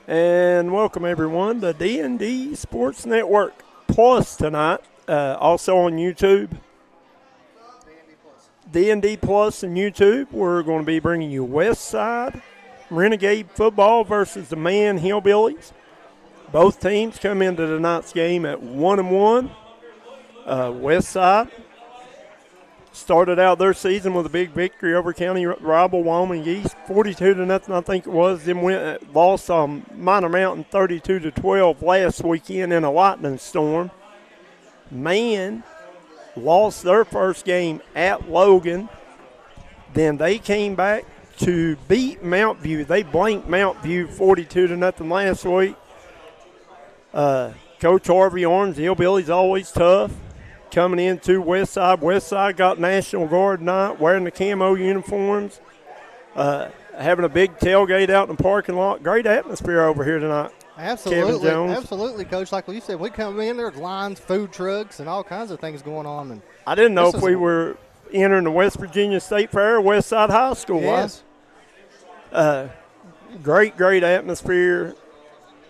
And welcome everyone to D&D Sports Network Plus tonight, also on YouTube. D&D Plus and YouTube, we're going to be bringing you Westside Renegade football versus the Man Hillbillies. Both teams come into tonight's game at 1-1. Westside started out their season with a big victory over county rival Wyoming East, 42-0, I think it was. Then lost Minor Mountain 32-12 last weekend in a lightning storm. Man lost their first game at Logan. Then they came back to beat Mount View. They blanked Mount View 42-0 last week. Coach Harvey Arms, the Hillbillies, always tough. Coming into Westside. Westside got National Guard tonight, wearing the camo uniforms, having a big tailgate out in the parking lot. Great atmosphere over here tonight. Absolutely, absolutely, Coach. Like you said, we come in, there's lines, food trucks, and all kinds of things going on. And I didn't know if we were entering the West Virginia State Fair or Westside High School. Yes. Great atmosphere.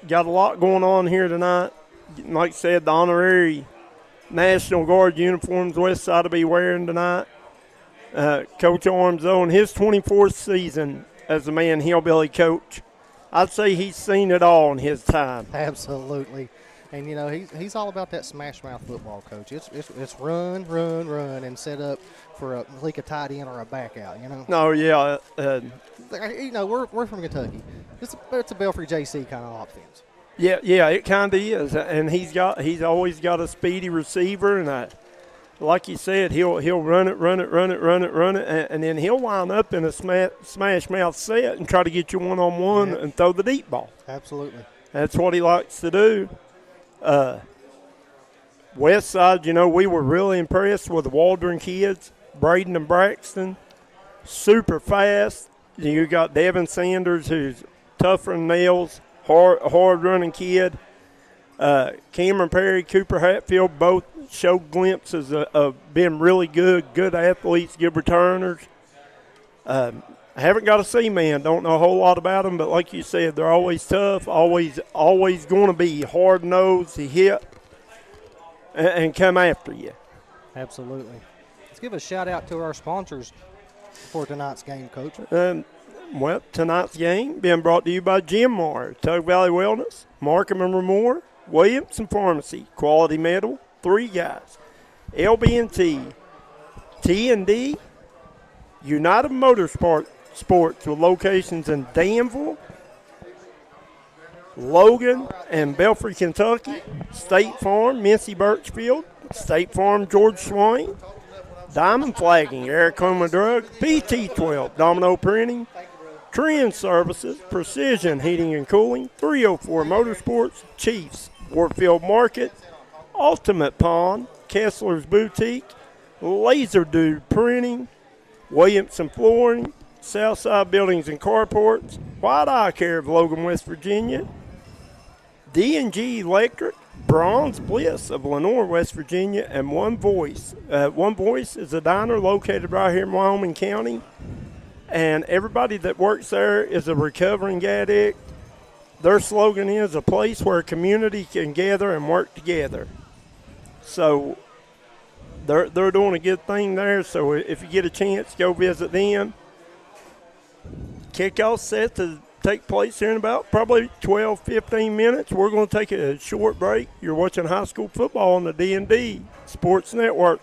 Got a lot going on here tonight. Like I said, the honorary National Guard uniforms Westside will be wearing tonight. Coach Arms, though, in his 24th season as a Man Hillbilly coach, I'd say he's seen it all in his time. Absolutely. And, you know, he's all about that smash mouth football, Coach. It's run, and set up for a leak a tight end or a back out, you know. No, yeah. You know, we're from Kentucky. It's a Belfry JC kind of offense. Yeah, it kind of is. And he's always got a speedy receiver. And like you said, he'll run it, and then he'll line up in a smash mouth set and try to get you one-on-one and throw the deep ball. Absolutely. That's what he likes to do. Westside, you know, we were really impressed with the Waldron kids, Braden and Braxton, super fast. You got Devin Sanders, who's tougher than nails, hard running kid. Cameron Perry, Cooper Hatfield both showed glimpses of being really good athletes, good returners. I haven't got a C-man, don't know a whole lot about them, but like you said, they're always tough, always going to be hard-nosed to hit and come after you. Absolutely. Let's give a shout-out to our sponsors for tonight's game, Coach. Well, tonight's game being brought to you by Jim Moore, Tug Valley Wellness, Markham and Remore, Williamson Pharmacy, Quality Metal, Three Guys, LB&T, T&D, United Motorsports with locations in Danville, Logan, and Belfry, Kentucky, State Farm, Missy Birchfield, State Farm, George Swain, Diamond Flagging, Eric Homa Drug, PT12, Domino Printing, Trend Services, Precision Heating and Cooling, 304 Motorsports, Chiefs, Warfield Market, Ultimate Pond, Kessler's Boutique, Laser Dude Printing, Williamson Flooring, Southside Buildings and Carports, White Eye Care of Logan, West Virginia, D&G Electric, Bronze Bliss of Lenore, West Virginia, and One Voice. One Voice is a diner located right here in Wyoming County, and everybody that works there is a recovering addict. Their slogan is a place where a community can gather and work together. So they're doing a good thing there, so if you get a chance, go visit them. Kickoff set to take place here in about probably 12-15 minutes. We're going to take a short break. You're watching high school football on the D&D Sports Network.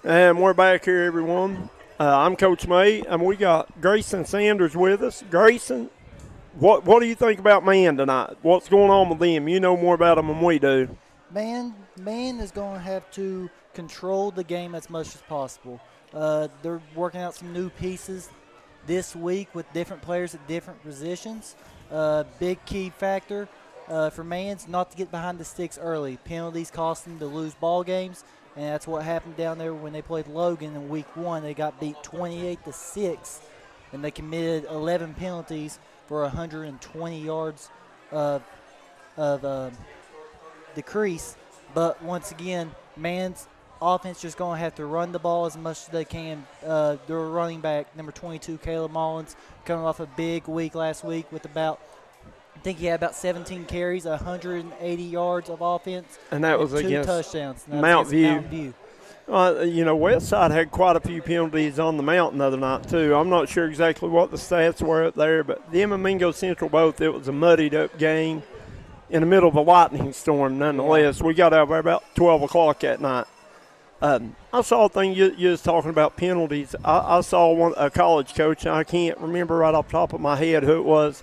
And we're back here, everyone. I'm Coach May, and we got Grayson Sanders with us. Grayson, what do you think about Man tonight? What's going on with them? You know more about them than we do. Man is going to have to control the game as much as possible. They're working out some new pieces this week with different players at different positions. Big key factor for Man's not to get behind the sticks early. Penalties cost them to lose ball games. And that's what happened down there when they played Logan in week 1. They got beat 28-6, and they committed 11 penalties for 120 yards of decrease. But once again, Man's offense just going to have to run the ball as much as they can. Their running back, number 22, Caleb Mullins, coming off a big week last week with I think he had about 17 carries, 180 yards of offense, and that was 2 against touchdowns. Mount View. Mountain View. Westside had quite a few penalties on the mountain the other night, too. I'm not sure exactly what the stats were up there, but them and Mingo Central both, it was a muddied-up game in the middle of a lightning storm, nonetheless. We got out there about 12 o'clock that night. I saw a thing you was talking about penalties. I saw a college coach, and I can't remember right off the top of my head who it was.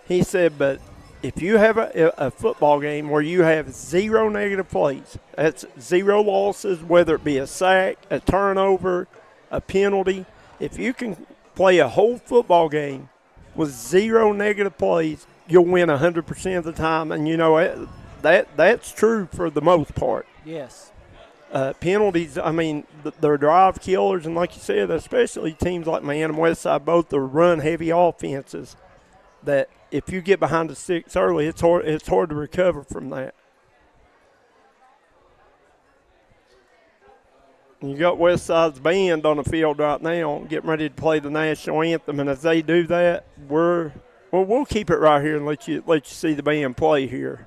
He said, but if you have a football game where you have 0 negative plays, that's 0 losses, whether it be a sack, a turnover, a penalty, if you can play a whole football game with 0 negative plays, you'll win 100% of the time. And, that's true for the most part. Yes. Penalties, they're drive killers. And like you said, especially teams like Man and Westside, both are run-heavy offenses that if you get behind the sticks early, it's hard to recover from that. And you got Westside's band on the field right now getting ready to play the national anthem, and as they do that, we'll keep it right here and let you see the band play here.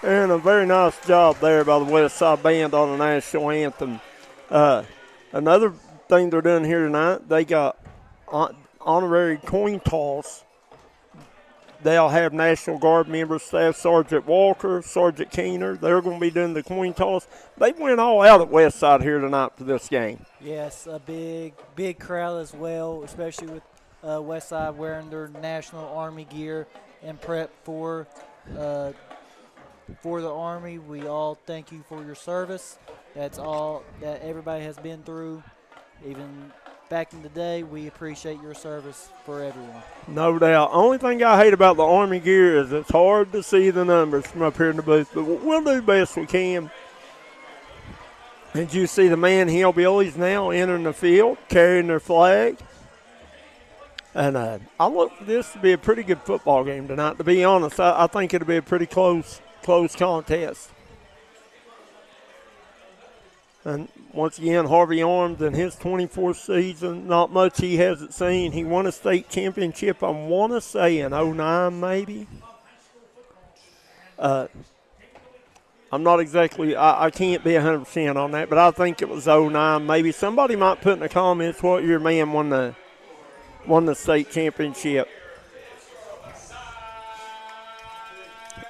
And a very nice job there by the Westside Band on the national anthem. Another thing they're doing here tonight, they got honorary coin toss. They'll have National Guard members, Staff Sergeant Walker, Sergeant Keener. They're going to be doing the coin toss. They went all out at Westside here tonight for this game. Yes, a big crowd as well, especially with Westside wearing their National Army gear and prep for the Army. We all thank you for your service. That's all that everybody has been through. Even back in the day, we appreciate your service for everyone. No doubt. Only thing I hate about the Army gear is it's hard to see the numbers from up here in the booth, but we'll do the best we can. And you see the Man Hillbillies now entering the field, carrying their flag. And I look for this to be a pretty good football game tonight. To be honest, I think it'll be a pretty close contest. And once again, Harvey Arms in his 24th season, not much he hasn't seen. He won a state championship, I want to say, in 09 maybe. I'm not exactly, I can't be 100% on that, but I think it was '09. Maybe somebody might put in the comments what year man won the state championship.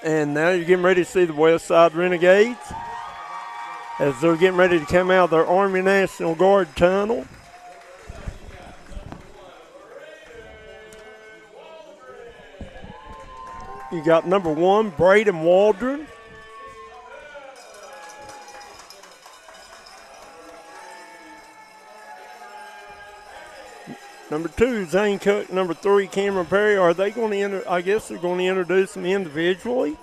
And now you're getting ready to see the Westside Renegades as they're getting ready to come out of their Army National Guard tunnel. You got number 1, Braden Waldron. Number 2, Zane Cook. Number 3, Cameron Perry. Are they going to I guess they're going to introduce them individually.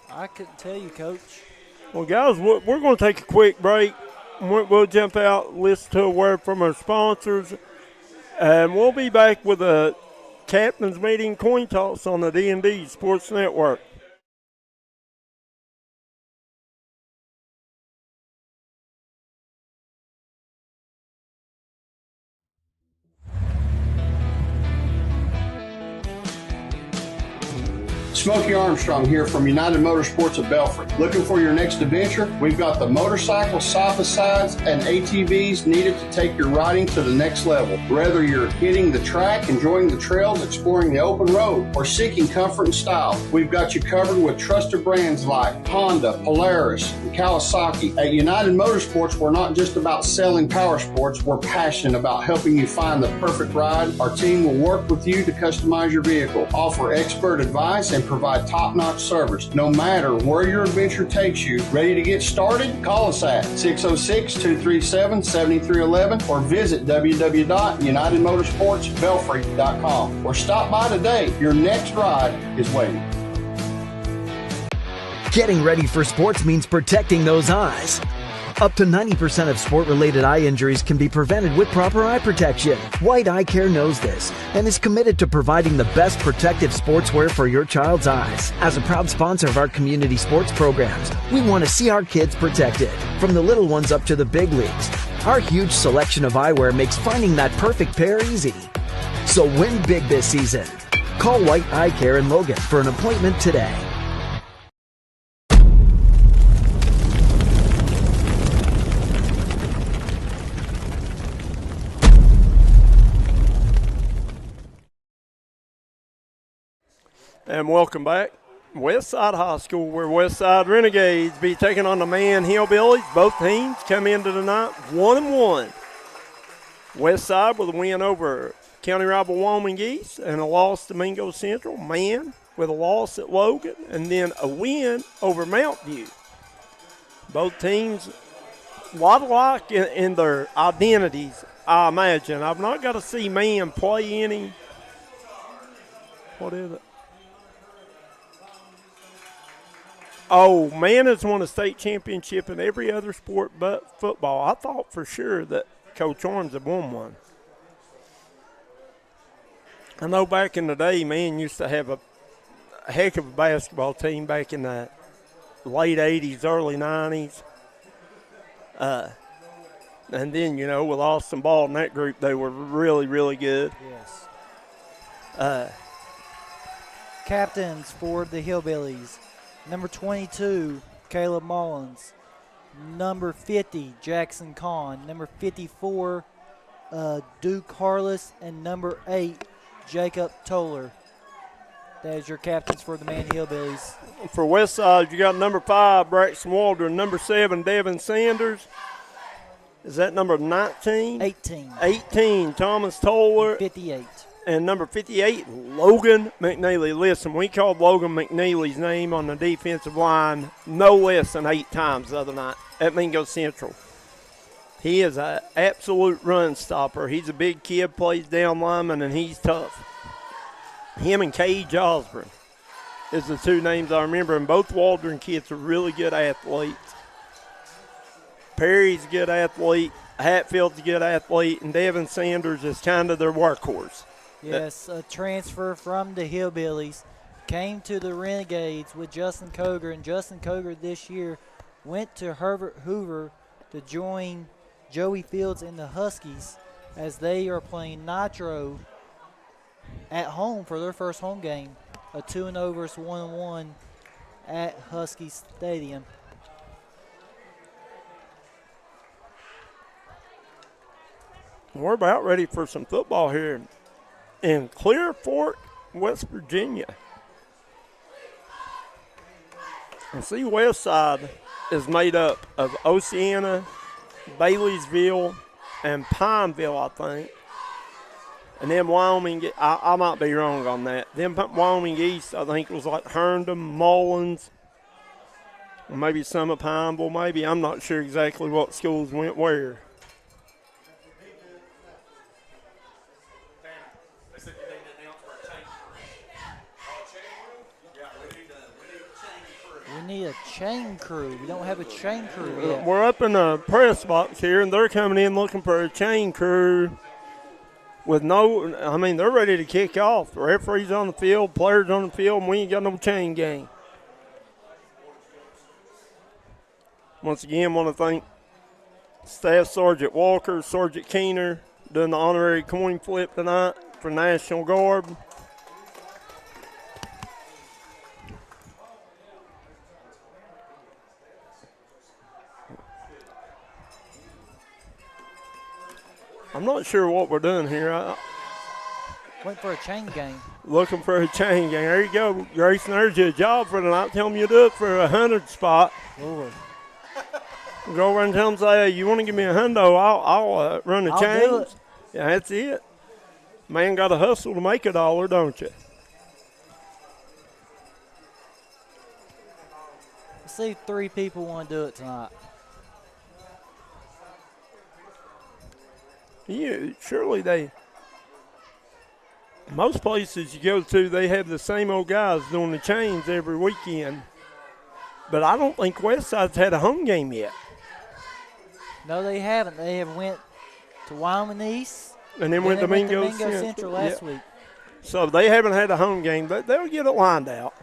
I couldn't tell you, Coach. Well, guys, we're going to take a quick break. We'll jump out, listen to a word from our sponsors, and we'll be back with a captain's meeting coin toss on the D&D Sports Network. Smokey Armstrong here from United Motorsports of Belfry. Looking for your next adventure? We've got the motorcycles, side-by-sides, and ATVs needed to take your riding to the next level. Whether you're hitting the track, enjoying the trails, exploring the open road, or seeking comfort and style, we've got you covered with trusted brands like Honda, Polaris, and Kawasaki. At United Motorsports, we're not just about selling power sports, we're passionate about helping you find the perfect ride. Our team will work with you to customize your vehicle, offer expert advice, and provide top-notch service. No matter where your adventure takes you, ready to get started? Call us at 606-237-7311 or visit www.unitedmotorsportsbelfry.com or stop by today. Your next ride is waiting. Getting ready for sports means protecting those eyes. Up to 90% of sport-related eye injuries can be prevented with proper eye protection. White Eye Care knows this and is committed to providing the best protective sportswear for your child's eyes. As a proud sponsor of our community sports programs, we want to see our kids protected, from the little ones up to the big leagues. Our huge selection of eyewear makes finding that perfect pair easy. So win big this season. Call White Eye Care in Logan for an appointment today. And welcome back. Westside High School, where Westside Renegades be taking on the Man Hillbillies. Both teams come into the night 1-1. Westside with a win over county rival Wyoming East and a loss to Mingo Central. Man with a loss at Logan and then a win over Mount View. Both teams a lot alike in their identities, I imagine. I've not got to see Man play any. What is it? Oh, Man has won a state championship in every other sport but football. I thought for sure that Coach Arms had won one. I know back in the day, Man used to have a heck of a basketball team back in the late 80s, early 90s. And then, you know, with Austin Ball and that group, they were really, really good. Yes. Captains for the Hillbillies. Number 22, Caleb Mullins. Number 50, Jackson Kahn. Number 54, Duke Harless. And number 8, Jacob Toller. That is your captains for the Man Hillbillies. For Westside, you got number 5, Braxton Waldron. Number 7, Devin Sanders. Is that number 19? 18. 18, Thomas Toller. 58. And number 58, Logan McNeely. Listen, we called Logan McNeely's name on the defensive line no less than 8 times the other night at Mingo Central. He is an absolute run stopper. He's a big kid, plays down lineman, and he's tough. Him and Cage Osborne is the 2 names I remember, and both Waldron kids are really good athletes. Perry's a good athlete, Hatfield's a good athlete, and Devin Sanders is kind of their workhorse. Yes, a transfer from the Hillbillies, came to the Renegades with Justin Koger, and Justin Koger this year went to Herbert Hoover to join Joey Fields and the Huskies as they are playing Nitro at home for their first home game, a 2-0 versus 1-1 at Husky Stadium. We're about ready for some football here in Clear Fork, West Virginia. And see, Westside is made up of Oceana, Baileysville, and Pineville, I think. And then Wyoming, I might be wrong on that. Then Wyoming East, I think, was like Herndon, Mullins, or maybe some of Pineville, maybe. I'm not sure exactly what schools went where. We need a chain crew. We don't have a chain crew yet. We're up in the press box here, and they're coming in looking for a chain crew with they're ready to kick off. The referee's on the field, players on the field, and we ain't got no chain gang. Once again, want to thank Staff Sergeant Walker, Sergeant Keener, doing the honorary coin flip tonight for National Guard. I'm not sure what we're doing here. Went for a chain gang. Looking for a chain gang. There you go, Grayson. There's your job for tonight. Tell them you do it for a 100 spot. Lord. Go over and tell them, say, hey, you want to give me a hundo, I'll run the I'll do chains. it. Yeah, that's it. Man got to hustle to make $1, don't you? Let's see if 3 people want to do it tonight. Yeah, surely most places you go to, they have the same old guys doing the chains every weekend. But I don't think Westside's had a home game yet. No, they haven't. They have went to Wyoming East. And then went to Mingo Central last yeah. week. So they haven't had a home game, but they'll get it lined out.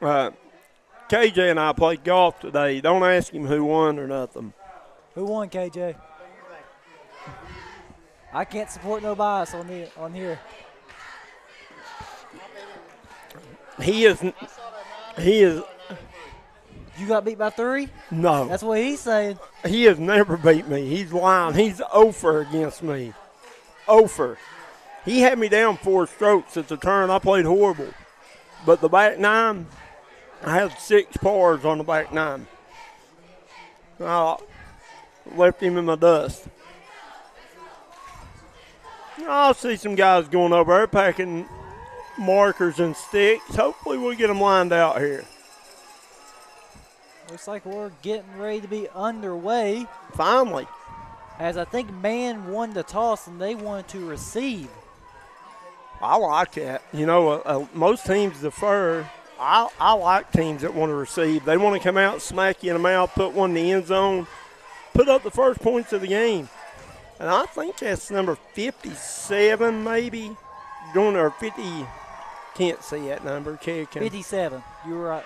KJ and I played golf today. Don't ask him who won or nothing. Who won, KJ? I can't support no bias on here. He is. You got beat by 3? No. That's what he's saying. He has never beat me. He's lying. He's 0 against me. 0. He had me down 4 strokes at the turn. I played horrible. But the back 9, I had 6 pars on the back 9. I left him in my dust. I'll see some guys going over there packing markers and sticks. Hopefully we'll get them lined out here. Looks like we're getting ready to be underway. Finally. As I think Man won the toss and they wanted to receive. I like that. You know, most teams defer. I like teams that want to receive. They want to come out, smack you in the mouth, put one in the end zone, put up the first points of the game. And I think that's number 57 maybe. Doing or 50. Can't see that number. 57. You were right.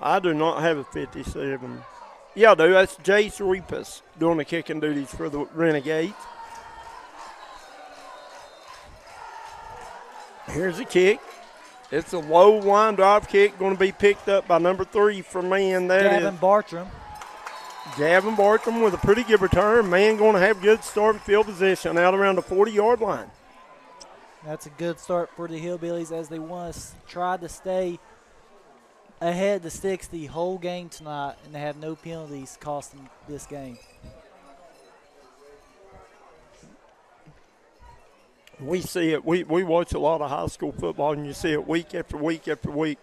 I do not have a 57. Yeah, I do. That's Jace Repas doing the kicking duties for the Renegades. Here's a kick. It's a low line drive kick, going to be picked up by number 3 for Man. Gavin Bartram. Gavin Bartram with a pretty good return. Man going to have good starting field position out around the 40-yard line. That's a good start for the Hillbillies as they want to try to stay ahead of the sticks the whole game tonight, and they have no penalties costing this game. We see it. We watch a lot of high school football, and you see it week after week after week.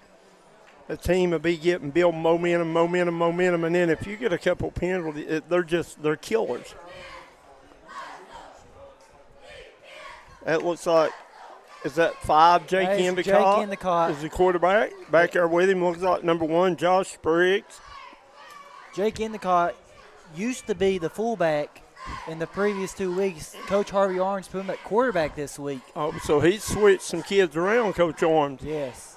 A team will be building momentum, and then if you get a couple penalties, they're killers. That looks like, is that 5, Jake Endicott? Jake Endicott. Is the quarterback. Back there with him looks like number 1, Josh Spriggs. Jake Endicott used to be the fullback in the previous 2 weeks. Coach Harvey Arns put him at quarterback this week. Oh, so he's switched some kids around, Coach Arms. Yes.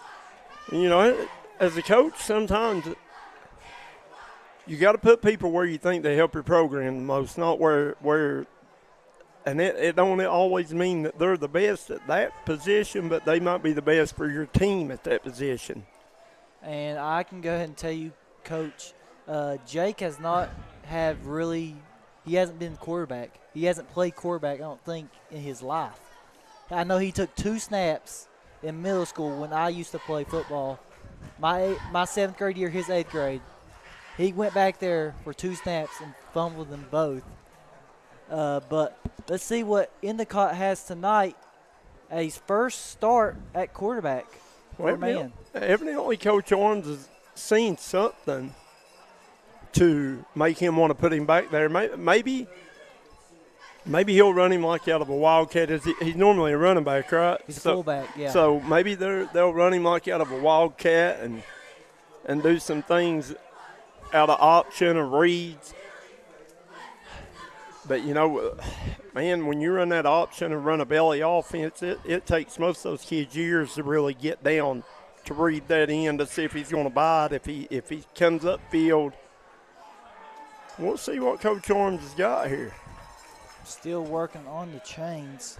You know, as a coach, sometimes you got to put people where you think they help your program the most, not where And it don't always mean that they're the best at that position, but they might be the best for your team at that position. And I can go ahead and tell you, Coach, Jake has not have really – he hasn't been quarterback. He hasn't played quarterback, I don't think, in his life. I know he took 2 snaps in middle school when I used to play football. My 7th grade year, his 8th grade. He went back there for 2 snaps and fumbled them both. But let's see what Endicott has tonight at his first start at quarterback for man. Evidently, Coach Arms has seen something to make him want to put him back there. Maybe he'll run him like out of a wildcat. He's normally a running back, right? He's a fullback, yeah. So maybe they'll run him like out of a wildcat and do some things out of option or reads. But, you know, man, when you run that option and run a belly offense, it takes most of those kids years to really get down to read that in to see if he's going to bite, if he comes upfield. We'll see what Coach Arms has got here. Still working on the chains.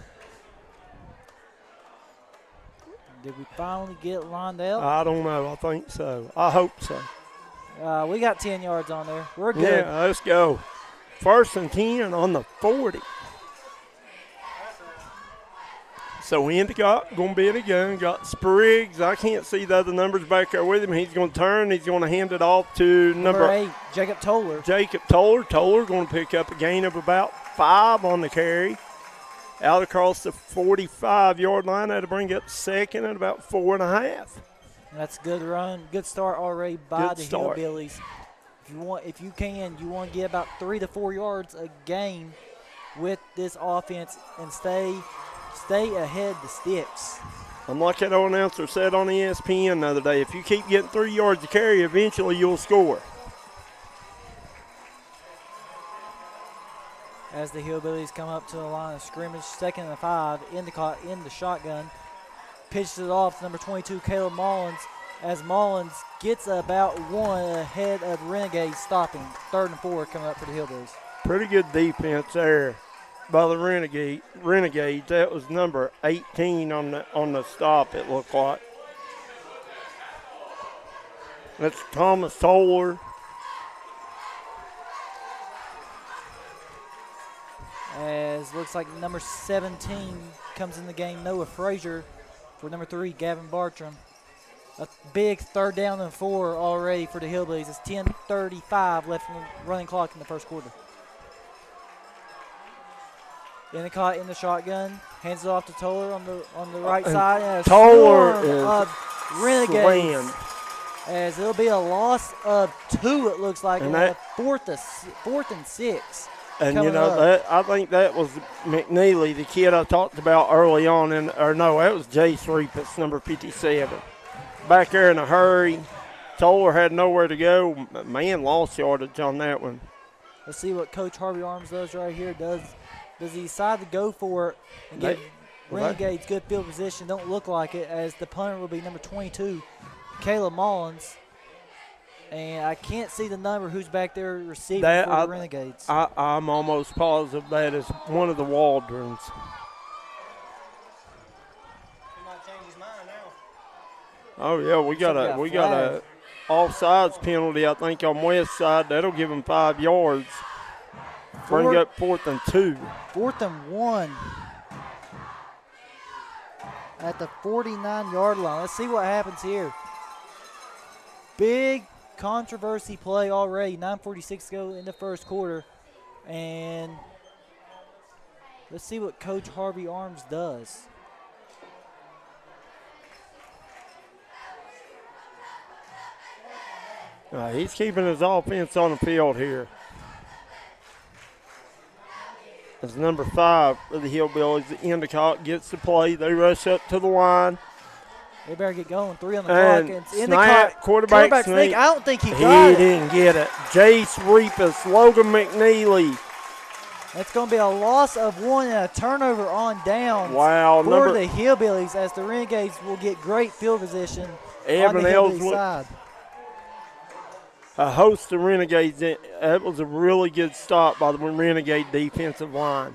Did we finally get lined out? I don't know. I think so. I hope so. We got 10 yards on there. We're good. Yeah, let's go. 1st and 10 on the 40. So Endicott going to be at a gun. Got Spriggs. I can't see the other numbers back there with him. He's going to turn. He's going to hand it off to number 8, Jacob Toller. Toller going to pick up a gain of about 5 on the carry. Out across the 45-yard line. That'll bring up 2nd at about 4.5. That's a good run. Good start already by the Hillbillies. If you want to get about 3 to 4 yards a game with this offense and stay ahead the sticks. I'm like that old announcer said on ESPN the other day, if you keep getting 3 yards to carry, eventually you'll score. As the Hillbillies come up to the line of scrimmage, 2nd and 5, Endicott in the shotgun. Pitches it off to number 22, Caleb Mullins, as Mullins gets about 1 ahead of Renegades, stopping. 3rd and 4 coming up for the Hillbillies. Pretty good defense there by the Renegades. That was number 18 on the stop, it looked like. That's Thomas Toller. As looks like number 17 comes in the game, Noah Frazier, for number 3, Gavin Bartram. A big 3rd down and 4 already for the Hillbillies. It's 10:35 left in the running clock in the first quarter. Endicott in the shotgun, hands it off to Toller on the right side. And Toller is Renegades. slammed. As it'll be a loss of 2, it looks like, and and 4th and 6. And, you know, I think that was McNeely, the kid I talked about early on. That was Jace Reapus, number 57. Back there in a hurry. Toller had nowhere to go. Man, lost yardage on that one. Let's see what Coach Harvey Arms does right here. Does he decide to go for it and give Renegades good field position? Don't look like it, as the punter will be number 22, Caleb Mullins. And I can't see the number who's back there receiving for the Renegades. I'm almost positive that is one of the Waldrons. He might change his mind now. Oh yeah, we got a offsides penalty, I think, on Westside. That'll give them 5 yards. Bring up 4th and 2. 4th and 1 at the 49-yard line. Let's see what happens here. Big controversy play already. 9:46 to go in the first quarter. And let's see what Coach Harvey Arms does. He's keeping his offense on the field here. As number 5 of the Hillbillies, the Endicott, gets the play. They rush up to the line. They better get going. 3 on the And clock. It's snap, quarterback sneak. I don't think he got it. He didn't get it. Jace Reapus, Logan McNeely. It's going to be a loss of 1 and a turnover on downs Wow, for the Hillbillies, as the Renegades will get great field position on the Hillbillies Ellswood, side. a host of Renegades. That was a really good stop by the Renegade defensive line.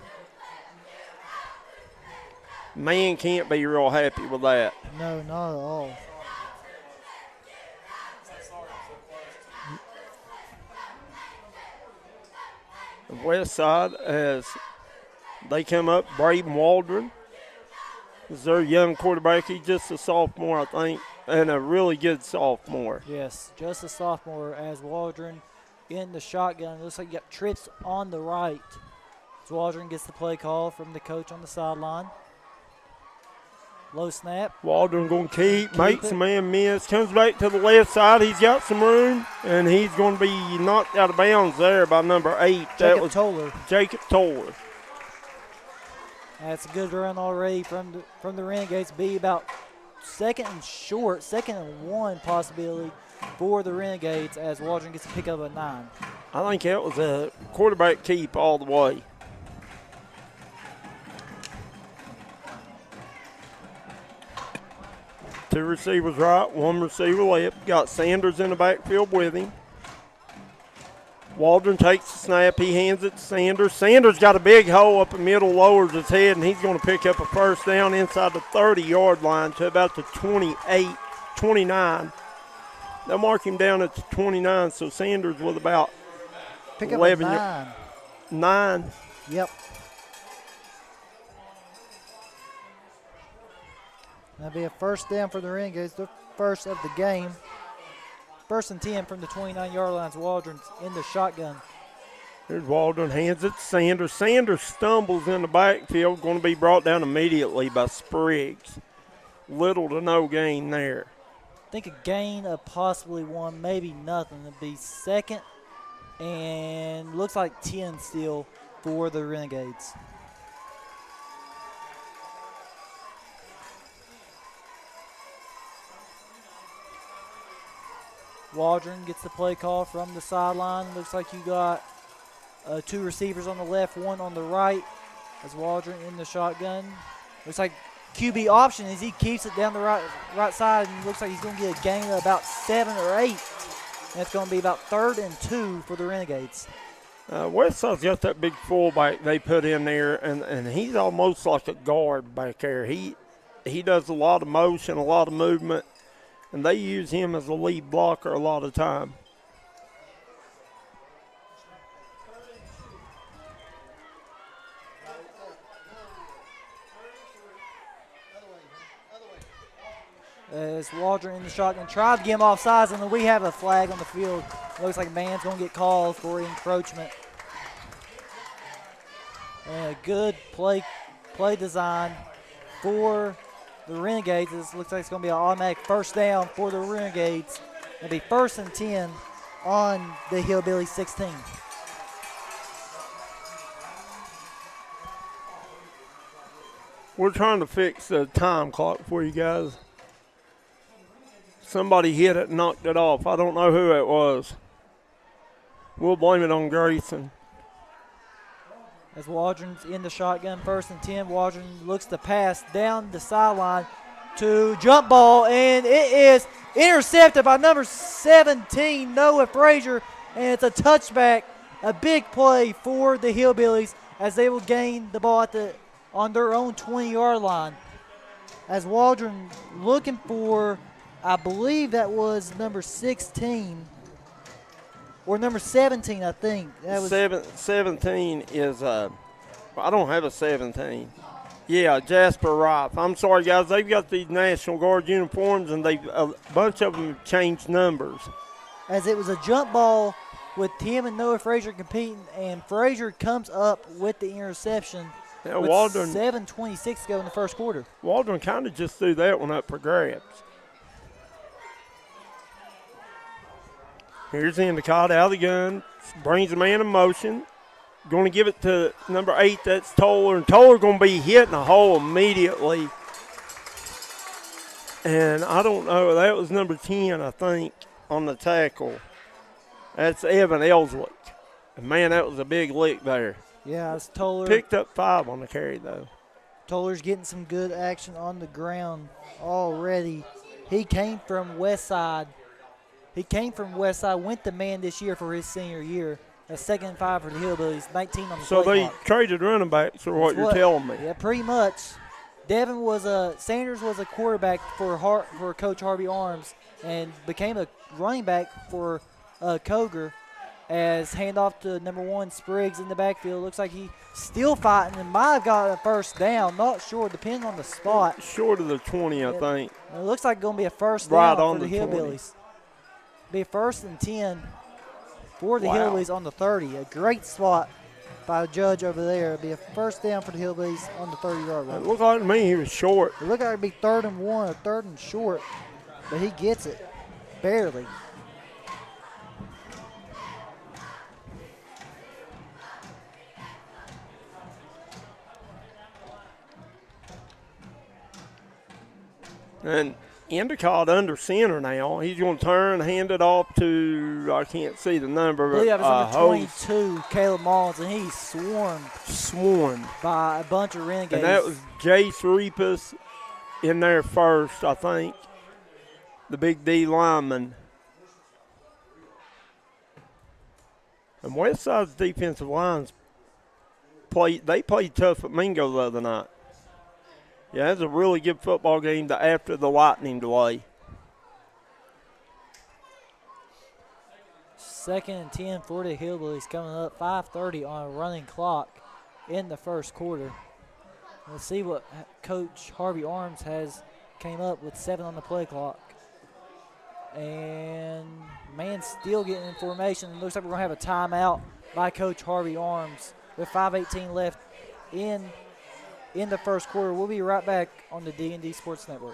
Man can't be real happy with that. No, not at all. The Westside, as they come up, Braden Waldron is their young quarterback. He's just a sophomore, I think, and a really good sophomore. Yes, just a sophomore as Waldron in the shotgun. It looks like you got trips on the right. As Waldron gets the play call from the coach on the sideline. Low snap. Waldron going to keep, makes it. a man miss, comes back to the left side. He's got some room, and he's going to be knocked out of bounds there by number 8. That was Toller. Jacob Toller. That's a good run already from the Renegades. Be about second and 1 possibility for the Renegades as Waldron gets to pick up a 9. I think that was a quarterback keep all the way. Two receivers right, one receiver left. Got Sanders in the backfield with him. Waldron takes the snap. He hands it to Sanders. Sanders got a big hole up the middle, lowers his head, and he's going to pick up a first down inside the 30-yard line to about the 28, 29. They'll mark him down at the 29, so Sanders with about Pick up 11 a 9. 9. Yep. That'll be a first down for the Renegades, the first of the game. First and 10 from the 29-yard line. Waldron's in the shotgun. Here's Waldron, hands it to Sanders. Sanders stumbles in the backfield, going to be brought down immediately by Spriggs. Little to no gain there. I think a gain of possibly 1, maybe nothing. It'll be second and looks like 10 still for the Renegades. Waldron gets the play call from the sideline. Looks like you got 2 receivers on the left, 1 on the right. As Waldron in the shotgun. Looks like QB option as he keeps it down the right side, and looks like he's going to get a gain of about 7 or 8. And it's going to be about 3rd and 2 for the Renegades. Westside's got that big fullback they put in there, and he's almost like a guard back there. He does a lot of motion, a lot of movement, and they use him as a lead blocker a lot of time. As Waldron in the shotgun tried to get him off sides, and then we have a flag on the field. Looks like a man's going to get called for encroachment. And a good play design for the Renegades. This looks like it's going to be an automatic first down for the Renegades. It'll be 1st and 10 on the Hillbillies 16. We're trying to fix the time clock for you guys. Somebody hit it and knocked it off. I don't know who it was. We'll blame it on Grayson. As Waldron's in the shotgun, 1st and 10. Waldron looks to pass down the sideline to jump ball, and it is intercepted by number 17, Noah Frazier, and it's a touchback, a big play for the Hillbillies as they will gain the ball on their own 20-yard line. As Waldron looking for, I believe that was number 16 or number 17, I think. That was 17 is, I don't have a 17. Yeah, Jasper Rife. I'm sorry, guys. They've got these National Guard uniforms, and a bunch of them have changed numbers. As it was a jump ball with him and Noah Frazier competing, and Frazier comes up with the interception Yeah, with Waldron, 7:26 to go in the first quarter. Waldron kind of just threw that one up for grabs. Here's Endicott out of the gun, brings the man in motion. Going to give it to number 8, that's Toller. And Toller going to be hitting a hole immediately. And I don't know, that was number 10, I think, on the tackle. That's Evan Ellswick. And man, that was a big lick there. Yeah, it's Toller. Picked up 5 on the carry, though. Toller's getting some good action on the ground already. He came from Westside. Went to man this year for his senior year. A 2nd and 5 for the Hillbillies, 19 on the So play they clock. traded running backs, or what you're telling me. Yeah, pretty much. Sanders was a quarterback for Coach Harvey Arms and became a running back for Coger as handoff to number 1 Spriggs in the backfield. Looks like he's still fighting and might have got a first down. Not sure, depending on the spot. Short of the 20, I think. It looks like it's going to be a first Right down on for the the 20. Hillbillies. Be a 1st and 10 for the Hillbillies on the 30. A great spot by the judge over there. It'll be a first down for the Hillbillies on the 30-yard line. It looked like to me he was short. It looked like it'd be 3rd and 1 or 3rd and short, but he gets it barely. And Endicott under center now. He's going to turn, hand it off to, I can't see the number. I believe that was number Host. 22, Caleb Mullins, and he's swarmed by a bunch of Renegades. And that was Jace Repas in there first, I think. The big D lineman. And Westside's defensive lines played tough at Mingo the other night. Yeah, it was a really good football game after the lightning delay. 2nd and 10 for the Hillbillies coming up. 5:30 on a running clock in the first quarter. Let's see what Coach Harvey Arms came up with. 7 on the play clock. And man still getting in formation. It looks like we're going to have a timeout by Coach Harvey Arms with 5:18 left in the first quarter. We'll be right back on the D&D Sports Network.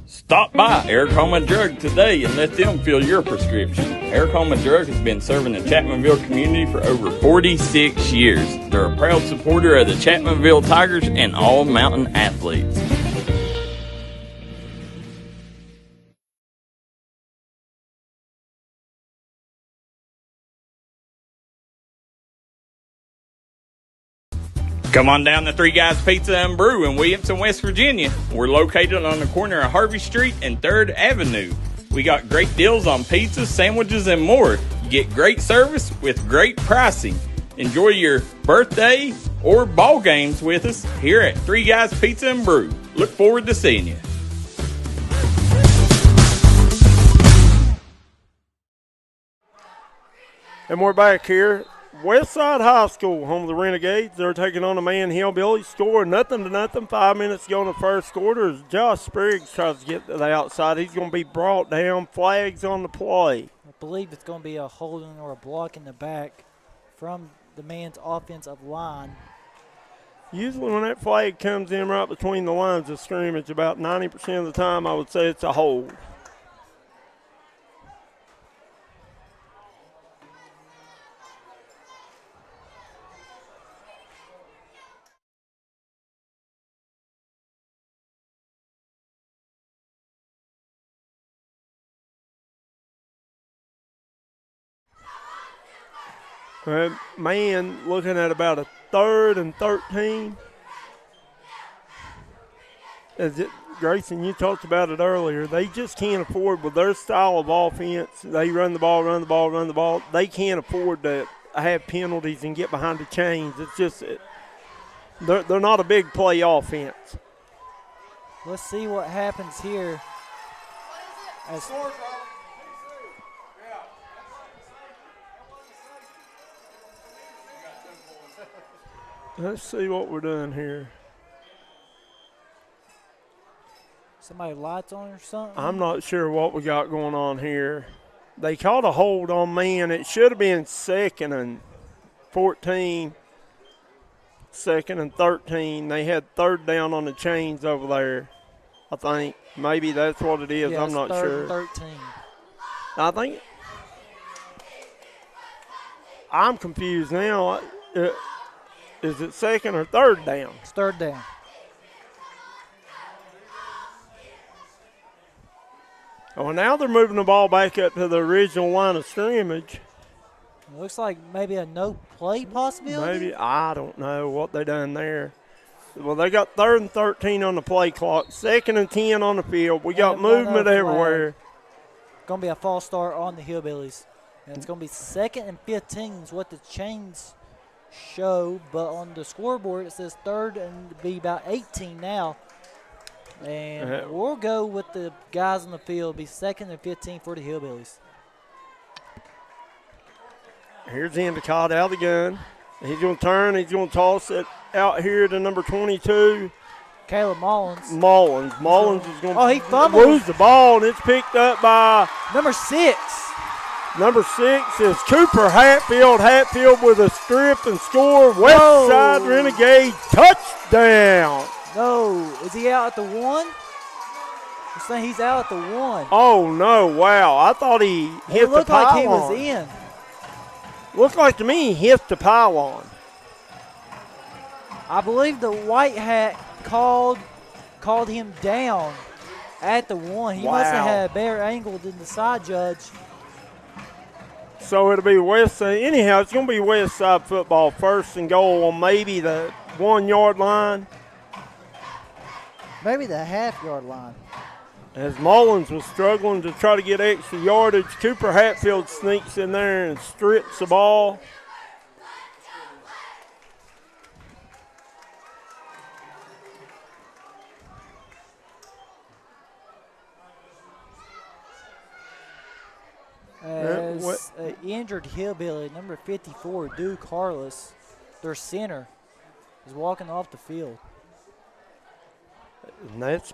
Stop by Eric Homa Drug today and let them fill your prescription. Eric Homa Drug has been serving the Chapmanville community for over 46 years. They're a proud supporter of the Chapmanville Tigers and all mountain athletes. Come on down to Three Guys Pizza and Brew in Williamson, West Virginia. We're located on the corner of Harvey Street and 3rd Avenue. We got great deals on pizzas, sandwiches, and more. You get great service with great pricing. Enjoy your birthday or ball games with us here at Three Guys Pizza and Brew. Look forward to seeing you. And we're back here. Westside High School, home of the Renegades. They're taking on the Man Hillbillies. Score 0-0. 5 minutes to go in the first quarter as Josh Spriggs tries to get to the outside. He's going to be brought down. Flags on the play. I believe it's going to be a holding or a block in the back from the man's offensive line. Usually when that flag comes in right between the lines of scrimmage, about 90% of the time I would say it's a hold. Man, looking at about a 3rd and 13. Grayson, you talked about it earlier. They just can't afford, with their style of offense, they run the ball. They can't afford to have penalties and get behind the chains. It's just they're not a big play offense. Let's see what happens here. Let's see what we're doing here. Somebody lights on or something? I'm not sure what we got going on here. They caught a hold on man. It should have been 2nd and 14, 2nd and 13. They had 3rd down on the chains over there, I think. Maybe that's what it is. Yeah, I'm not 3rd sure. and 13. I think I'm confused now. Is it 2nd or 3rd down? It's 3rd down. Oh, now they're moving the ball back up to the original line of scrimmage. It looks like maybe a no play possibility. Maybe, I don't know what they done there. Well, they got 3rd and 13 on the play clock, 2nd and 10 on the field. We got movement everywhere. Going to be a false start on the Hillbillies. And it's going to be 2nd and 15 is what the chains show, but on the scoreboard it says third and be about 18 now. And we'll go with the guys on the field. Be 2nd and 15 for the Hillbillies. Here's Endicott out of the gun. He's going to turn. He's going to toss it out here to number 22. Caleb Mullins. Mullins is going he to fumbled. lose the ball, and it's picked up by Number 6. number 6 is Cooper Hatfield. Hatfield with a strip and score. Westside Renegade touchdown. No, is he out at the 1? I'm saying he's out at the 1. Oh, no, wow. I thought he hit It looked the pylon. like he was in. Looked like to me he hit the pylon. I believe the white hat called him down at the 1. He must have had a better angle than the side judge. So it'll be Westside. Anyhow, it's going to be Westside football, 1st and goal on maybe the 1 yard line. Maybe the half-yard line. As Mullins was struggling to try to get extra yardage, Cooper Hatfield sneaks in there and strips the ball. As an injured Hillbilly, number 54, Duke Harless, their center, is walking off the field. And that's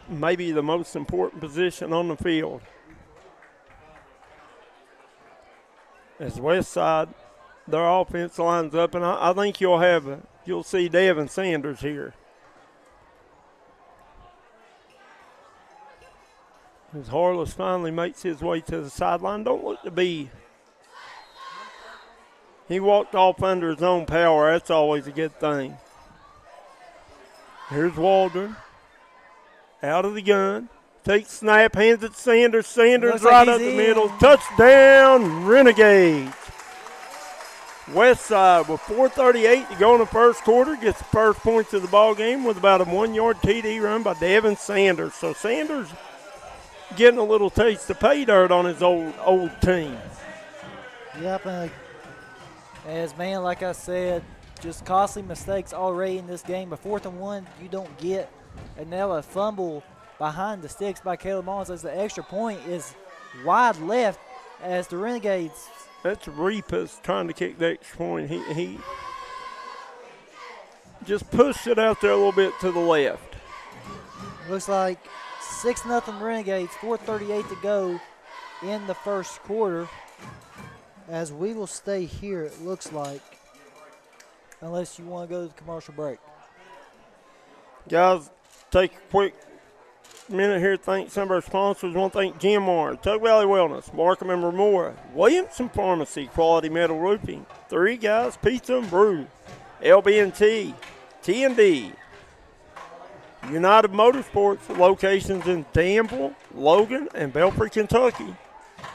maybe the most important position on the field. As Westside, their offense lines up, and I think you'll see Devin Sanders here. As Harless finally makes his way to the sideline, don't look to be. He walked off under his own power. That's always a good thing. Here's Waldron. Out of the gun. Takes snap, hands it to Sanders. Sanders right up the middle. Touchdown, Renegades. Westside with 4:38 to go in the first quarter. Gets the first points of the ball game with about a 1 yard TD run by Devin Sanders. So Sanders getting a little taste of pay dirt on his old team. Yep, like I said, just costly mistakes already in this game. But 4th and 1, you don't get. And now a fumble behind the sticks by Caleb Mullins as the extra point is wide left as the Renegades. That's Repas trying to kick the extra point. He just pushed it out there a little bit to the left. Looks like 6-0 Renegades, 4:38 to go in the first quarter. As we will stay here, it looks like. Unless you want to go to the commercial break. Guys, take a quick minute here to thank some of our sponsors. I want to thank Jim Moore, Tug Valley Wellness, Markham and Remora, Williamson Pharmacy, Quality Metal Roofing, 3 Guys Pizza and Brew, LB&T, T&D, United Motorsports, locations in Danville, Logan, and Belfry, Kentucky.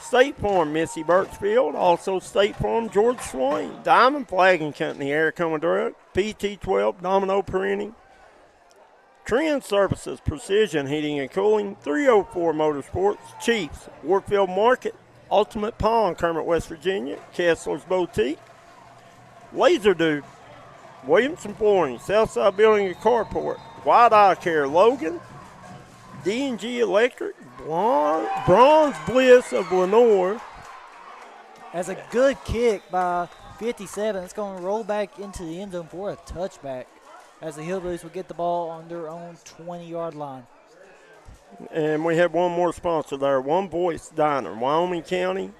State Farm, Missy Birchfield, also State Farm, George Swain, Diamond Flagging Company, Eric Drug, PT12, Domino Printing, Trend Services, Precision Heating and Cooling, 304 Motorsports, Chiefs, Warfield Market, Ultimate Pawn, Kermit, West Virginia, Kessler's Boutique, Laser Dude, Williamson Flooring, Southside Building and Carport, White Eye Care, Logan, D&G Electric, Bronze Bliss of Lenore. As a good kick by 57, it's going to roll back into the end zone for a touchback as the Hillbillies will get the ball on their own 20-yard line. And we have one more sponsor there, One Voice Diner, Wyoming County,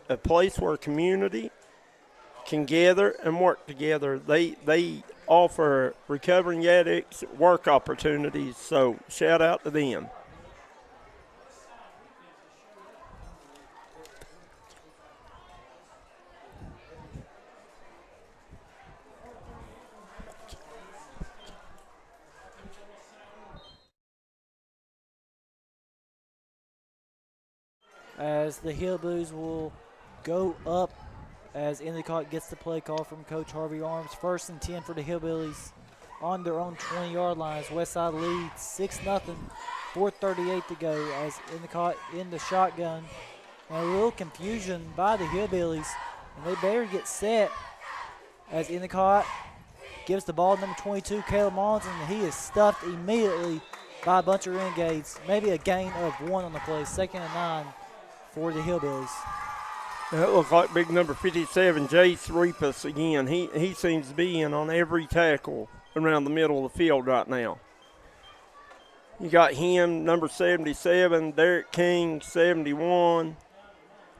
a place where community can gather and work together. They offer recovering addicts work opportunities, so shout out to them. As the Hillbillies will go up as Endicott gets the play call from Coach Harvey Arms. 1st and 10 for the Hillbillies on their own 20-yard line. Westside leads 6-0, 4:38 to go as Endicott in the shotgun. And a little confusion by the Hillbillies, and they better get set as Endicott gives the ball to number 22, Caleb Mullins, and he is stuffed immediately by a bunch of Renegades. Maybe a gain of 1 on the play, 2nd and 9 for the Hillbillies. That looks like big number 57, Jace Repas again. He seems to be in on every tackle around the middle of the field right now. You got him, number 77, Derek King, 71,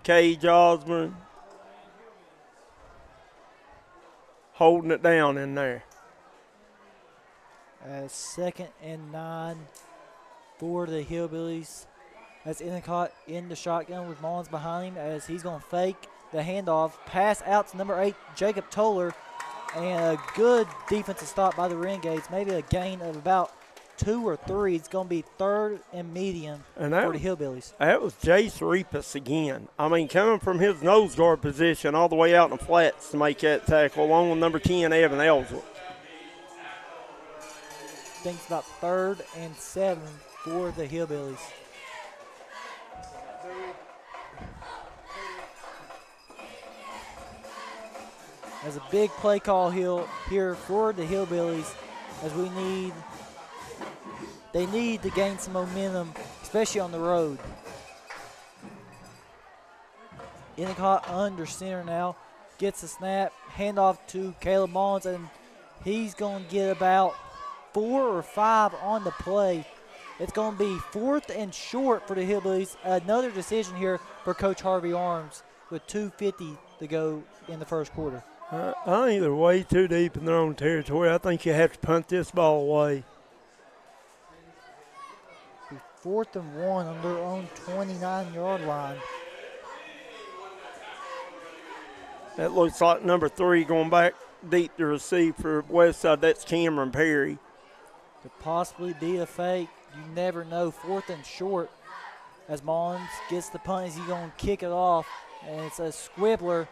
Cage Osborne, holding it down in there. 2nd and 9 for the Hillbillies. That's Endicott in the shotgun with Mullins behind him as he's going to fake the handoff. Pass out to number 8, Jacob Toller, and a good defensive stop by the Renegades. Maybe a gain of about 2 or 3. It's going to be 3rd and medium for the Hillbillies. That was Jace Repas again. I mean, coming from his nose guard position all the way out in the flats to make that tackle, along with number 10, Evan Ellsworth. I think it's about 3rd and 7 for the Hillbillies. As a big play call here for the Hillbillies, as they need to gain some momentum, especially on the road. Endicott under center now, gets the snap, handoff to Caleb Mullins, and he's going to get about 4 or 5 on the play. It's going to be 4th and short for the Hillbillies. Another decision here for Coach Harvey Arms with 2:50 to go in the first quarter. I think they're way too deep in their own territory. I think you have to punt this ball away. 4th and 1 on their own 29-yard line. That looks like number 3 going back deep to receive for Westside. That's Cameron Perry. Could possibly be a fake. You never know. 4th and short as Mullins gets the punt. Is he going to kick it off? And it's a squibbler.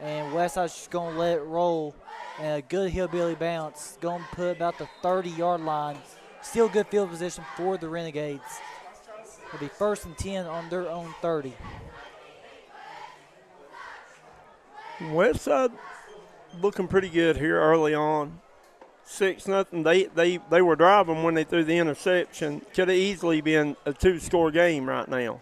And Westside's just going to let it roll. And a good Hillbilly bounce. Going to put about the 30-yard line. Still good field position for the Renegades. It'll be 1st and 10 on their own 30. Westside looking pretty good here early on. 6-0. They were driving when they threw the interception. Could have easily been a 2-score game right now.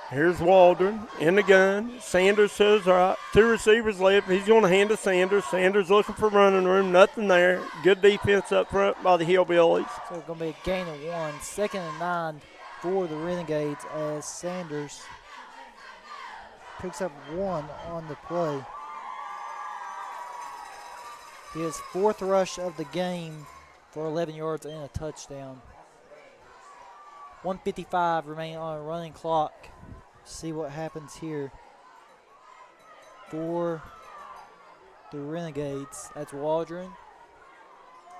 Here's Waldron in the gun. Sanders to his right. 2 receivers left. He's going to hand to Sanders. Sanders looking for running room. Nothing there. Good defense up front by the Hillbillies. So it's going to be a gain of 1. 2nd and 9 for the Renegades as Sanders picks up 1 on the play. His 4th rush of the game for 11 yards and a touchdown. 1:55 remaining on a running clock. See what happens here for the Renegades. That's Waldron.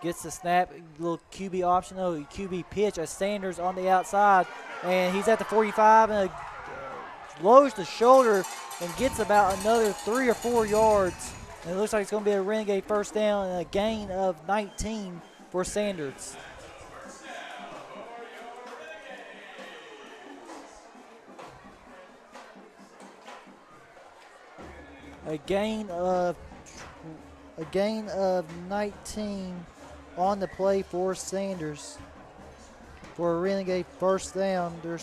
Gets the snap, little QB option, QB pitch as Sanders on the outside. And he's at the 45 and lowers the shoulder and gets about another 3 or 4 yards. And it looks like it's going to be a Renegade first down and a gain of 19 for Sanders. A gain of 19 on the play for Sanders for a Renegade first down. Their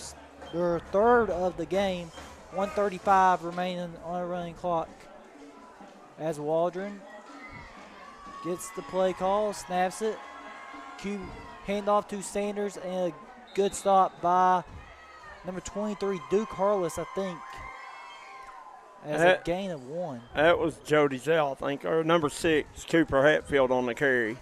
3rd of the game. 1:35 remaining on a running clock. As Waldron gets the play call, snaps it, handoff to Sanders, and a good stop by number 23 Duke Harless, I think. As a gain of 1. That was Jody Zell, I think, or number 6, Cooper Hatfield on the carry.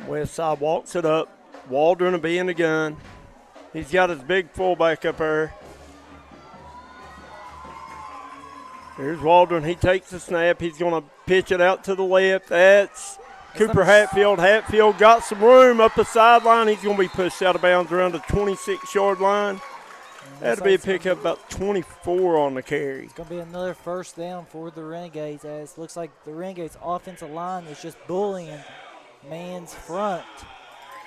Westside walks it up. Waldron will be in the gun. He's got his big fullback up there. Here's Waldron. He takes the snap. He's going to pitch it out to the left. That's Cooper Hatfield. Hatfield got some room up the sideline. He's going to be pushed out of bounds around the 26-yard line. That'll be a pickup about 24 on the carry. It's going to be another first down for the Renegades, as it looks like the Renegades' offensive line is just bullying man's front.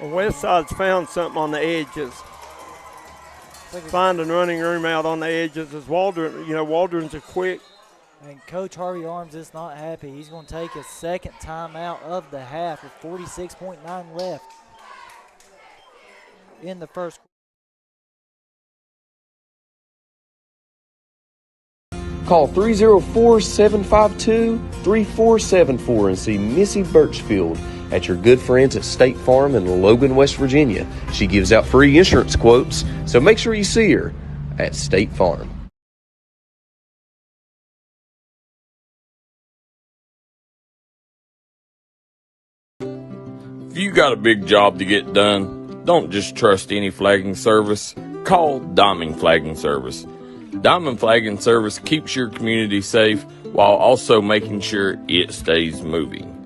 Well, Westside's found something on the edges. Finding running room out on the edges as Waldron's a quick. And Coach Harvey Arms is not happy. He's going to take his second timeout of the half with 46.9 left in the first. Call 304-752-3474 and see Missy Birchfield at your good friends at State Farm in Logan, West Virginia. She gives out free insurance quotes, so make sure you see her at State Farm. If you got a big job to get done, don't just trust any flagging service. Call Diamond Flagging Service. Diamond Flagging Service keeps your community safe while also making sure it stays moving.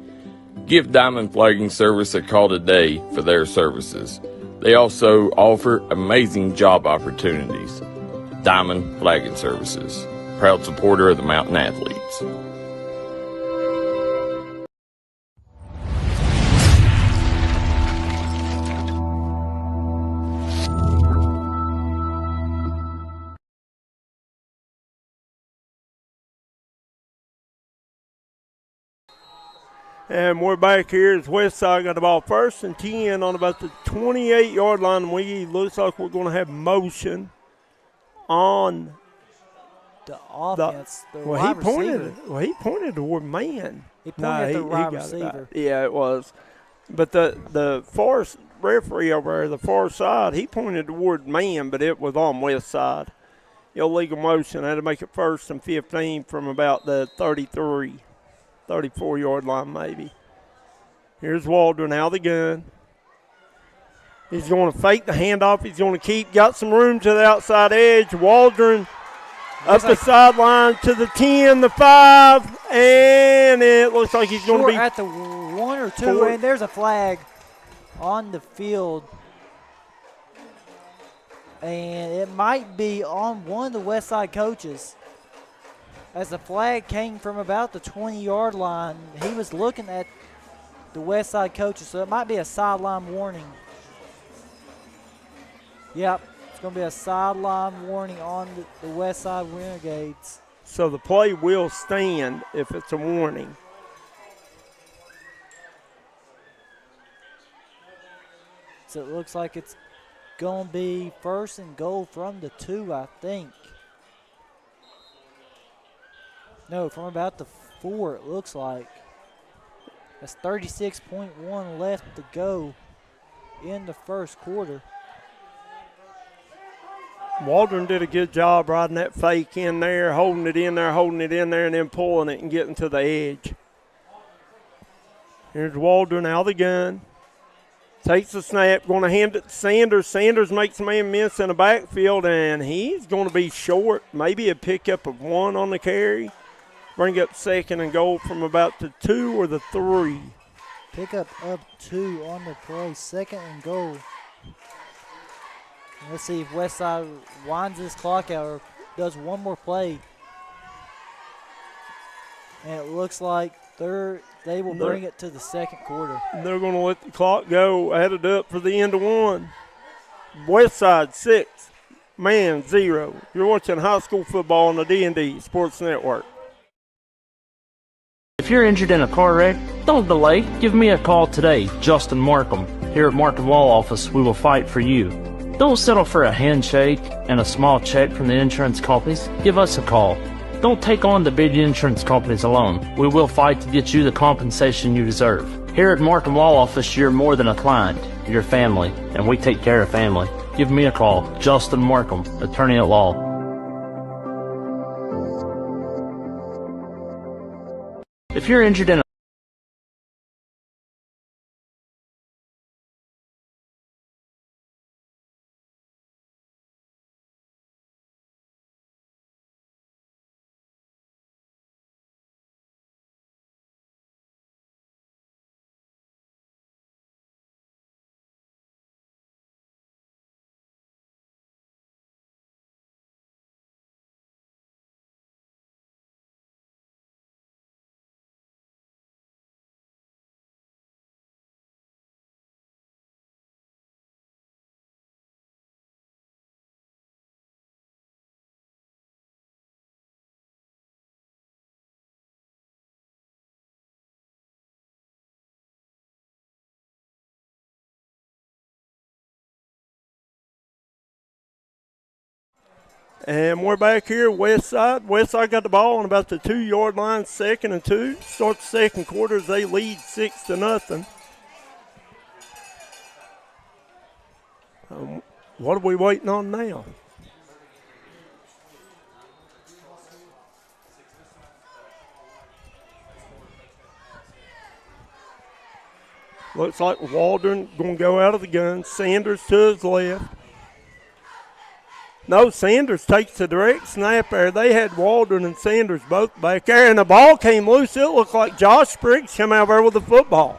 Give Diamond Flagging Service a call today for their services. They also offer amazing job opportunities. Diamond Flagging Services, proud supporter of the Mountain Athletes. And we're back here as Westside got the ball first and 10 on about the 28-yard line. We looks like we're going to have motion on the offense. He pointed toward man. He pointed at the wide receiver. Yeah, it was. But the far referee over there, the far side, he pointed toward man, but it was on Westside. Illegal motion. Had to make it first and 15 from about the 34-yard line maybe. Here's Waldron out of the gun. He's going to fake the handoff. He's going to got some room to the outside edge. Waldron up the sideline to the 10, the 5, and it looks like he's going to be at the 1 or 2, and there's a flag on the field. And it might be on one of the Westside coaches. As the flag came from about the 20-yard line, he was looking at the Westside coaches, so it might be a sideline warning. Yep, it's going to be a sideline warning on the Westside Renegades. So the play will stand if it's a warning. So it looks like it's going to be first and goal from the 2, I think. No, from about the 4, it looks like. That's 36.1 left to go in the first quarter. Waldron did a good job riding that fake in there, holding it in there, and then pulling it and getting to the edge. Here's Waldron out of the gun. Takes the snap, going to hand it to Sanders. Sanders makes a man miss in the backfield, and he's going to be short. Maybe a pickup of 1 on the carry. Bring up second and goal from about the 2 or the 3. Pickup up 2 on the play, second and goal. Let's see if Westside winds this clock out or does one more play. And it looks like they will bring it to the second quarter. They're going to let the clock go, added up for the end of 1. Westside 6, man 0. You're watching high school football on the D&D Sports Network. If you're injured in a car wreck, don't delay. Give me a call today, Justin Markham. Here at Markham Law Office, we will fight for you. Don't settle for a handshake and a small check from the insurance companies. Give us a call. Don't take on the big insurance companies alone. We will fight to get you the compensation you deserve. Here at Markham Law Office, you're more than a client. You're family, and we take care of family. Give me a call, Justin Markham, attorney at law. If you're injured in a And we're back here, Westside. Westside got the ball on about the 2-yard line, 2nd and 2. Start the second quarter as they lead 6-0. What are we waiting on now? Looks like Waldron going to go out of the gun. Sanders to his left. No, Sanders takes the direct snap there. They had Waldron and Sanders both back there, and the ball came loose. It looked like Josh Spriggs came out there with the football.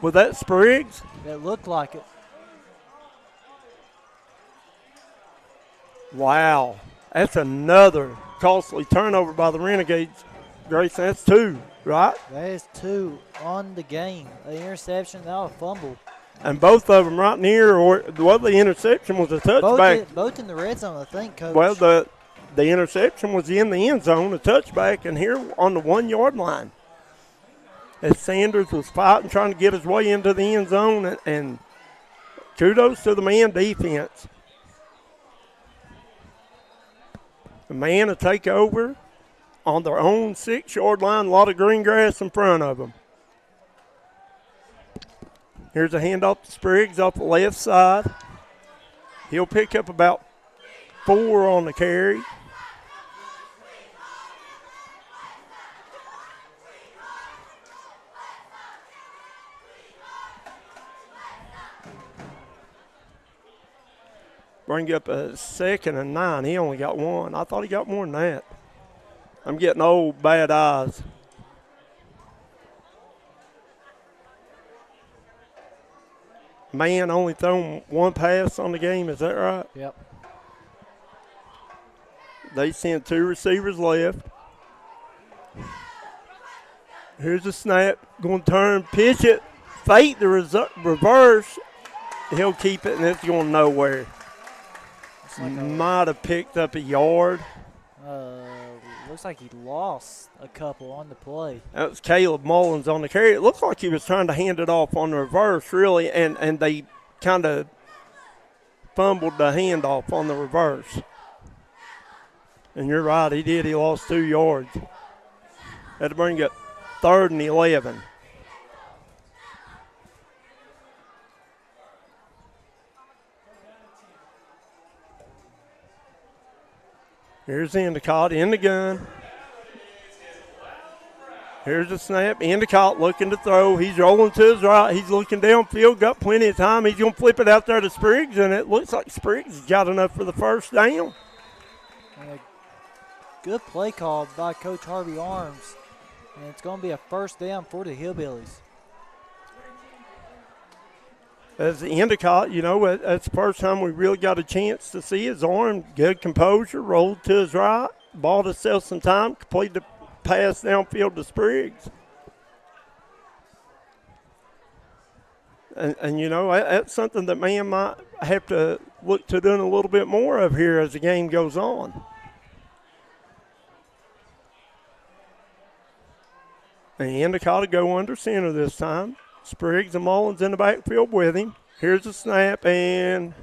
Was that Spriggs? It looked like it. Wow. That's another costly turnover by the Renegades. Grayson, that's 2, right? That is 2 on the game. An interception, now a fumble. And both of them right near, the interception was a touchback. Both in the red zone, I think, Coach. Well, the interception was in the end zone, a touchback, and here on the 1-yard line. As Sanders was fighting, trying to get his way into the end zone, and kudos to the man defense. The man to take over on their own 6-yard line, a lot of green grass in front of them. Here's a handoff to Spriggs off the left side. He'll pick up about 4 on the carry. Bring up a 2nd and 9. He only got 1. I thought he got more than that. I'm getting old, bad eyes. Man only thrown 1 pass on the game, is that right? Yep. They sent 2 receivers left. Here's a snap. Going to turn, pitch it, fake the reverse. He'll keep it, and it's going nowhere. Might have picked up a yard. Looks like he lost a couple on the play. That was Caleb Mullins on the carry. It looked like he was trying to hand it off on the reverse, really, and they kind of fumbled the handoff on the reverse. And you're right, he did. He lost 2 yards. Had to bring up 3rd and 11. Here's Endicott in the gun. Here's the snap. Endicott looking to throw. He's rolling to his right. He's looking downfield. Got plenty of time. He's going to flip it out there to Spriggs, and it looks like Spriggs has got enough for the first down. And a good play call by Coach Harvey Arms. And it's going to be a first down for the Hillbillies. As the Endicott, that's the first time we really got a chance to see his arm. Good composure, rolled to his right, bought himself some time, completed the pass downfield to Spriggs. And that's something that man might have to look to doing a little bit more of here as the game goes on. And Endicott will go under center this time. Spriggs and Mullins in the backfield with him. Here's a snap, and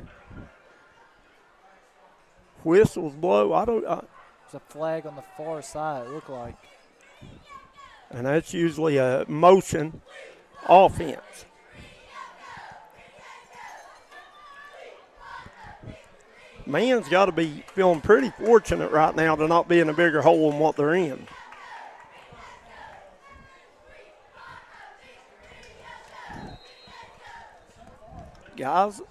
whistles blow. There's a flag on the far side, it looked like. And that's usually a motion offense. Man's got to be feeling pretty fortunate right now to not be in a bigger hole than what they're in. Guys,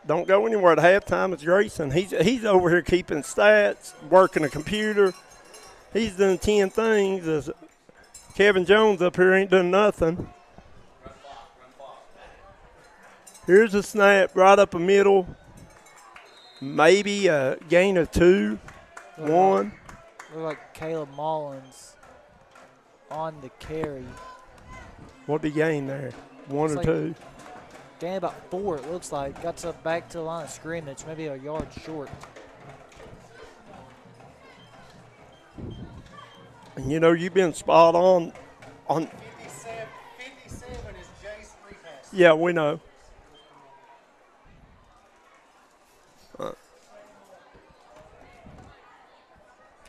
don't go anywhere at halftime. It's Grayson. He's over here keeping stats, working a computer. He's doing 10 things. As Kevin Jones up here ain't doing nothing. Here's a snap right up the middle. Maybe a gain of 2, 1. Look like Caleb Mullins on the carry. What did he gain there? 1 or 2? Gained about 4, it looks like. Got back to the line of scrimmage, maybe a yard short. And you've been spot on. 57 is Jay's free pass. Yeah, we know.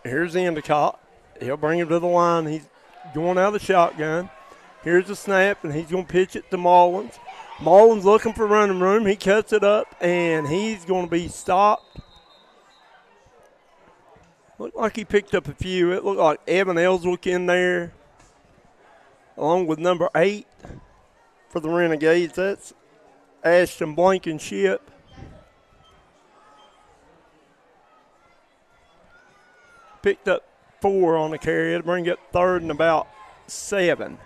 Here's Endicott. He'll bring him to the line. He's going out of the shotgun. Here's the snap, and he's going to pitch it to Mullins. Mullins looking for running room. He cuts it up, and he's going to be stopped. Looked like he picked up a few. It looked like Evan Ellswick in there, along with number 8 for the Renegades. That's Ashton Blankenship. Picked up 4 on the carry. It'll bring up 3rd and about 7.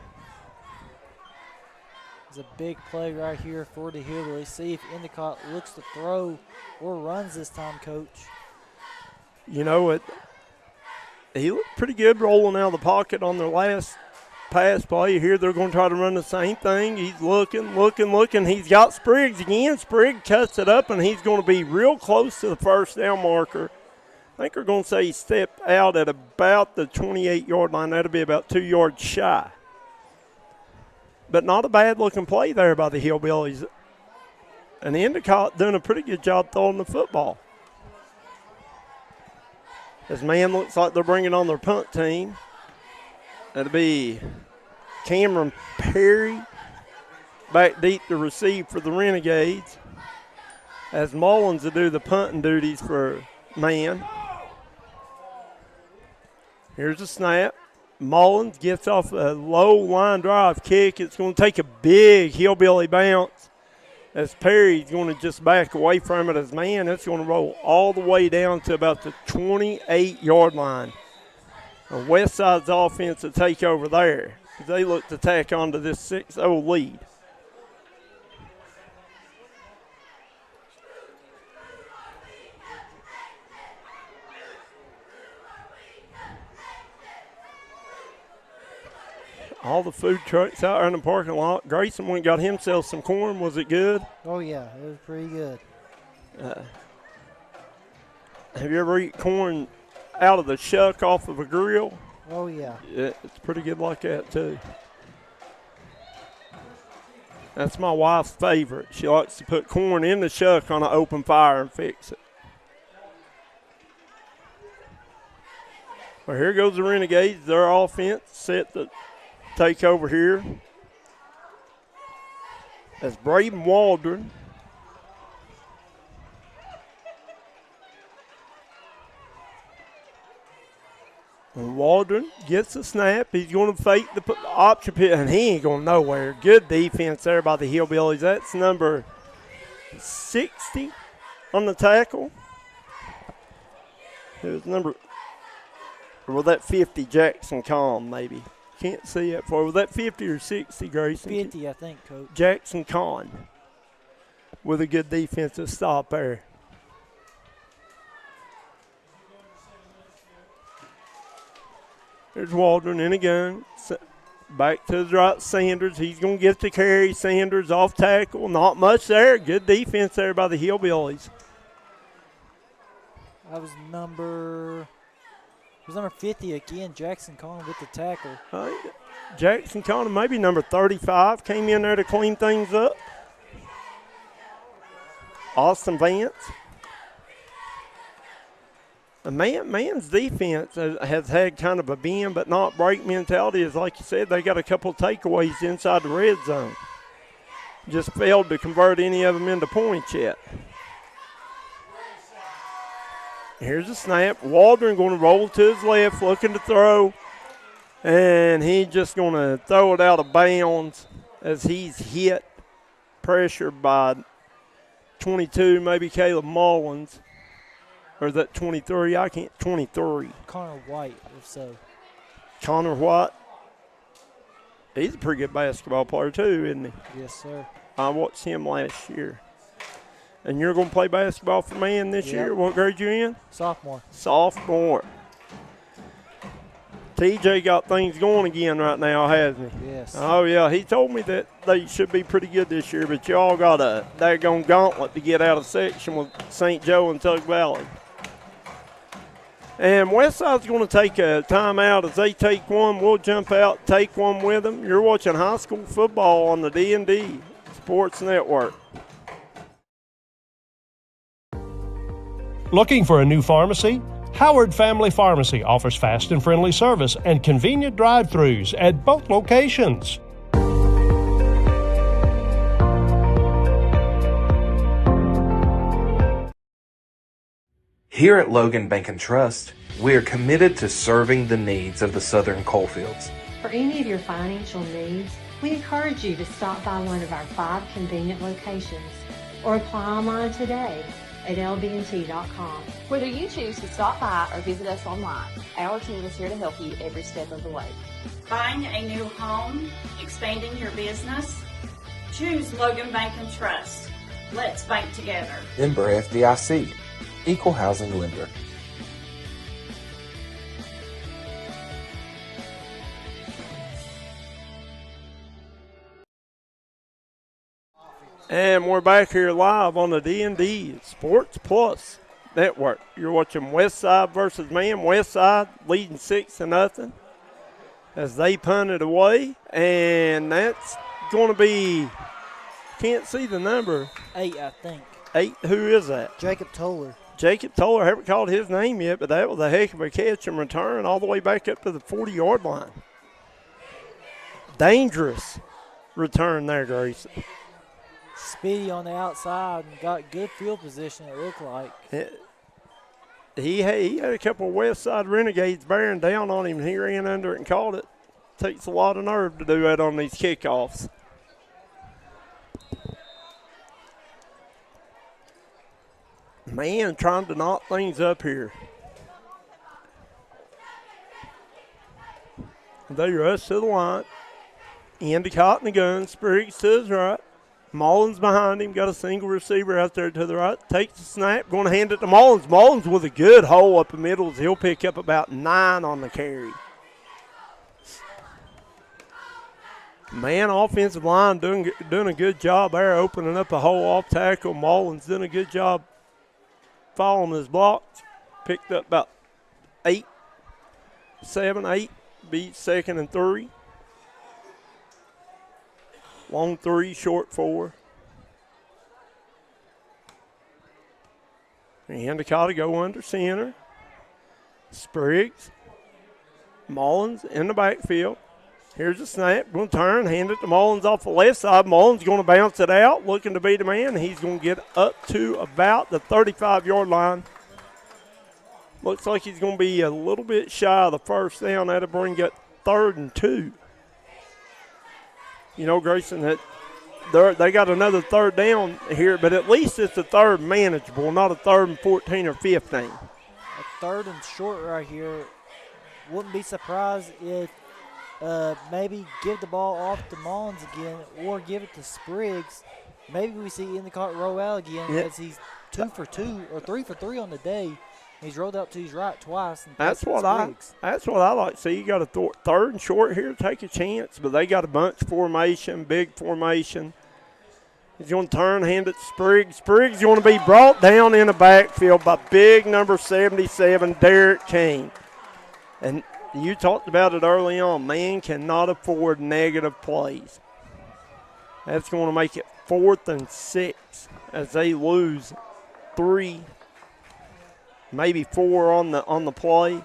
It's a big play right here for the Hillbillies. See if Endicott looks to throw or runs this time, Coach. You know, he looked pretty good rolling out of the pocket on their last pass play. Here they're going to try to run the same thing. He's looking. He's got Spriggs again. Spriggs cuts it up, and he's going to be real close to the first down marker. I think we're going to say he stepped out at about the 28-yard line. That'll be about 2 yards shy. But not a bad-looking play there by the Hillbillies. And Endicott doing a pretty good job throwing the football. This man looks like they're bringing on their punt team. That'll be Cameron Perry back deep to receive for the Renegades, as Mullins to do the punting duties for man. Here's a snap. Mullins gets off a low line drive kick. It's going to take a big Hillbilly bounce as Perry's going to just back away from it as man. It's going to roll all the way down to about the 28-yard line. Westside's offense to take over there. They look to tack onto this 6-0 lead. All the food trucks out there in the parking lot. Grayson went and got himself some corn. Was it good? Oh, yeah, it was pretty good. Have you ever eaten corn out of the shuck off of a grill? Oh, yeah. Yeah, it's pretty good like that, too. That's my wife's favorite. She likes to put corn in the shuck on an open fire and fix it. Well, here goes the Renegades. Their offense set to take over here. That's Braden Waldron. And Waldron gets the snap. He's going to fake the option pit, and he ain't going nowhere. Good defense there by the Hillbillies. That's number 60 on the tackle. It was number, or that 50, Jackson Calm, maybe. Can't see it for. Was that 50 or 60, Grayson? 50, I think, Coach. Jackson Kahn with a good defensive stop there. There's Waldron in again. Back to the right, Sanders. He's going to get the carry. Sanders off tackle. Not much there. Good defense there by the Hillbillies. That was number 50 again, Jackson Conn with the tackle. Jackson Conn, maybe number 35, came in there to clean things up. Austin Vance. The man's defense has had kind of a bend but not break mentality. As like you said, they got a couple takeaways inside the red zone. Just failed to convert any of them into points yet. Here's a snap. Waldron going to roll to his left, looking to throw. And he's just going to throw it out of bounds as he's hit, pressured by 22, maybe Caleb Mullins. Or is that 23? 23. Connor White, if so. Connor White. He's a pretty good basketball player too, isn't he? Yes, sir. I watched him last year. And you're going to play basketball for man this year? What grade you in? Sophomore. Sophomore. TJ got things going again right now, hasn't he? Yes. Oh, yeah. He told me that they should be pretty good this year, but y'all got a daggone gauntlet to get out of section with St. Joe and Tug Valley. And Westside's going to take a timeout. As they take one, we'll jump out, take one with them. You're watching high school football on the D&D Sports Network. Looking for a new pharmacy? Howard Family Pharmacy offers fast and friendly service and convenient drive-thrus at both locations. Here at Logan Bank and Trust, we are committed to serving the needs of the Southern coalfields. For any of your financial needs, we encourage you to stop by one of our 5 convenient locations or apply online today at lbnt.com. Whether you choose to stop by or visit us online, our team is here to help you every step of the way. Buying a new home, expanding your business? Choose Logan Bank and Trust. Let's bank together. Member FDIC, Equal Housing Lender. And we're back here live on the D&D Sports Plus Network. You're watching Westside versus Man. Westside leading 6-0 as they punt it away. And that's going to be, can't see the number. 8, I think. 8, who is that? Jacob Toller. Jacob Toller, haven't called his name yet, but that was a heck of a catch and return all the way back up to the 40-yard line. Dangerous return there, Grayson. Speedy on the outside and got good field position, it looked like. He had a couple of Westside Renegades bearing down on him, and he ran under it and caught it. Takes a lot of nerve to do that on these kickoffs. Man, trying to knot things up here. They rush to the line. Endicott in the gun. Spriggs to his right. Mullins behind him. Got a single receiver out there to the right. Takes the snap. Going to hand it to Mullins. Mullins with a good hole up the middle. He'll pick up about 9 on the carry. Man, offensive line doing a good job there, opening up a hole off tackle. Mullins doing a good job following his blocks. Picked up about 7, 8. Beat 2nd and 3. Long 3, short 4. And Endicott to go under center. Spriggs. Mullins in the backfield. Here's a snap. Going to turn, hand it to Mullins off the left side. Mullins going to bounce it out, looking to be the man. He's going to get up to about the 35-yard line. Looks like he's going to be a little bit shy of the first down. That'll bring it 3rd and 2. You know, Grayson, that they got another 3rd down here, but at least it's a 3rd manageable, not a 3rd and 14 or 15. A 3rd and short right here. Wouldn't be surprised if maybe give the ball off to Mullins again or give it to Spriggs. Maybe we see Endicott roll out again because he's 2 for 2 or 3 for 3 on the day. He's rolled out to his right twice. And that's what I like to see. You got a 3rd and short here, take a chance, but they got a bunch formation, big formation. He's going to turn, hand it to Spriggs. Spriggs is going to be brought down in the backfield by big number 77, Derek King. And you talked about it early on. Man cannot afford negative plays. That's going to make it 4th and 6 as they lose 3. Maybe 4 on the play.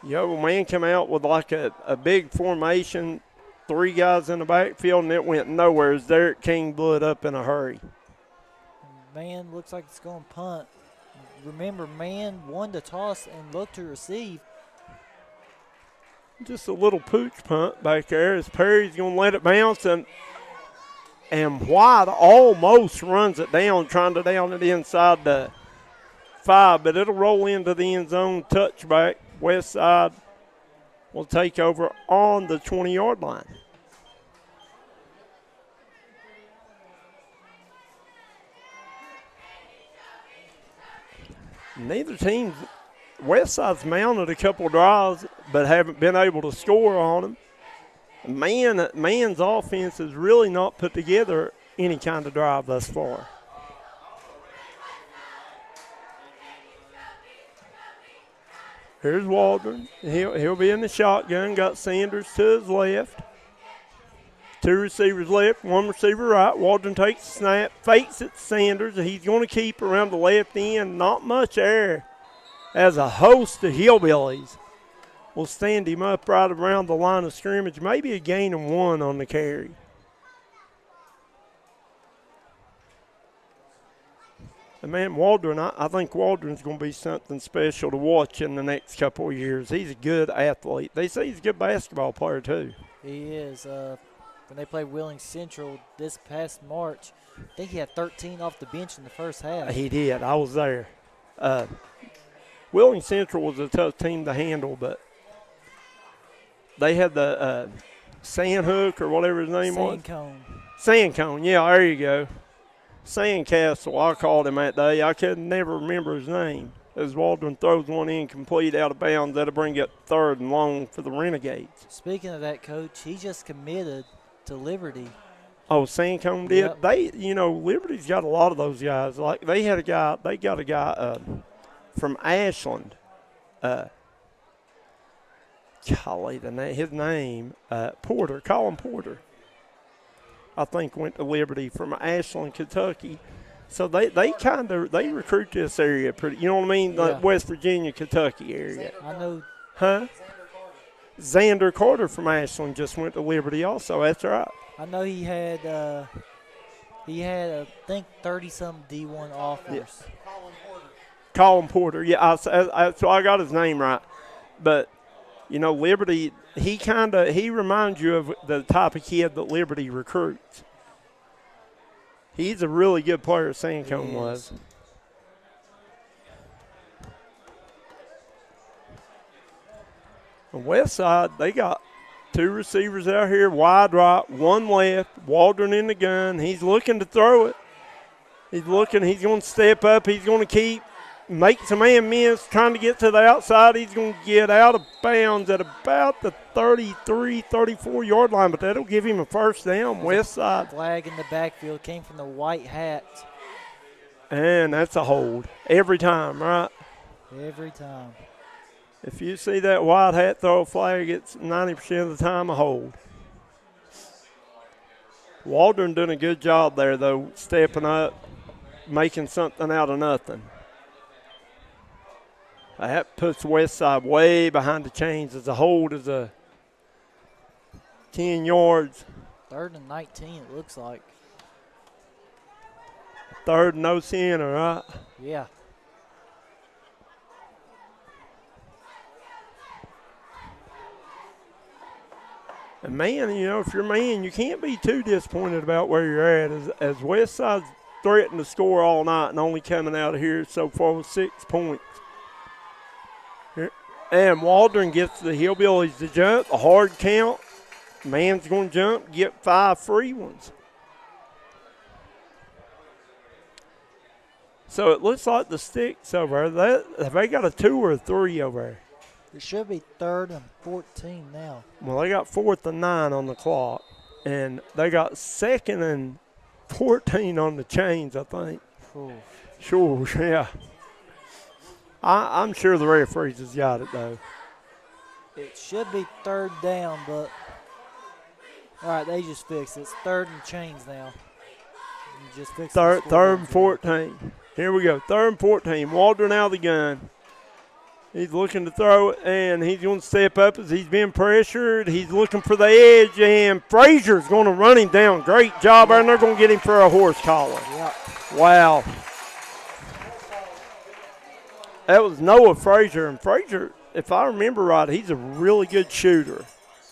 Yo, man come out with like a big formation, 3 guys in the backfield, and it went nowhere as Derek King blew it up in a hurry. Man looks like it's going to punt. Remember, man won the toss and looked to receive. Just a little pooch punt back there as Perry's going to let it bounce, and White almost runs it down, trying to down it inside the 5, but it'll roll into the end zone. Touchback. Westside will take over on the 20-yard line. Neither team, Westside's mounted a couple drives, but haven't been able to score on them. Man's offense has really not put together any kind of drive thus far. Here's Waldron. He'll be in the shotgun. Got Sanders to his left. Two receivers left, one receiver right. Waldron takes the snap, fakes it to Sanders. He's going to keep around the left end. Not much air as a host of Hillbillies will stand him up right around the line of scrimmage. Maybe a gain of 1 on the carry. And man, Waldron, I think Waldron's going to be something special to watch in the next couple of years. He's a good athlete. They say he's a good basketball player, too. He is. When they played Wheeling Central this past March, I think he had 13 off the bench in the first half. He did. I was there. Wheeling Central was a tough team to handle, but they had the Sandhook or whatever his name was. Sandcone, yeah, there you go. Sandcastle, I called him that day. I could never remember his name. As Waldron throws one incomplete out of bounds, that'll bring it 3rd and long for the Renegades. Speaking of that, Coach, he just committed to Liberty. Oh, Sandcone did? Yep. Liberty's got a lot of those guys. Like they got a guy from Ashland. His name, Porter, Colin Porter. I think went to Liberty from Ashland, Kentucky. So they recruit this area pretty, you know what I mean? Like West Virginia, Kentucky area. I know. Huh? Xander Carter from Ashland just went to Liberty also. That's right. I know he had I think 30-some D1 offers. Yeah. Colin Porter. Yeah, so I got his name right. But, Liberty, he reminds you of the type of kid that Liberty recruits. He's a really good player, Sandcone was. On Westside, they got 2 receivers out here, wide right, 1 left, Waldron in the gun. He's looking to throw it. He's going to step up. He's going to make some man miss, trying to get to the outside. He's going to get out of bounds at about the 33, 34-yard line, but that'll give him a first down. Westside. Flag in the backfield came from the white hat. And that's a hold every time, right? Every time. If you see that white hat throw a flag, it's 90% of the time a hold. Waldron doing a good job there, though, stepping up, making something out of nothing. That puts Westside way behind the chains as a hold is a 10 yards. 3rd and 19, it looks like. 3rd and no center, right? Yeah. And, man, if you're man, you can't be too disappointed about where you're at. As Westside's threatened to score all night and only coming out of here so far with 6 points. And Waldron gets the Hillbillies to jump, a hard count. Man's going to jump, get 5 free ones. So it looks like the sticks over there. Have they got a 2 or a 3 over there? It should be 3rd and 14 now. Well, they got 4th and 9 on the clock. And they got 2nd and 14 on the chains, I think. Ooh. Sure, yeah. I'm sure the referees has got it, though. It should be 3rd down, but all right, they just fixed it. It's 3rd and chains now. You just fixed 3rd and 14. Here we go. 3rd and 14. Waldron out of the gun. He's looking to throw it, and he's going to step up as he's being pressured. He's looking for the edge, and Frazier's going to run him down. Great job, and they're going to get him for a horse collar. Yep. Wow. That was Noah Frazier, and Frazier, if I remember right, he's a really good shooter.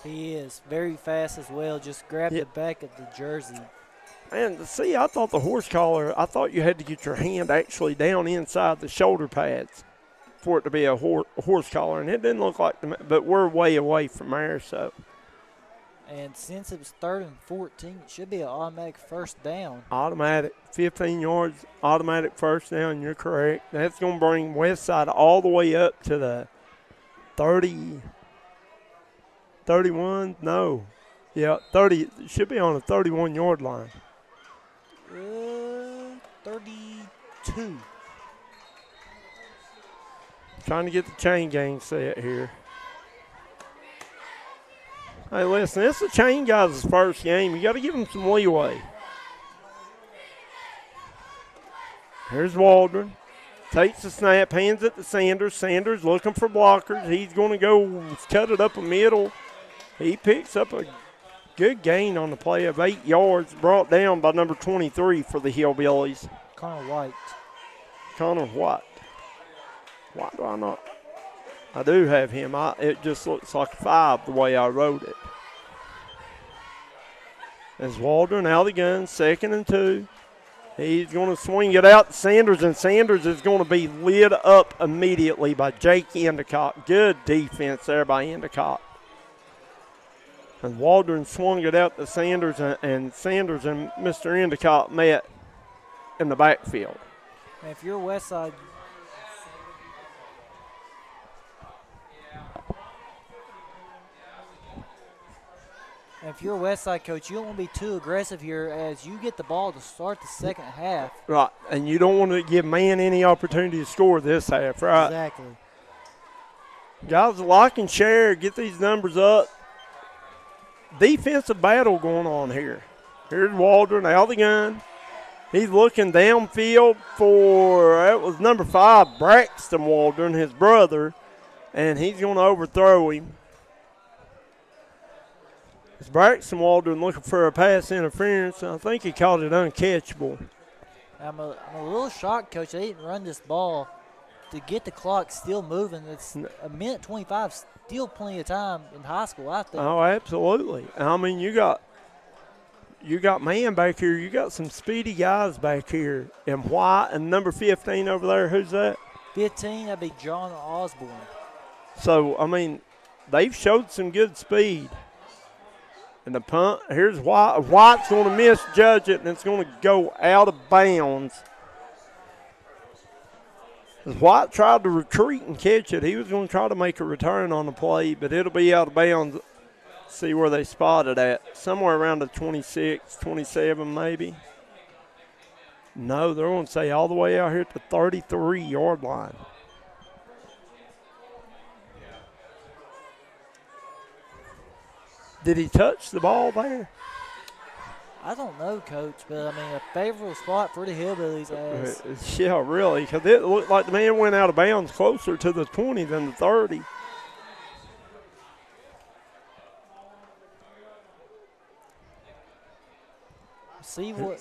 He is. Very fast as well. Just grabbed the back of the jersey. And see, I thought the horse collar, I thought you had to get your hand actually down inside the shoulder pads for it to be a horse collar, and it didn't look like them, but we're way away from there, so. And since it was 3rd and 14, it should be an automatic first down. Automatic, 15 yards, automatic first down, you're correct. That's going to bring Westside all the way up to the 30, 31, no. Yeah, 30, it should be on the 31-yard line. 32. Trying to get the chain gang set here. Hey, listen, this is the Chain Guys' first game. You got to give them some leeway. Here's Waldron. Takes the snap, hands it to Sanders. Sanders looking for blockers. He's going to go cut it up the middle. He picks up a good gain on the play of 8 yards, brought down by number 23 for the Hillbillies. Connor White. Connor White. Why do I not? I do have him. It just looks like 5 the way I wrote it. As Waldron out of the gun, 2nd and 2. He's going to swing it out to Sanders, and Sanders is going to be lit up immediately by Jake Endicott. Good defense there by Endicott. And Waldron swung it out to Sanders, and Sanders and Mr. Endicott met in the backfield. And if you're Westside, coach, you don't want to be too aggressive here as you get the ball to start the second half. Right, and you don't want to give man any opportunity to score this half, right? Exactly. Guys, lock and share, get these numbers up. Defensive battle going on here. Here's Waldron out of the gun. He's looking downfield for, that was number 5, Braxton Waldron, his brother, and he's going to overthrow him. It's Braxton Waldron looking for a pass interference. I think he called it uncatchable. I'm a little shocked, Coach. They didn't run this ball to get the clock still moving. It's a minute 25, still plenty of time in high school, I think. Oh, absolutely. I mean, you got man back here. You got some speedy guys back here. And White and number 15 over there, who's that? 15, that'd be John Osborne. So, I mean, they've showed some good speed. And the punt, here's White. White's going to misjudge it, and it's going to go out of bounds. As White tried to retreat and catch it, he was going to try to make a return on the play, but it'll be out of bounds. See where they spotted at. Somewhere around the 26, 27 maybe. No, they're going to say all the way out here at the 33-yard line. Did he touch the ball there? I don't know, Coach, but, I mean, a favorable spot for the Hillbillies. Yeah, really, because it looked like the man went out of bounds closer to the 20 than the 30. See what?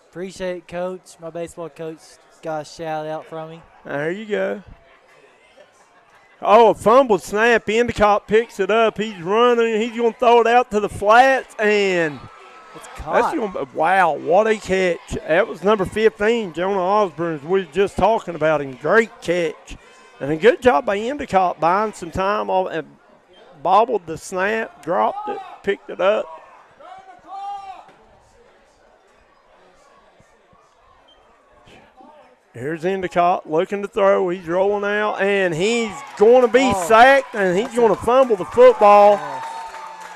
Appreciate it, Coach. My baseball coach got a shout out from me. There you go. Oh, a fumbled snap. Endicott picks it up. He's running. He's going to throw it out to the flats, and it's caught. Wow, what a catch. That was number 15, Jonah Osborne. We were just talking about him. Great catch. And a good job by Endicott buying some time off and bobbled the snap, dropped it, picked it up. Here's Endicott looking to throw. He's rolling out, and he's going to be sacked, and he's going to fumble the football.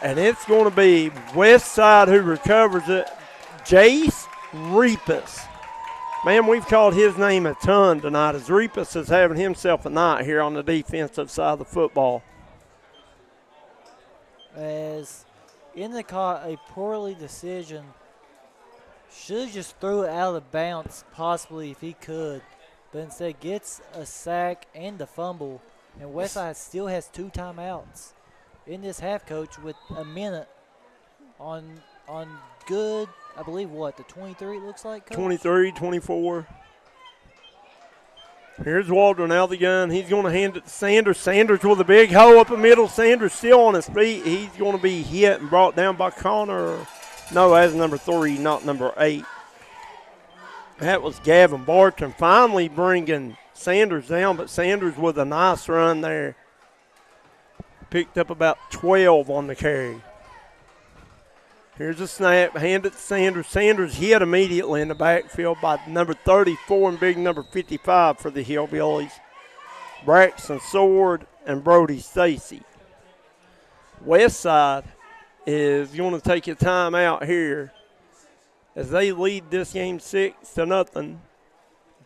And it's going to be Westside who recovers it. Jace Repas. Man, we've called his name a ton tonight as Repas is having himself a night here on the defensive side of the football. As Endicott, a poorly decision. Should have just threw it out of bounds, possibly, if he could. But instead gets a sack and a fumble. And Westside still has 2 timeouts in this half, Coach, with a minute on good, I believe, what, the 23 it looks like, Coach? 23, 24. Here's Waldron out of the gun. He's going to hand it to Sanders. Sanders with a big hole up the middle. Sanders still on his feet. He's going to be hit and brought down by Connor. No, that's number 3, not number 8. That was Gavin Barton finally bringing Sanders down, but Sanders with a nice run there. Picked up about 12 on the carry. Here's a snap, hand it to Sanders. Sanders hit immediately in the backfield by number 34 and big number 55 for the Hillbillies. Braxton Sword and Brody Stacy. Westside is going to take a timeout here as they lead this game 6-0.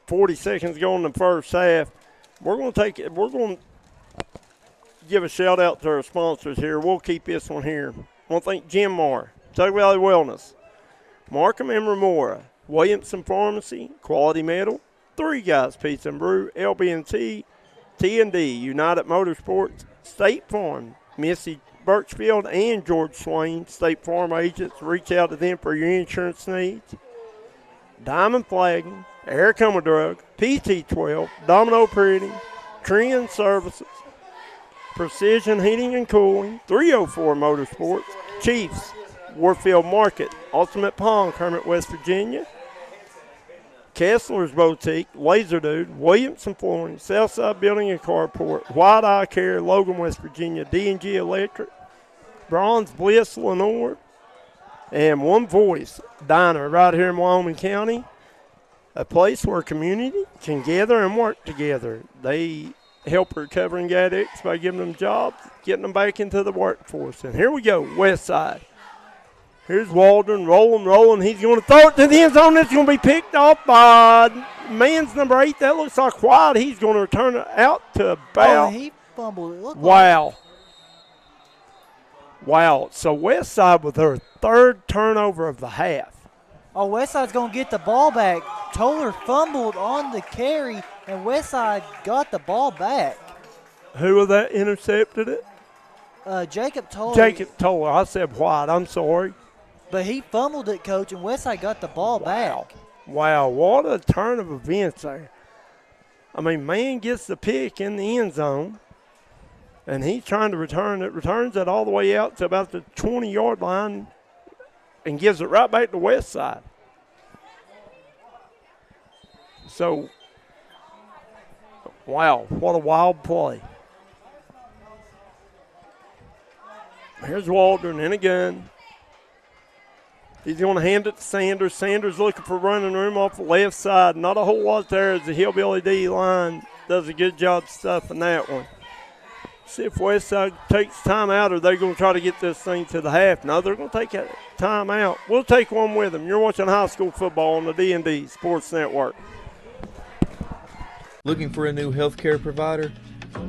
40 seconds to go in the first half. We're going to give a shout out to our sponsors here. We'll keep this one here. I want to thank Jim Marr, Tug Valley Wellness, Markham and Remora, Williamson Pharmacy, Quality Metal, Three Guys Pizza and Brew, LB&T, T&D, United Motorsports, State Farm, Missy Birchfield, and George Swain, State Farm agents. Reach out to them for your insurance needs. Diamond Flagging, Air Coma Drug, PT12, Domino Printing, Trend Services, Precision Heating and Cooling, 304 Motorsports, Chiefs, Warfield Market, Ultimate Pond, Kermit, West Virginia, Kessler's Boutique, Laser Dude, Williamson Flooring, Southside Building and Carport, White Eye Care, Logan, West Virginia, D&G Electric, Bronze Bliss, Lenore, and One Voice Diner right here in Wyoming County, a place where community can gather and work together. They help recovering addicts by giving them jobs, getting them back into the workforce. And here we go, Westside. Here's Waldron, rolling. He's going to throw it to the end zone. It's going to be picked off by man's number 8. That looks like White. He's going to return it out to about. Oh, he fumbled it. Wow. Wow. So Westside with their third turnover of the half. Oh, Westside's going to get the ball back. Toller fumbled on the carry, and Westside got the ball back. Who was that intercepted it? Jacob Toller. Jacob Toller. I said White. I'm sorry. But he fumbled it, Coach, and Westside got the ball back. Wow, what a turn of events there. I mean, man gets the pick in the end zone, and he's trying to return it. Returns it all the way out to about the 20-yard line and gives it right back to Westside. So, wow, what a wild play. Here's Waldron in a gun. He's going to hand it to Sanders. Sanders looking for running room off the left side. Not a whole lot there as the Hillbilly D line does a good job stuffing that one. See if Westside takes time out, or they're going to try to get this thing to the half. No, they're going to take a time out. We'll take one with them. You're watching high school football on the D&D Sports Network. Looking for a new healthcare provider?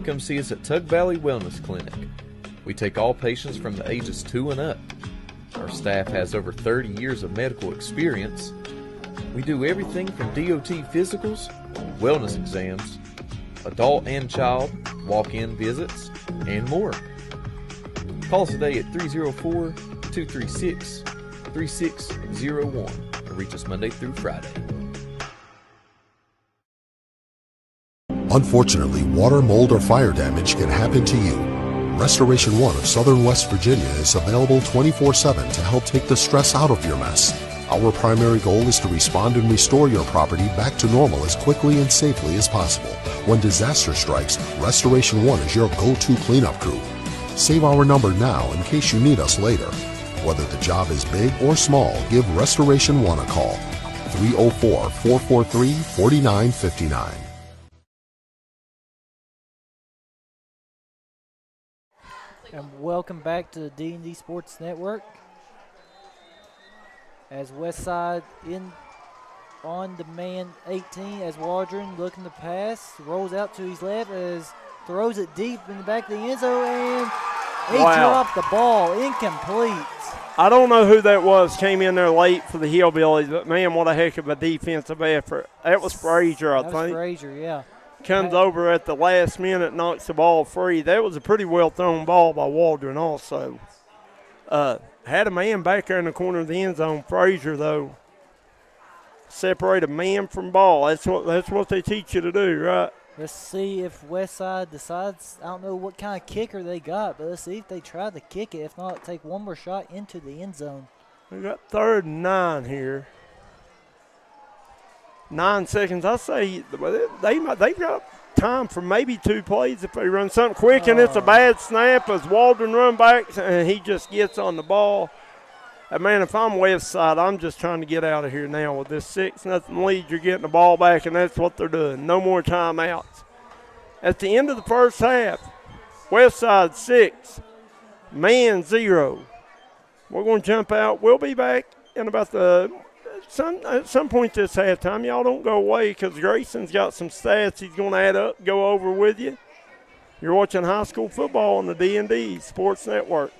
Come see us at Tug Valley Wellness Clinic. We take all patients from the ages 2 and up. Our staff has over 30 years of medical experience. We do everything from DOT physicals, wellness exams, adult and child, walk-in visits, and more. Call us today at 304-236-3601 and reach us Monday through Friday. Unfortunately, water, mold, or fire damage can happen to you. Restoration One of Southern West Virginia is available 24/7 to help take the stress out of your mess. Our primary goal is to respond and restore your property back to normal as quickly and safely as possible. When disaster strikes, Restoration One is your go-to cleanup crew. Save our number now in case you need us later. Whether the job is big or small, give Restoration One a call. 304-443-4959. And welcome back to the D&D Sports Network. As Westside in on the man 18, as Waldron looking to pass, rolls out to his left, as throws it deep in the back of the end zone, and he dropped the ball, incomplete. I don't know who that was, came in there late for the Hillbillies, but man, what a heck of a defensive effort. That was Frazier, I think. That was Frazier, yeah. Comes over at the last minute, knocks the ball free. That was a pretty well thrown ball by Waldron also. Had a man back there in the corner of the end zone. Frazier, though, separate a man from ball. That's what they teach you to do, right? Let's see if Westside decides. I don't know what kind of kicker they got, but let's see if they try to kick it. If not, take one more shot into the end zone. We got 3rd and 9 here. 9 seconds. I say they've got time for maybe 2 plays if they run something quick, and it's a bad snap as Waldron run back, and he just gets on the ball. Man, if I'm Westside, I'm just trying to get out of here now with this 6-0 lead. You're getting the ball back, and that's what they're doing. No more timeouts. At the end of the first half, Westside 6, man 0. We're going to jump out. We'll be back in about at some point this halftime. Y'all don't go away because Grayson's got some stats he's going to add up, go over with you. You're watching high school football on the D&D Sports Network.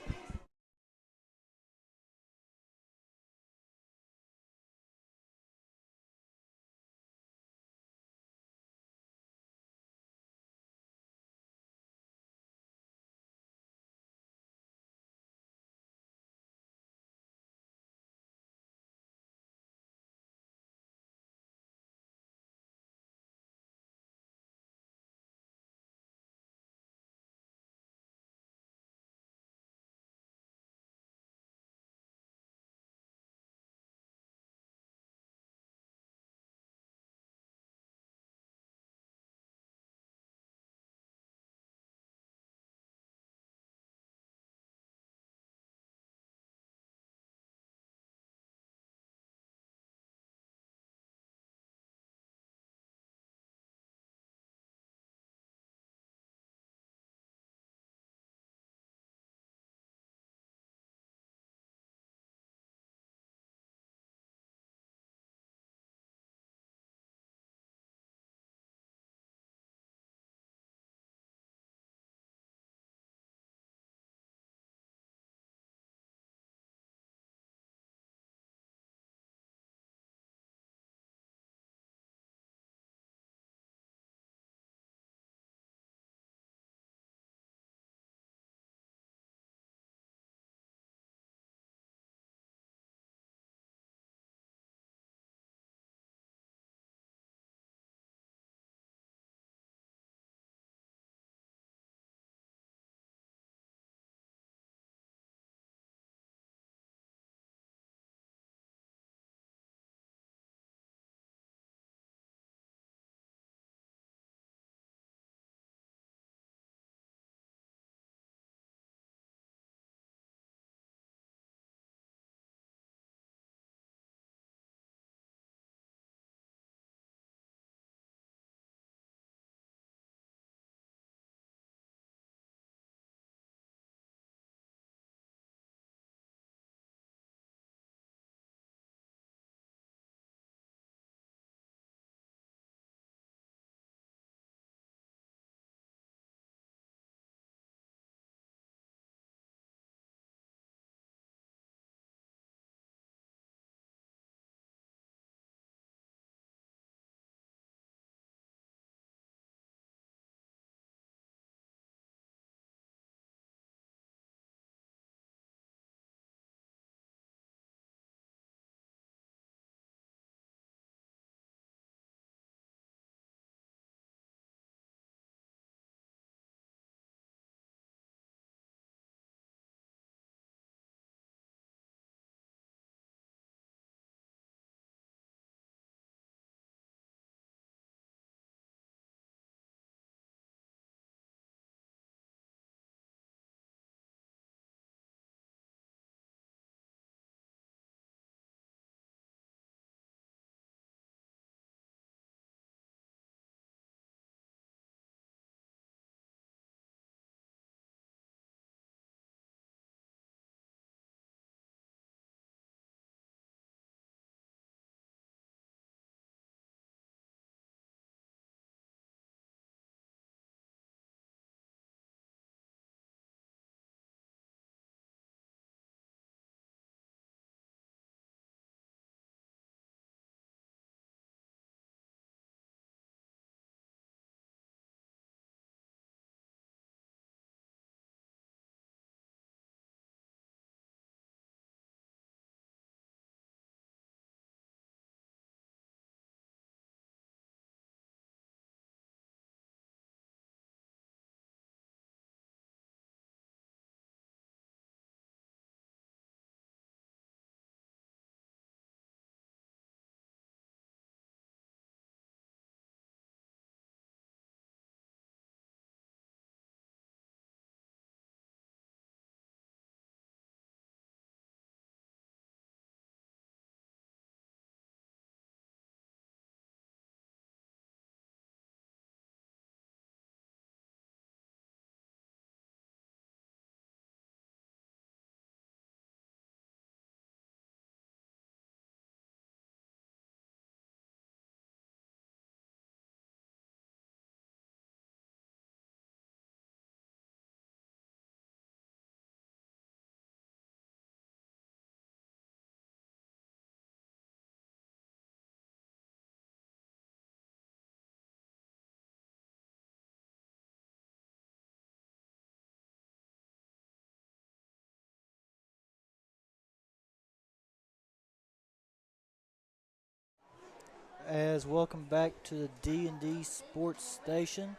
as welcome back to the D&D Sports Station.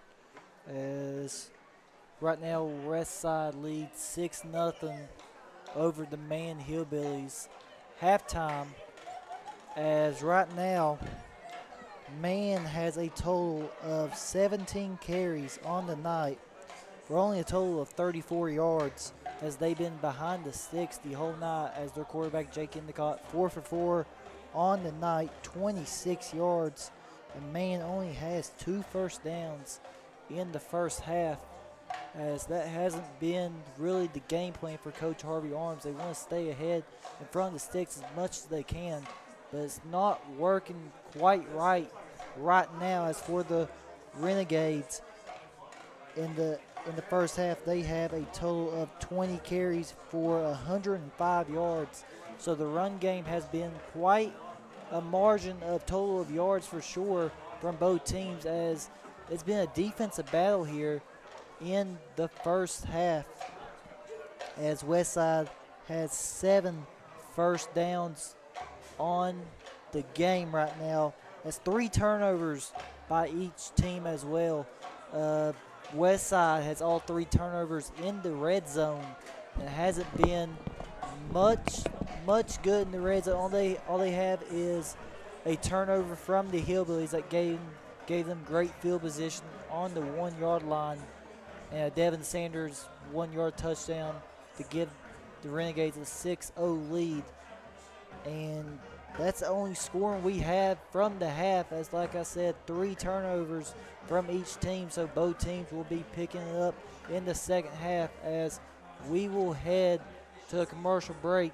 As right now Westside leads 6-0 over the Man Hillbillies. Halftime, as right now Man has a total of 17 carries on the night for only a total of 34 yards, as they've been behind the sticks the whole night, as their quarterback Jake Endicott 4 for 4 on the night, 26 yards, and Man only has 2 first downs in the first half, as that hasn't been really the game plan for Coach Harvey Arms. They want to stay ahead in front of the sticks as much as they can, but it's not working quite right now. As for the Renegades, in the first half, they have a total of 20 carries for 105 yards. So the run game has been quite a margin of total of yards for sure from both teams, as it's been a defensive battle here in the first half, as Westside has 7 first downs on the game right now. That's 3 turnovers by each team as well. Westside has all 3 turnovers in the red zone, and it hasn't been much good in the red zone. All they have is a turnover from the Hillbillies that gave them great field position on the 1-yard line, and a Devin Sanders 1-yard touchdown to give the Renegades a 6-0 lead. And that's the only scoring we have from the half, as like I said, 3 turnovers from each team. So both teams will be picking it up in the second half, as we will head to a commercial break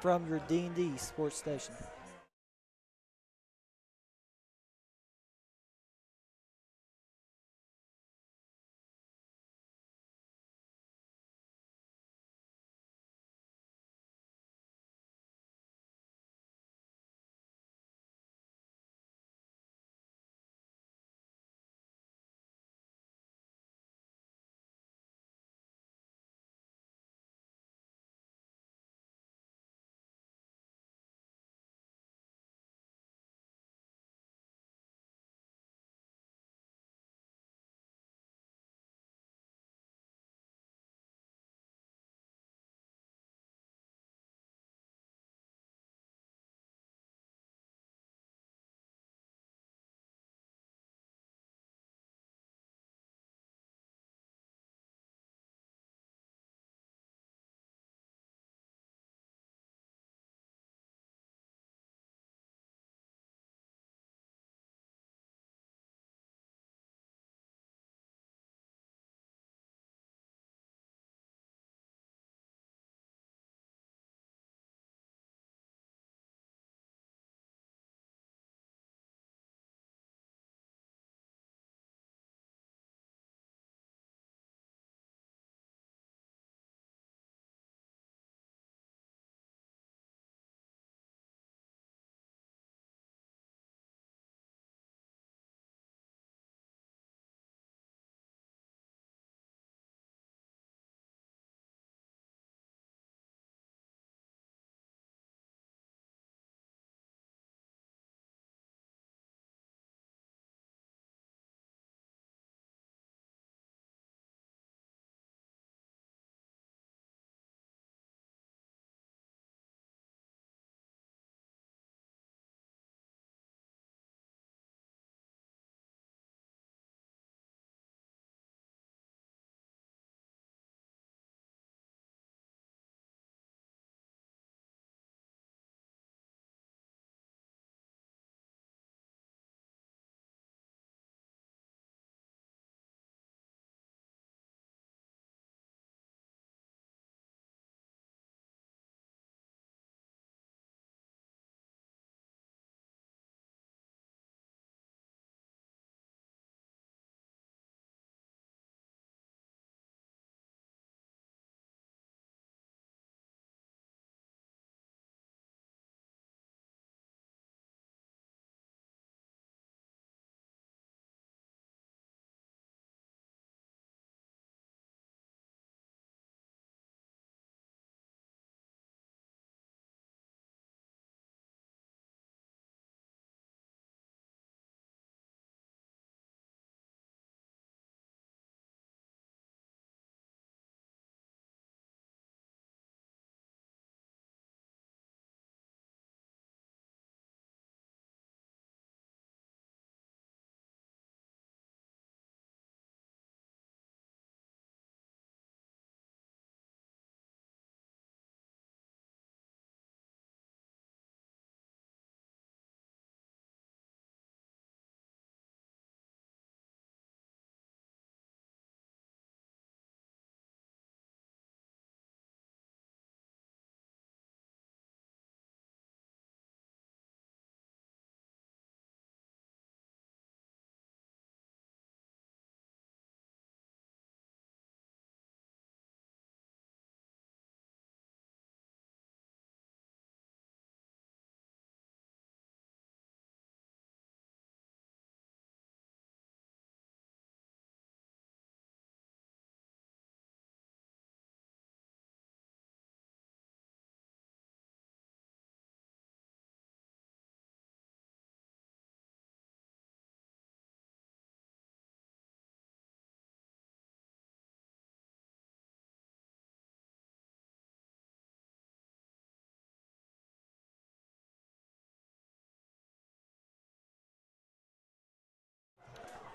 from your D&D Sports Station.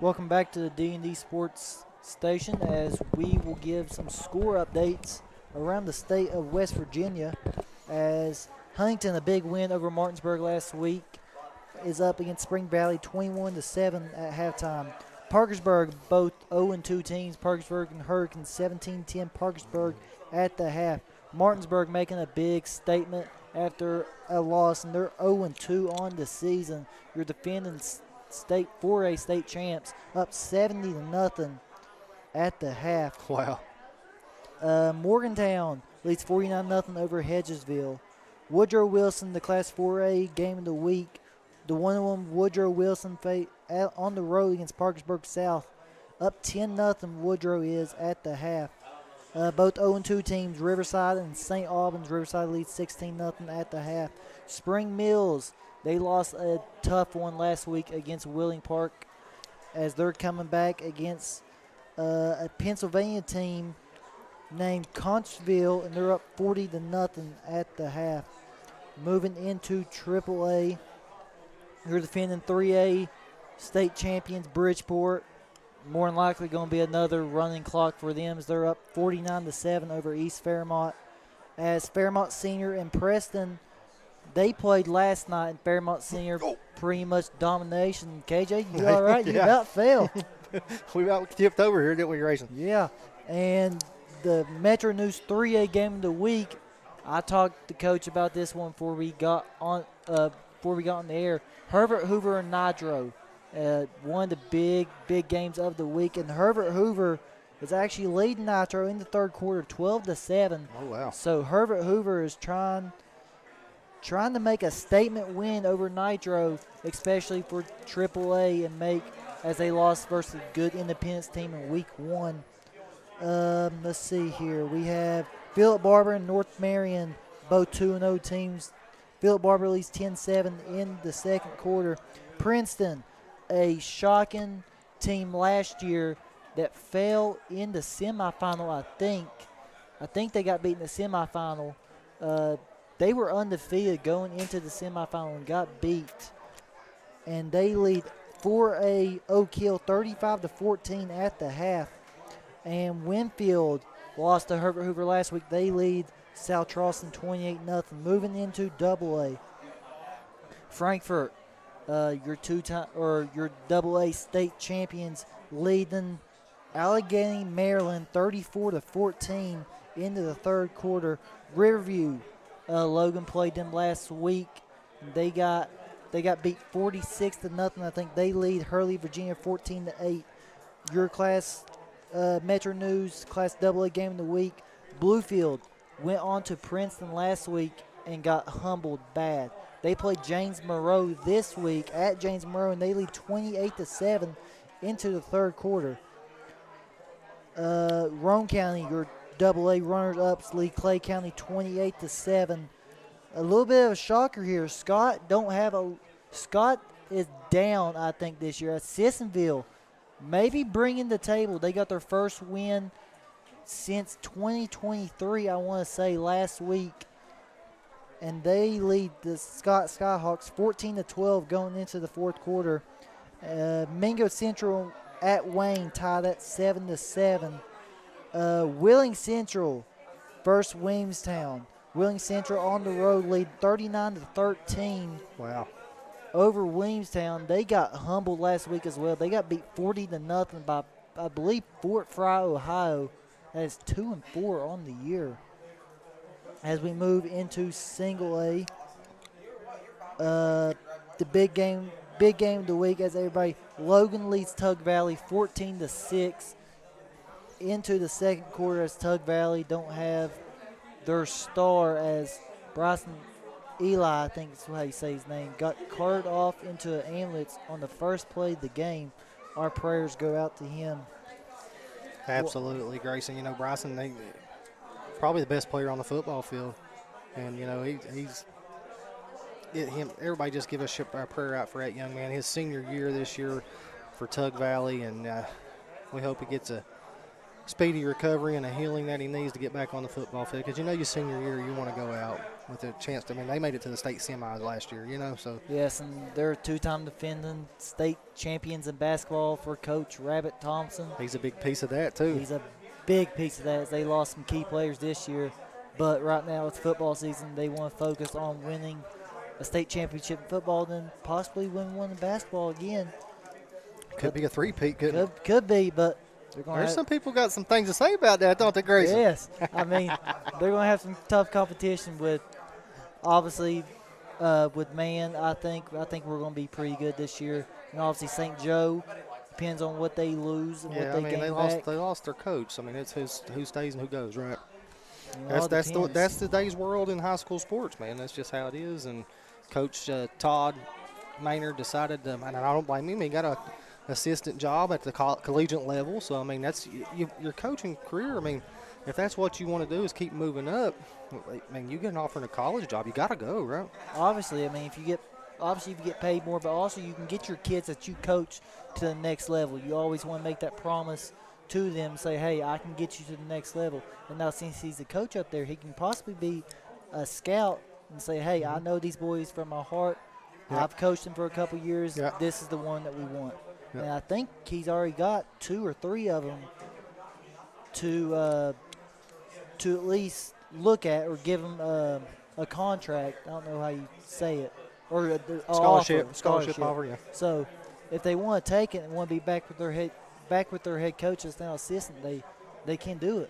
Welcome back to the D&D Sports station as we will give some score updates around the state of West Virginia as Huntington, a big win over Martinsburg last week, is up against Spring Valley 21-7 at halftime. Parkersburg, both 0-2 teams, Parkersburg and Hurricanes 17-10 Parkersburg at the half. Martinsburg making a big statement after a loss, and they're 0-2 on the season. You're defending state 4A state champs, up 70-0 at the half. Wow. Morgantown leads 49-0 over Hedgesville. Woodrow Wilson, the Class 4A game of the week. The 1-1 Woodrow Wilson on the road against Parkersburg South. Up 10-0 Woodrow is at the half. Both 0-2 teams, Riverside and St. Albans. Riverside leads 16-0 at the half. Spring Mills, they lost a tough one last week against Wheeling Park as they're coming back against a Pennsylvania team named Conchville, and they're up 40-0 at the half. Moving into AAA, you're defending 3A state champions Bridgeport. More than likely going to be another running clock for them as they're up 49-7 over East Fairmont. As Fairmont Senior and Preston, they played last night, and Fairmont Senior pretty much domination. KJ, you all right? You about fell. We about tipped over here, didn't we, Grayson? Yeah, and the Metro News 3A game of the week, I talked to Coach about this one before we got on the air. Herbert Hoover and Nitro, one of the big games of the week, and Herbert Hoover is actually leading Nitro in the third quarter, 12-7. Oh wow! So Herbert Hoover is trying to make a statement win over Nitro, especially for AAA, and make as they lost versus a good Independence team in week 1. Let's see here. We have Philip Barber and North Marion, both 2-0 teams. Philip Barber leads 10-7 in the second quarter. Princeton, a shocking team last year that fell in the semifinal, I think. I think they got beat in the semifinal. They were undefeated going into the semifinal and got beat. And they lead 4A Oak Hill 35-14 at the half. And Winfield lost to Herbert Hoover last week. They lead South Charleston 28-0. Moving into AA. Frankfort, your AA state champions, leading Allegheny, Maryland 34-14 into the third quarter. Riverview, Logan played them last week. They got beat 46-0. I think they lead Hurley, Virginia 14-8. Your class Metro News Class AA game of the week. Bluefield went on to Princeton last week and got humbled bad. They played James Monroe this week at James Monroe, and they lead 28-7 into the third quarter. Roane County, your AA runners-ups, lead Clay County 28-7. A little bit of a shocker here. Scott is down, I think, this year. At Sissonville, maybe bringing the table. They got their first win since 2023, I want to say, last week. And they lead the Scott Skyhawks 14-12 going into the fourth quarter. Mingo Central at Wayne tied at 7-7. Wheeling Central versus Williamstown. Wheeling Central on the road lead 39-13. Wow. Over Williamstown. They got humbled last week as well. They got beat 40-0 by, I believe, Fort Fry, Ohio. That is 2-4 on the year. As we move into single A, the big game of the week, as everybody, Logan leads Tug Valley 14-6 into the second quarter, as Tug Valley don't have their star, as Bryson Eli, I think is how you say his name, got carted off into an ambulance on the first play of the game. Our prayers go out to him. Absolutely, Grayson. You know, Bryson, probably the best player on the football field, and you know everybody just give a prayer out for that young man. His senior year this year for Tug Valley, and we hope he gets a speedy recovery and a healing that he needs to get back on the football field. Because you know, your senior year, you want to go out with a chance to. I mean, they made it to the state semis last year, so. Yes, and they're two-time defending state champions in basketball for Coach Rabbit Thompson. He's a big piece of that, too. He's a big piece of that. They lost some key players this year, but right now it's football season. They want to focus on winning a state championship in football, then possibly win one in basketball again. Could be a three-peat, couldn't it? Could be, but there's some people got some things to say about that, don't they, Grayson? Yes. I mean, they're going to have some tough competition with, obviously, with Man. I think we're going to be pretty good this year. And obviously St. Joe, depends on what they lose and what they gain back. They lost their coach. I mean, it's who stays and who goes, right? That's today's world in high school sports, man. That's just how it is. And Coach Todd Maynard decided to, and I don't blame him, he got a assistant job at the collegiate level. So, I mean, that's your coaching career. I mean, if that's what you want to do is keep moving up, I mean, you get an offer in a college job, you got to go, right? Obviously, I mean, if you get paid more, but also you can get your kids that you coach to the next level. You always want to make that promise to them, say, hey, I can get you to the next level. And now since he's a coach up there, he can possibly be a scout and say, hey, I know these boys from my heart. Yep. I've coached them for a couple years. Yep. This is the one that we want. Yep. And I think he's already got 2 or 3 of them to at least look at or give them a contract. I don't know how you say it. Or a scholarship offer, yeah. So if they want to take it and want to be back with their head coach that's now assistant, they can do it.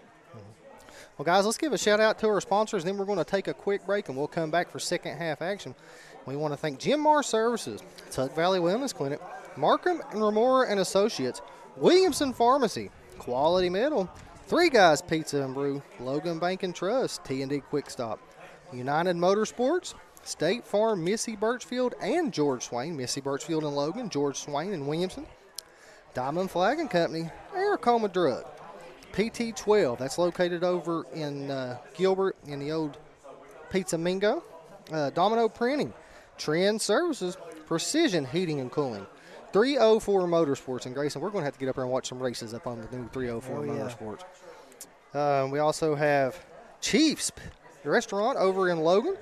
Well, guys, let's give a shout-out to our sponsors, then we're going to take a quick break, and we'll come back for second half action. We want to thank Jim Marr Services, Tuck Valley Wellness Clinic, Markham and Remora and Associates, Williamson Pharmacy, Quality Metal, Three Guys Pizza and Brew, Logan Bank and Trust, T&D Quick Stop, United Motorsports, State Farm, Missy Birchfield and George Swain, Missy Birchfield and Logan, George Swain and Williamson, Diamond Flag and Company, Aracoma Drug, PT12, that's located over in Gilbert in the old Pizza Mingo, Domino Printing, Trend Services, Precision Heating and Cooling, 304 Motorsports. And Grayson, we're going to have to get up there and watch some races up on the new 304 Motorsports. We also have Chiefs Restaurant over in Logan,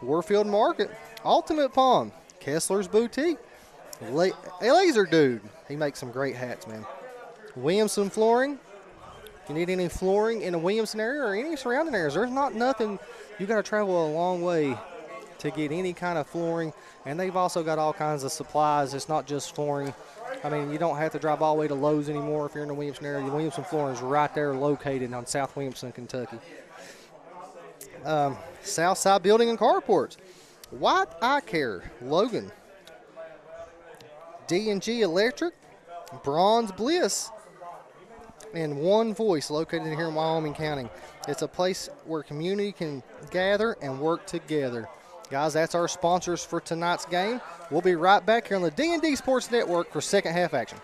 Warfield Market, Ultimate Palm, Kessler's Boutique, Laser Dude. He makes some great hats, man. Williamson Flooring. If you need any flooring in the Williamson area or any surrounding areas, there's not nothing. You got to travel a long way to get any kind of flooring. And they've also got all kinds of supplies. It's not just flooring. I mean, you don't have to drive all the way to Lowe's anymore if you're in the Williamson area. The Williamson Flooring is right there located on South Williamson, Kentucky. Southside Building and Carports, White Eye Care, Logan, D&G Electric, Bronze Bliss, and One Voice located here in Wyoming County. It's a place where community can gather and work together. Guys, that's our sponsors for tonight's game. We'll be right back here on the D&D Sports Network for second half action.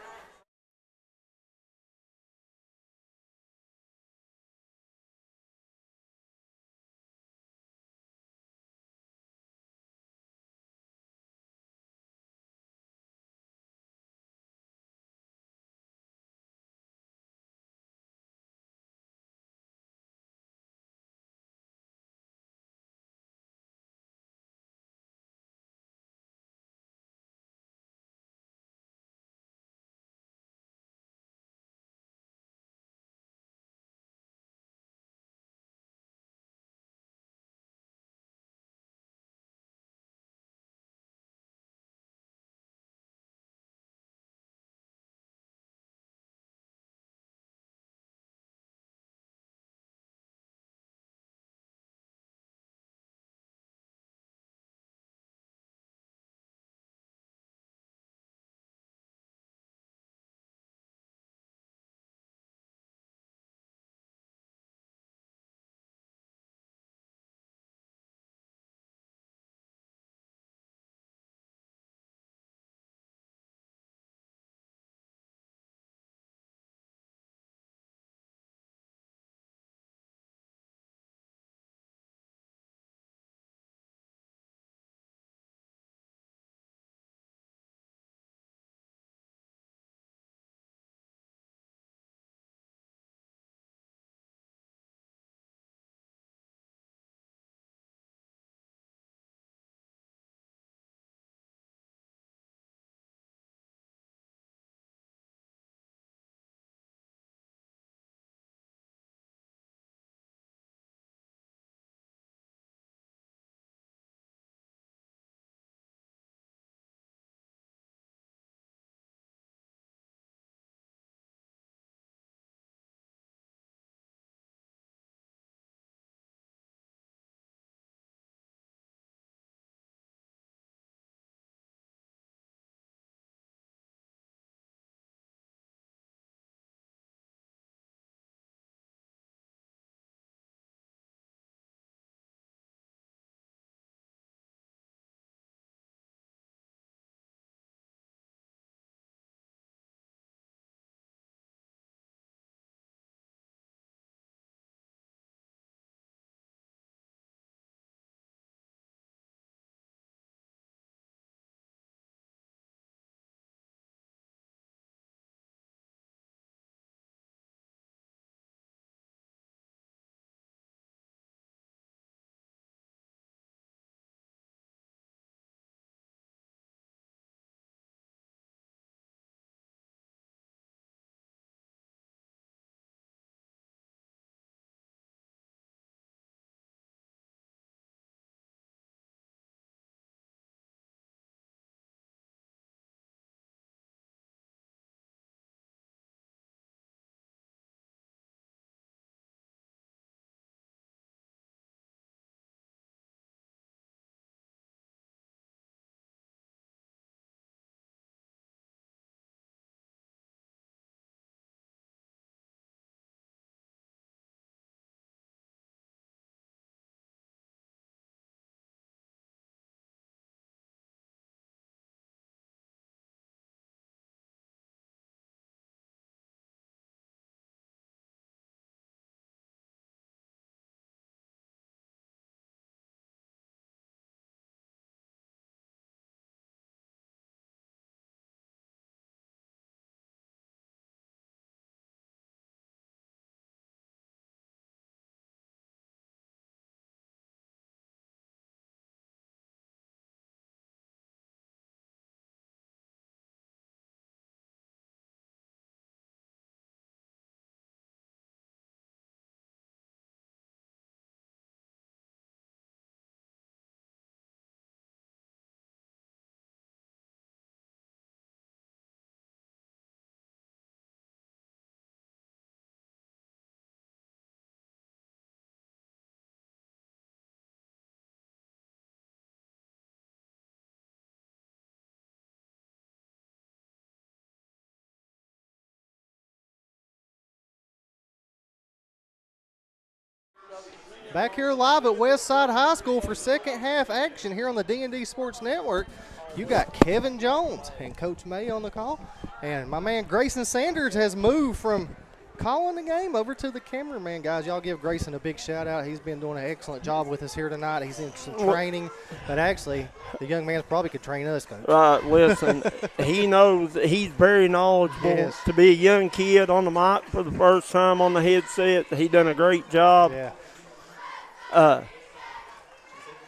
Back here live at Westside High School for second half action here on the D&D Sports Network. You got Kevin Jones and Coach May on the call. And my man Grayson Sanders has moved from calling the game over to the cameraman. Guys, y'all give Grayson a big shout out. He's been doing an excellent job with us here tonight. He's in some training, but actually the young man probably could train us, Coach. Right, listen, he knows, he's very knowledgeable. Yes. To be a young kid on the mic for the first time on the headset, he done a great job. Yeah.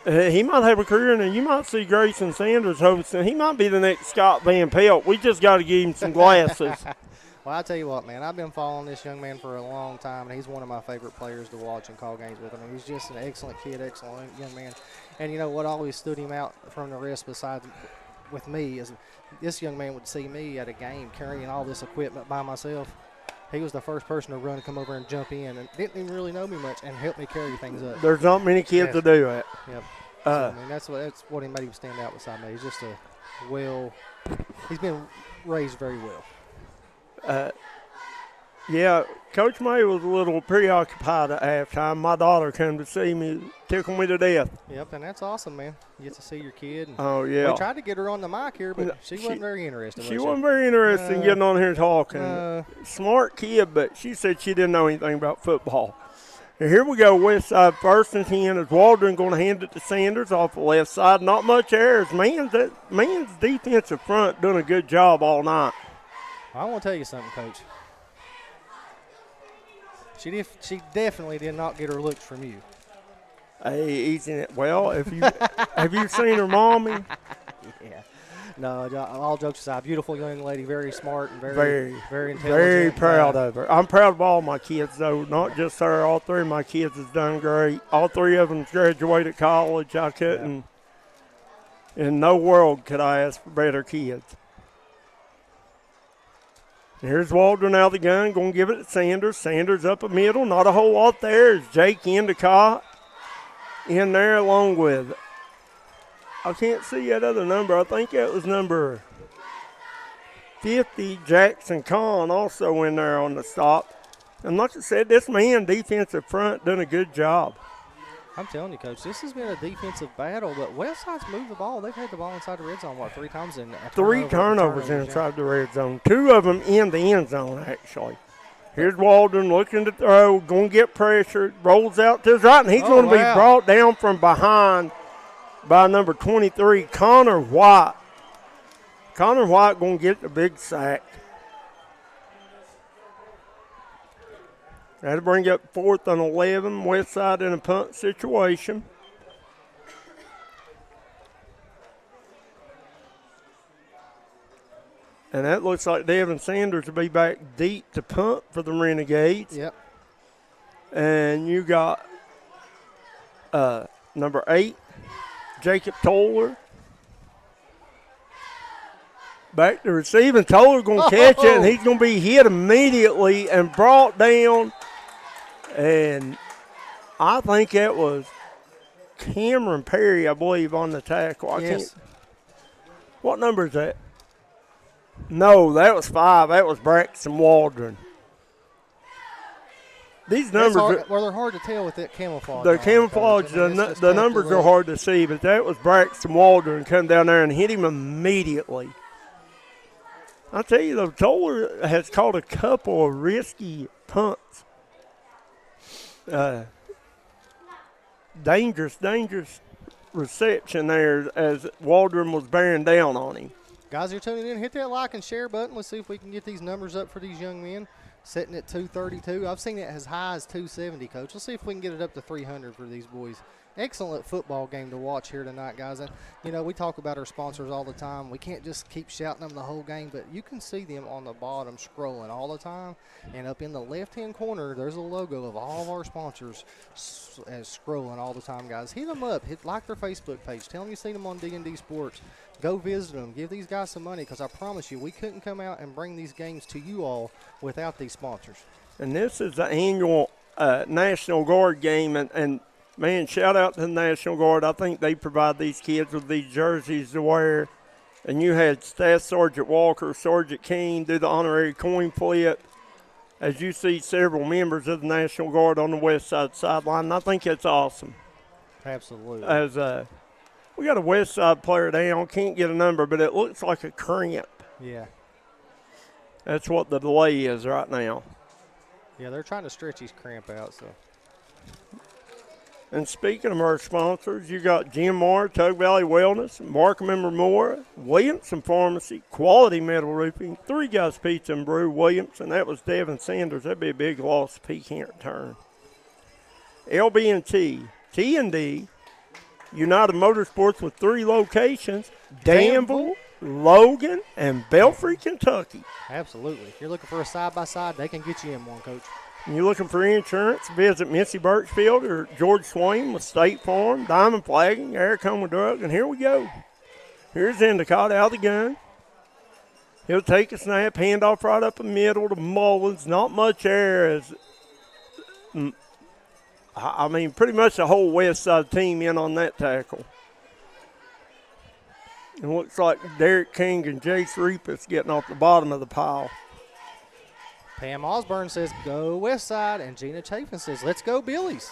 He might have a career, and you might see Grayson Sanders hosting. He might be the next Scott Van Pelt. We just got to give him some glasses. Well, I tell you what, man, I've been following this young man for a long time, and he's one of my favorite players to watch and call games with. I mean, he's just an excellent kid, excellent young man. And, you know, what always stood him out from the rest besides with me is this young man would see me at a game carrying all this equipment by myself. He was the first person to run and come over and jump in and didn't even really know me much and help me carry things up. There's not many kids that do that. Yep. So, I mean, that's what made him stand out beside me. He's just he's been raised very well. Yeah, Coach May was a little preoccupied at halftime. My daughter came to see me, tickled me to death. Yep, and that's awesome, man. You get to see your kid. And oh, yeah. We tried to get her on the mic here, but she wasn't very interested. She wasn't very interested in getting on here and talking. Smart kid, but she said she didn't know anything about football. And here we go, Westside 1st and 10 as Waldron going to hand it to Sanders off the left side. Not much errors. Man's defensive front doing a good job all night. I want to tell you something, Coach. She definitely did not get her looks from you. Hey, easy. Well, if you have you seen her mommy? Yeah. No, all jokes aside, beautiful young lady, very smart and very intelligent. Very proud of her. I'm proud of all my kids, though, not just her. All three of my kids has done great. All three of them graduated college. I couldn't, in no world could I ask for better kids. Here's Waldron out of the gun, going to give it to Sanders. Sanders up the middle, not a whole lot there. Is Jake Endicott in there along with, I can't see that other number. I think that was number 50, Jackson Kahn, also in there on the stop. And like I said, this man, defensive front, done a good job. I'm telling you, Coach, this has been a defensive battle, but Westside's moved the ball. They've had the ball inside the red zone, 3 times? Three turnovers inside the red zone. 2 of them in the end zone, actually. Here's Waldron looking to throw, going to get pressure, rolls out to his right, and he's going to be brought down from behind by number 23, Connor White. Connor White going to get the big sack. That'll bring up 4th and 11, Westside in a punt situation. And that looks like Devin Sanders will be back deep to punt for the Renegades. Yep. And you got number 8, Jacob Toller. Back to receiving. Toller going to catch it, and he's going to be hit immediately and brought down. And I think that was Cameron Perry, I believe, on the tackle. Yes. What number is that? No, that was 5. That was Braxton Waldron. These numbers they're hard to tell with that camouflage. The camouflage, the numbers are hard to see, but that was Braxton Waldron come down there and hit him immediately. I'll tell you, though, Toller has caught a couple of risky punts. Dangerous reception there as Waldron was bearing down on him. Guys, you're tuning in. Hit that like and share button. Let's see if we can get these numbers up for these young men. Setting at 232. I've seen it as high as 270, Coach. Let's see if we can get it up to 300 for these boys. Excellent football game to watch here tonight, guys. And, you know, we talk about our sponsors all the time. We can't just keep shouting them the whole game, but you can see them on the bottom scrolling all the time. And up in the left-hand corner, there's a logo of all of our sponsors scrolling all the time, guys. Hit them up. Like their Facebook page. Tell them you seen them on D&D Sports. Go visit them. Give these guys some money because I promise you we couldn't come out and bring these games to you all without these sponsors. And this is the annual National Guard game, and man, shout out to the National Guard. I think they provide these kids with these jerseys to wear. And you had Staff Sergeant Walker, Sergeant King do the honorary coin flip. as you see several members of the National Guard on the Westside sideline. And I think that's awesome. Absolutely. As we got a Westside player down, can't get a number, but it looks like a cramp. Yeah. That's what the delay is right now. Yeah, they're trying to stretch his cramp out. So. And speaking of our sponsors, you got Jim Moore, Tug Valley Wellness, Markham and Remora, Williamson Pharmacy, Quality Metal Roofing, Three Guys Pizza and Brew, Williamson. That was Devin Sanders. That'd be a big loss if he can't return. LB&T, T&D, United Motorsports with 3 locations, Danville, Logan, and Belfry, Kentucky. Absolutely. If you're looking for a side-by-side, they can get you in one, Coach. And you're looking for insurance, visit Missy Birchfield or George Swain with State Farm, Diamond Flagging, Eric Homer Drug, and here we go. Here's Endicott out of the gun. He'll take a snap, handoff right up the middle to Mullins. Not much air as, I mean, pretty much the whole West Side team in on that tackle. It looks like Derek King and Jace Reapus getting off the bottom of the pile. Pam Osborne says, go Westside, and Gina Chafin says, let's go Billies.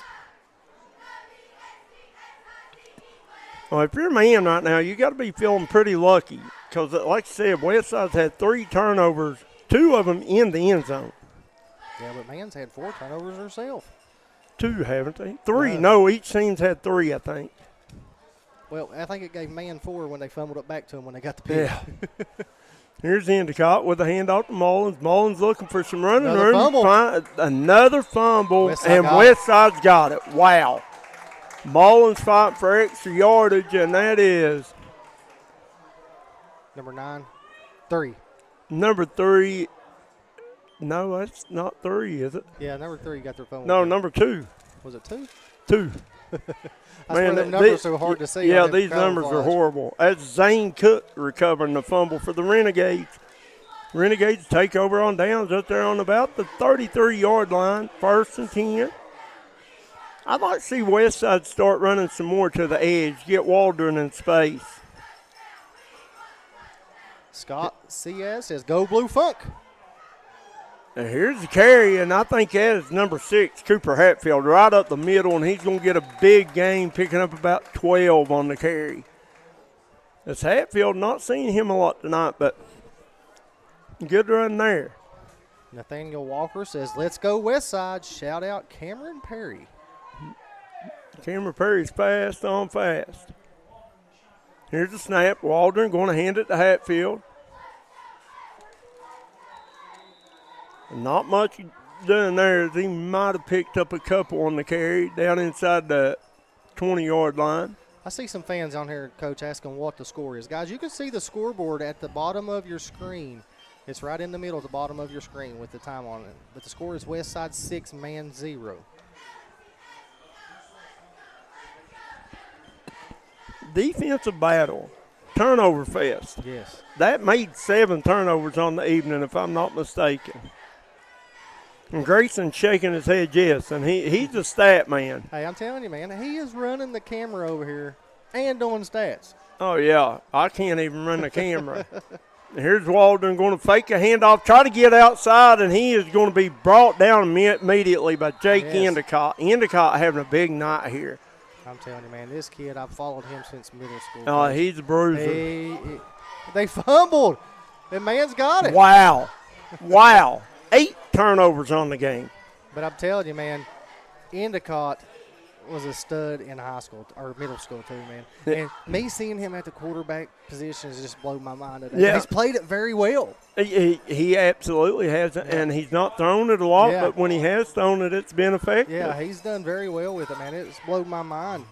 Well, if you're a man right now, you got to be feeling pretty lucky because, like I said, Westside's had 3 turnovers, 2 of them in the end zone. Yeah, but man's had 4 turnovers herself. 2, haven't they? 3. No, each team's had 3, I think. Well, I think it gave man 4 when they fumbled it back to him when they got the pick. Yeah. Here's Endicott with a handoff to Mullins. Mullins looking for some running Another room. fumble. Another fumble, Westside and Westside's got it. Wow. Mullins fighting for extra yardage, and that is number 9, 3. Number 3. No, that's not 3, is it? Yeah, number 3 got their fumble. No, number 2. Was it 2? 2. Man, the numbers are so hard to see. Yeah, these numbers are horrible. That's Zane Cook recovering the fumble for the Renegades. Renegades take over on downs up there on about the 33-yard line, 1st and 10. I'd like to see Westside start running some more to the edge, get Waldron in space. Scott C.S. says, go Blue Funk. And here's the carry, and I think that is number 6, Cooper Hatfield, right up the middle, and he's going to get a big gain, picking up about 12 on the carry. It's Hatfield, not seeing him a lot tonight, but good run there. Nathaniel Walker says, let's go Westside. Shout out Cameron Perry. Cameron Perry's fast on fast. Here's the snap. Waldron going to hand it to Hatfield. Not much doing there as he might have picked up a couple on the carry down inside the 20-yard line. I see some fans on here, Coach, asking what the score is. Guys, you can see the scoreboard at the bottom of your screen. It's right in the middle at the bottom of your screen with the time on it. But the score is Westside 6, man 0. Defensive battle. Turnover fest. Yes. That made 7 turnovers on the evening, if I'm not mistaken. And Grayson's shaking his head yes, and he's a stat man. Hey, I'm telling you, man, he is running the camera over here and doing stats. Oh, yeah. I can't even run the camera. Here's Waldron going to fake a handoff, try to get outside, and he is going to be brought down immediately by Jake Endicott. Endicott having a big night here. I'm telling you, man, this kid, I've followed him since middle school. Oh, he's a bruiser. They fumbled. That man's got it. Wow. Wow. 8 turnovers on the game. But I'm telling you, man, Endicott was a stud in high school or middle school too, man. And me seeing him at the quarterback position has just blown my mind today. Yeah. He's played it very well. He absolutely has, and he's not thrown it a lot, but when he has thrown it, it's been effective. Yeah, he's done very well with it, man. It's blown my mind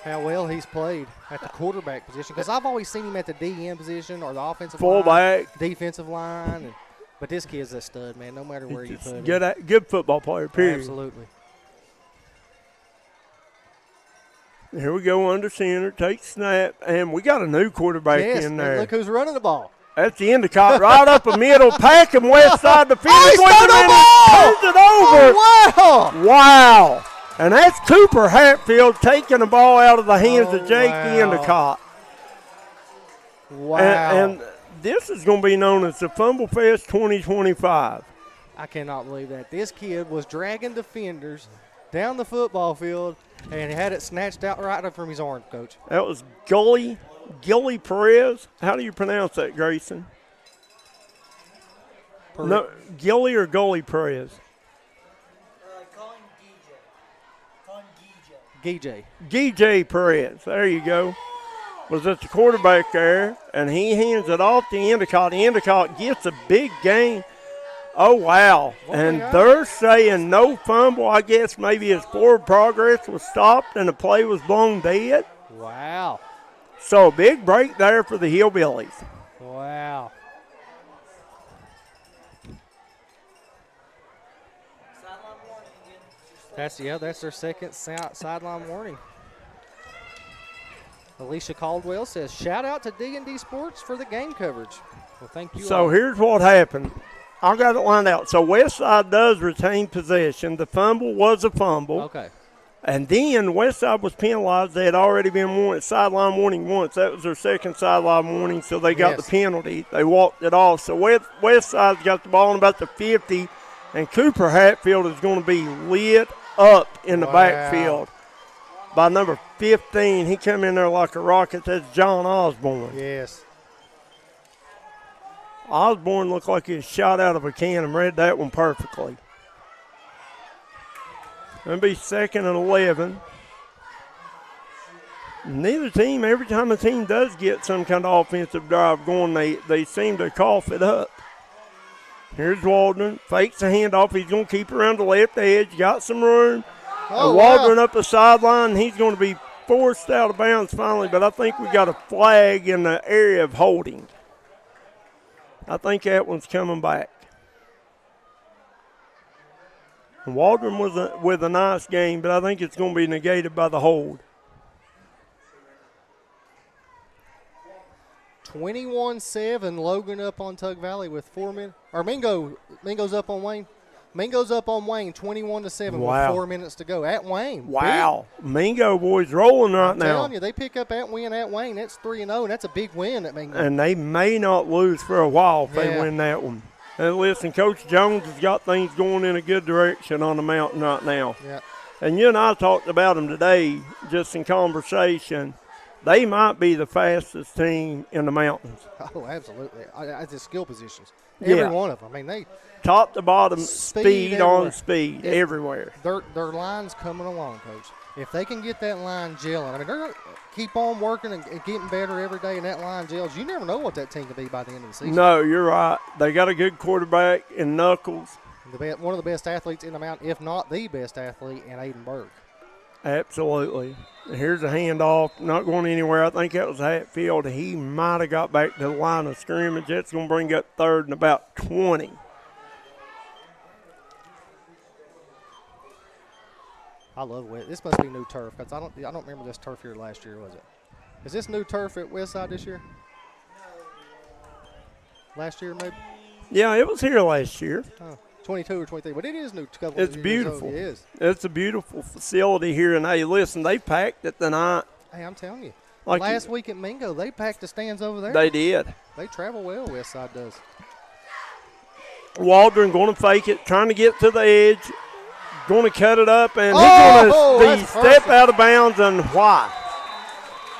how well he's played at the quarterback position because I've always seen him at the DN position or the offensive fullback, line, defensive line. But this kid's a stud, man, no matter where you put him. Good football player, period. Absolutely. Here we go under center, take snap, and we got a new quarterback in there. Look who's running the ball. That's the Endicott right up the middle, packing Westside the field. He's thrown the ball! Turns it over. Oh, wow. Wow. And that's Cooper Hatfield taking the ball out of the hands of Jake Endicott. Wow. And this is going to be known as the Fumble Fest 2025. I cannot believe that. This kid was dragging defenders down the football field and had it snatched out right from his arm, Coach. That was Gilly Perez. How do you pronounce that, Grayson? No, Gilly or Gully Perez? Gijay Perez. There you go. Was at the quarterback there, and he hands it off to Endicott. Endicott gets a big gain. Oh, wow. And they're saying no fumble. I guess maybe his forward progress was stopped and the play was blown dead. Wow. So, big break there for the Hillbillies. Wow. That's their second sideline warning. Alicia Caldwell says, shout out to D&D Sports for the game coverage. Well, thank you. So, here's what happened. I got it lined out. So, Westside does retain possession. The fumble was a fumble. Okay. And then Westside was penalized. They had already been warned, sideline warning once. That was their second sideline warning, so they got the penalty. They walked it off. So, Westside's got the ball in about the 50, and Cooper Hatfield is going to be lit up in the backfield. By number 15, he come in there like a rocket. That's John Osborne. Yes. Osborne looked like he was shot out of a can and read that one perfectly. It'll be 2nd and 11. Neither team, every time a team does get some kind of offensive drive going, they seem to cough it up. Here's Waldron. Fakes a handoff. He's going to keep around the left edge. Got some room. Waldron up the sideline. He's going to be forced out of bounds finally, but I think we got a flag in the area of holding. I think that one's coming back. And Waldron was with a nice game, but I think it's going to be negated by the hold. 21-7, Logan up on Tug Valley with 4 minutes. Or Mingo's up on Wayne. Mingo's up on Wayne, 21-7 with 4 minutes to go at Wayne. Wow. Big. Mingo boys rolling right now. I'm telling you, they pick up at Wayne. That's 3-0, and that's a big win at Mingo. And they may not lose for a while if they win that one. And listen, Coach Jones has got things going in a good direction on the mountain right now. Yeah. And you and I talked about them today just in conversation. They might be the fastest team in the mountains. Oh, absolutely. It's the skill positions. Every one of them. I mean, they top to bottom, speed on speed everywhere. Their line's coming along, Coach. If they can get that line gelling, I mean, they're going to keep on working and getting better every day, and that line gels. You never know what that team can be by the end of the season. No, you're right. They got a good quarterback in Knuckles. One of the best athletes in the mountain, if not the best athlete in Aiden Berg. Absolutely. Here's a handoff, not going anywhere. I think that was Hatfield. He might have got back to the line of scrimmage. That's going to bring up 3rd and about 20. I love it. This must be new turf because I don't remember this turf here last year, was it? Is this new turf at Westside this year? Last year, maybe? Yeah, it was here last year. Oh. 22 or 23, but it is new. It's beautiful. It is. It's a beautiful facility here. And, hey, listen, they packed it tonight. Hey, I'm telling you. Like last week at Mingo, they packed the stands over there. They did. They travel well, Westside does. Waldron going to fake it, trying to get to the edge, going to cut it up, and he's going to step out of bounds, and why?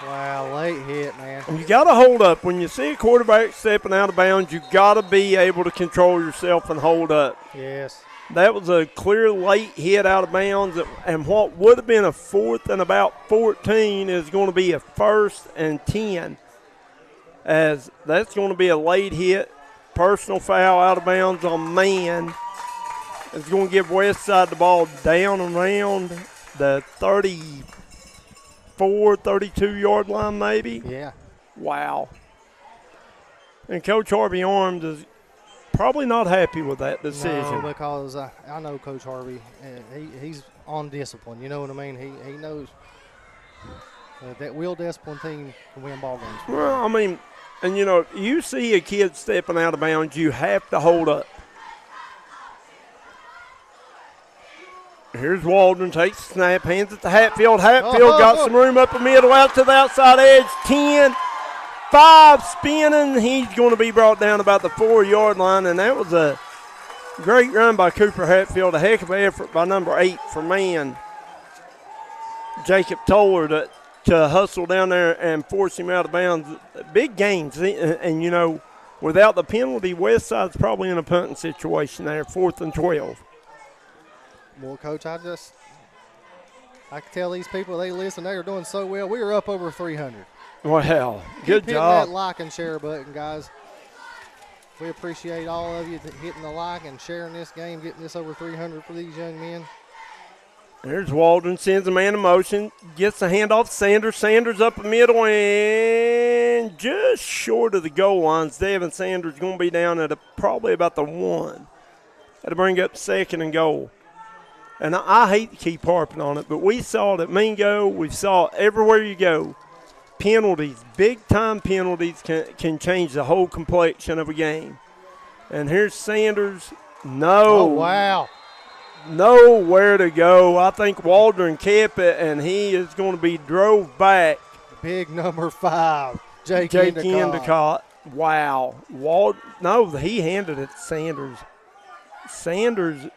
Wow, late hit, man. You got to hold up. When you see a quarterback stepping out of bounds, you got to be able to control yourself and hold up. Yes. That was a clear late hit out of bounds, and what would have been a 4th and about 14 is going to be a 1st and 10, as that's going to be a late hit, personal foul out of bounds on man. It's going to give Westside the ball down around the 34, 32-yard line maybe. Yeah. Wow. And Coach Harvey Arms is probably not happy with that decision. No, because I know Coach Harvey. He's on discipline. You know what I mean? He knows that discipline team can win ball games. Well, I mean, and, you know, you see a kid stepping out of bounds, you have to hold up. Here's Waldron, takes the snap, hands it to Hatfield. Hatfield got some room up the middle, out to the outside edge, 10, 5 spinning. He's going to be brought down about the 4-yard line, and that was a Great run by Cooper Hatfield. A heck of an effort by number 8 for man, Jacob Toller, to hustle down there and force him out of bounds. Big gains. And, you know, without the penalty, Westside's probably in a punting situation there, 4th and 12. Well, Coach, I can tell these people, they listen, they are doing so well. We are up over 300. Wow, good Keep job. hitting that like and share button, guys. We appreciate all of you hitting the like and sharing this game, getting this over 300 for these young men. There's Waldron, sends a man in motion, gets the handoff to Sanders. Sanders up the middle and just short of the goal lines. Devin Sanders going to be down at probably about the 1. That'll bring up 2nd and goal. And I hate to keep harping on it, but we saw it at Mingo. We saw it everywhere you go. Penalties, big-time penalties can change the whole complexion of a game. And here's Sanders. No. Oh, wow. Nowhere to go. I think Waldron kept it, and he is going to be drove back. Big number 5, Jake Endicott. Wow. No, he handed it to Sanders. Sanders,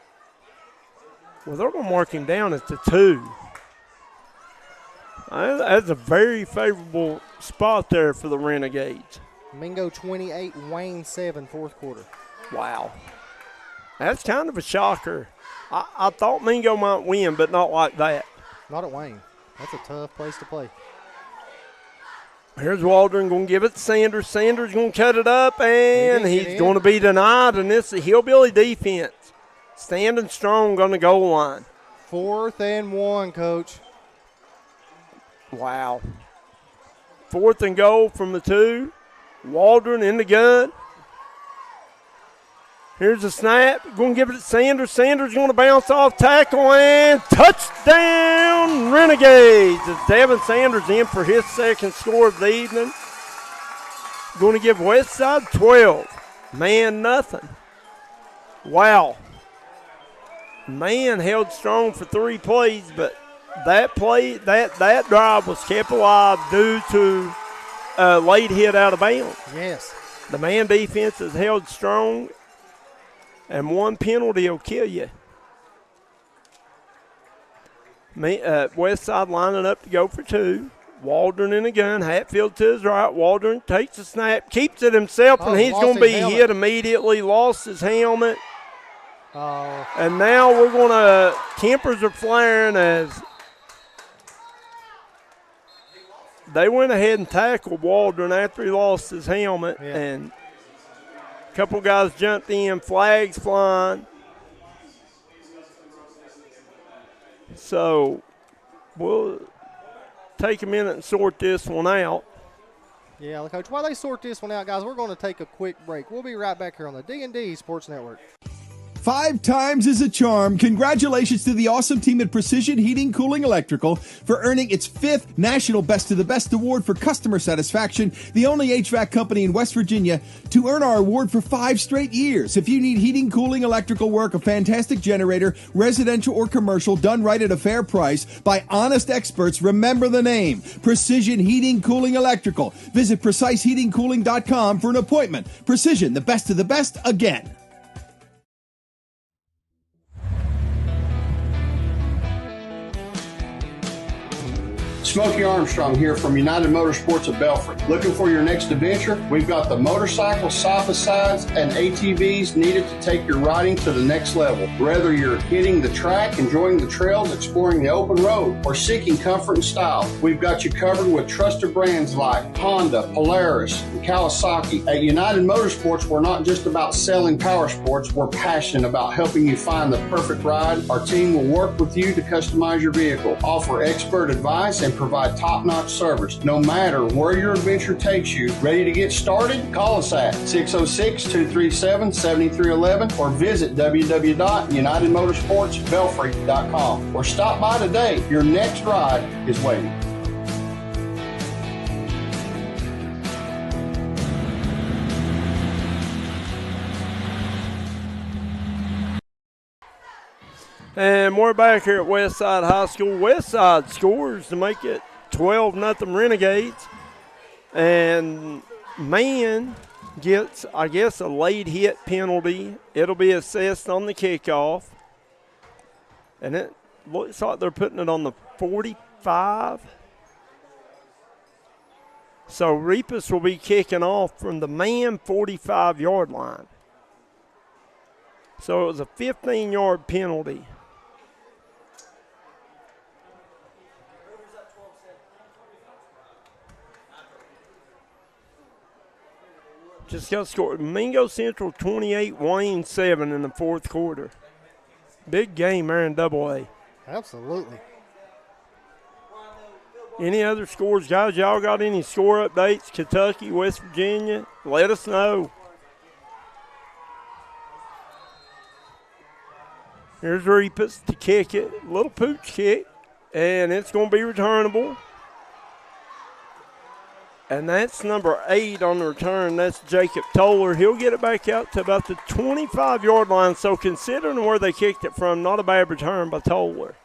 well, they're going to mark him down at the 2. That's a very favorable spot there for the Renegades. Mingo 28, Wayne 7, 4th quarter. Wow. That's kind of a shocker. I thought Mingo might win, but not like that. Not at Wayne. That's a tough place to play. Here's Waldron going to give it to Sanders. Sanders going to cut it up, and he's going to be denied, and this is a Hillbilly defense. Standing strong on the goal line. 4th and 1, Coach. Wow. 4th and goal from the 2. Waldron in the gun. Here's a snap. Going to give it to Sanders. Sanders going to bounce off tackle and touchdown Renegades. It's Devin Sanders in for his 2nd score of the evening. Going to give Westside 12. Man, nothing. Wow. Man held strong for 3 plays, but that play, that drive was kept alive due to a late hit out of bounds. Yes. The man defense has held strong, and 1 penalty will kill you. Westside lining up to go for 2. Waldron in the gun. Hatfield to his right. Waldron takes a snap, keeps it himself, and he's going to be hit immediately. Lost his helmet. Oh. And now we're going to – tempers are flaring as they went ahead and tackled Waldron after he lost his helmet. Yeah. And a couple guys jumped in, flags flying. So we'll take a minute and sort this one out. Yeah, Coach, while they sort this one out, guys, we're going to take a quick break. We'll be right back here on the D&D Sports Network. 5 times is a charm. Congratulations to the awesome team at Precision Heating, Cooling, Electrical for earning its 5th National Best of the Best Award for customer satisfaction, the only HVAC company in West Virginia to earn our award for 5 straight years. If you need heating, cooling, electrical work, a fantastic generator, residential or commercial, done right at a fair price by honest experts, remember the name, Precision Heating, Cooling, Electrical. Visit PreciseHeatingCooling.com for an appointment. Precision, the best of the best, again. Smokey Armstrong here from United Motorsports of Belfry. Looking for your next adventure? We've got the motorcycles, side-by-sides, and ATVs needed to take your riding to the next level. Whether you're hitting the track, enjoying the trails, exploring the open road, or seeking comfort and style, we've got you covered with trusted brands like Honda, Polaris, and Kawasaki. At United Motorsports, we're not just about selling power sports. We're passionate about helping you find the perfect ride. Our team will work with you to customize your vehicle, offer expert advice, and provide top-notch service. No matter where your adventure takes you, ready to get started? Call us at 606-237-7311 or visit www.unitedmotorsportsbelfry.com or stop by today. Your next ride is waiting. And we're back here at Westside High School. Westside scores to make it 12-0 Renegades. And man, gets, I guess, a late hit penalty. It'll be assessed on the kickoff. And it looks like they're putting it on the 45. So Repus will be kicking off from the man 45-yard line. So it was a 15-yard penalty. Just got scored. Mingo Central 28, Wayne 7 in the fourth quarter. Big game there in AA. Absolutely. Any other scores, guys? Y'all got any score updates? Kentucky, West Virginia? Let us know. Here's Repus to kick it. Little pooch kick. And it's going to be returnable. And that's number 8 on the return. That's Jacob Toller. He'll get it back out to about the 25-yard line. So considering where they kicked it from, not a bad return by Toller.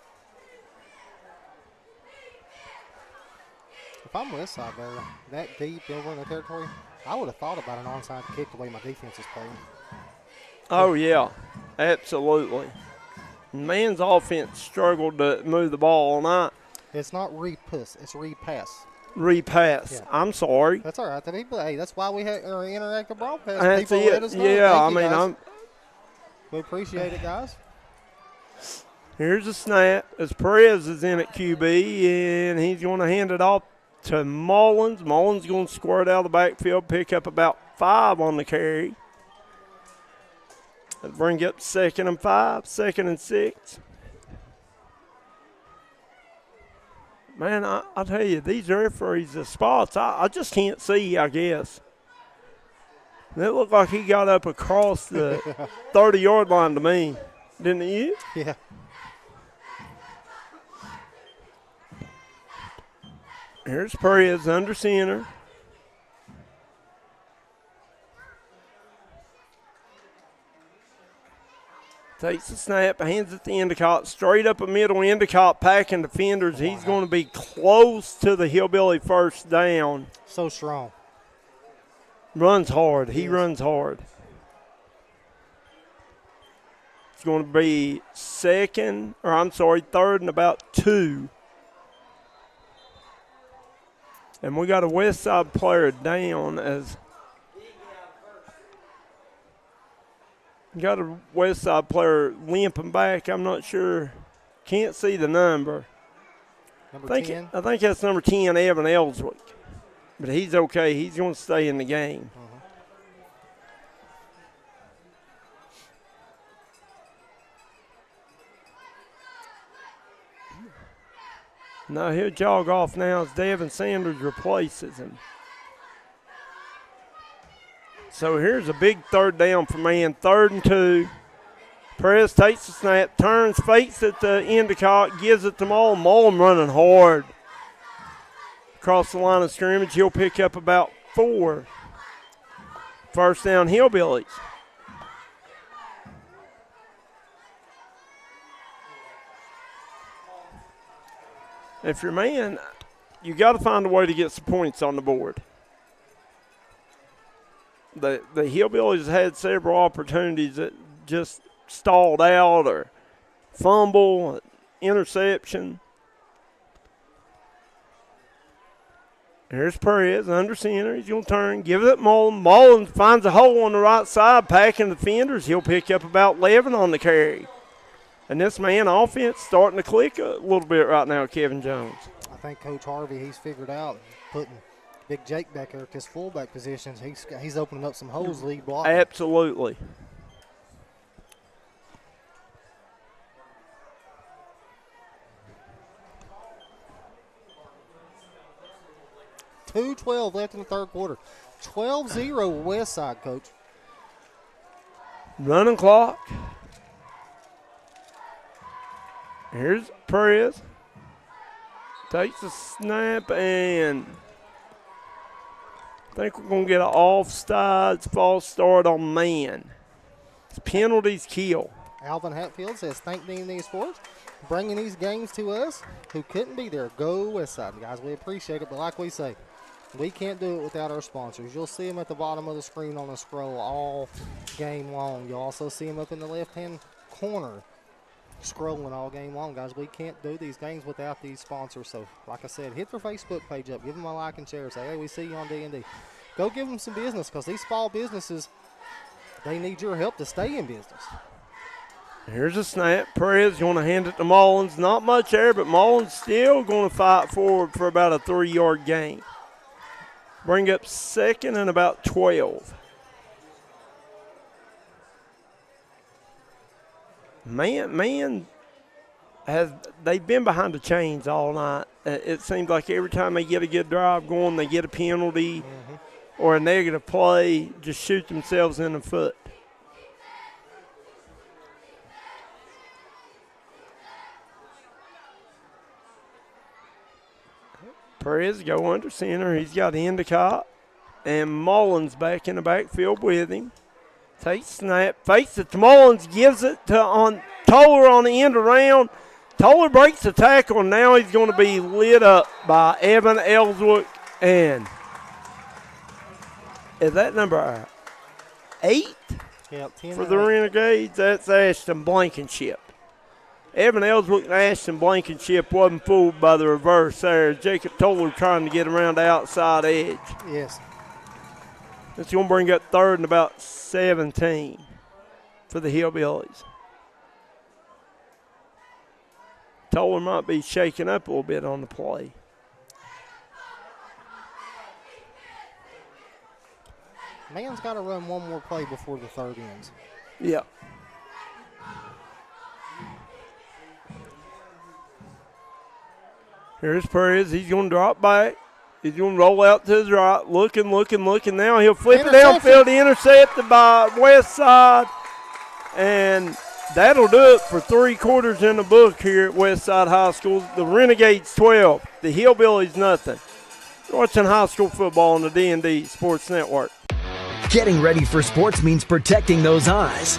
If I'm Westside there, that deep over in the territory, I would have thought about an onside kick the way my defense is playing. Oh, yeah, absolutely. Man's offense struggled to move the ball all night. It's not repus, it's repass. Repass. Yeah. I'm sorry. That's all right. Hey, that's why we have our interactive broadcast. That's People it. let us know. Yeah, Thank you, we appreciate it, guys. Here's a snap as Perez is in at QB, and he's going to hand it off to Mullins. Mullins going to squirt out of the backfield, pick up about 5 on the carry. That'll bring up 2nd and 5, 2nd and 6. Man, I tell you, these referees, the spots, I just can't see, I guess. It looked like he got up across the 30-yard line to me, didn't you? Yeah. Here's Perez under center. Takes the snap, hands it to Endicott, straight up the middle. Endicott packing defenders. He's going to be close to the Hillbilly first down. So strong. Runs hard. He runs hard. It's going to be 3rd and about 2. And we got a Westside player down as got a Westside player limping back. I'm not sure. Can't see the number. Number 10? I think that's number 10, Evan Ellswick. But he's okay. He's going to stay in the game. Now he'll jog off now as Devin Sanders replaces him. So here's a big 3rd down for man, 3rd and 2. Perez takes the snap, turns, fakes it to Endicott, gives it to Mullen. Mullen running hard. Across the line of scrimmage, he'll pick up about 4. First down, Hillbillies. If you're man, you got to find a way to get some points on the board. The Hillbillies had several opportunities that just stalled out or fumble, interception. Here's Perez under center. He's going to turn, give it up Mullen. Mullen finds a hole on the right side, packing the defenders. He'll pick up about 11 on the carry. And this man offense starting to click a little bit right now, Kevin Jones. I think Coach Harvey, he's figured out putting Big Jake back there at this fullback positions. He's opening up some holes lead blocking. Absolutely. .212 left in the 3rd quarter. 12-0 Westside, Coach. Running clock. Here's Perez. Takes the snap, and I think we're going to get an offsides false start on man. It's penalties kill. Alvin Hatfield says, thank D&D Sports for bringing these games to us who couldn't be there. Go Westside, guys. We appreciate it, but like we say, We can't do it without our sponsors. You'll see them at the bottom of the screen on the scroll all game long. You'll also see them up in the left-hand corner scrolling all game long, guys. We can't do these games without these sponsors. So, like I said, hit their Facebook page up. Give them a like and share. Say, hey, we see you on D&D. Go give them some business because these small businesses, they need your help to stay in business. Here's a snap. Perez going to hand it to Mullins. Not much there, but Mullins still going to fight forward for about a 3-yard gain. Bring up second and about 12. Man, they've been behind the chains all night. It seems like every time they get a good drive going, they get a penalty or a negative play, just shoot themselves in the foot. Perez go under center. He's got Endicott and Mullins back in the backfield with him. Takes snap, fakes it to Mullins, gives it to Toller on the end around. Toller breaks the tackle, and now he's going to be lit up by Evan Ellsworth. And is that number 8 for the Renegades? That's Ashton Blankenship. Evan Ellsworth and Ashton Blankenship wasn't fooled by the reverse there. Jacob Toller trying to get around the outside edge. Yes. It's going to bring up third and about 17 for the Hillbillies. Toller might be shaking up a little bit on the play. Man's got to run one more play before the third ends. Yeah. Here's Perez. He's going to drop back. He's going to roll out to his right. Looking. Now he'll flip it downfield, intercepted by Westside. And that'll do it for 3 quarters in the book here at Westside High School. The Renegades 12, the Hillbillies nothing. You're watching high school football on the D&D Sports Network. Getting ready for sports means protecting those eyes.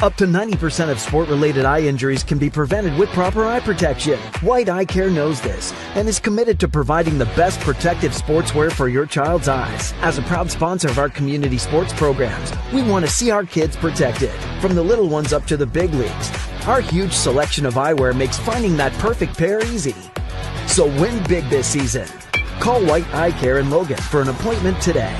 Up to 90% of sport-related eye injuries can be prevented with proper eye protection. White Eye Care knows this and is committed to providing the best protective sportswear for your child's eyes. As a proud sponsor of our community sports programs, we want to see our kids protected, from the little ones up to the big leagues. Our huge selection of eyewear makes finding that perfect pair easy. So win big this season. Call White Eye Care in Logan for an appointment today.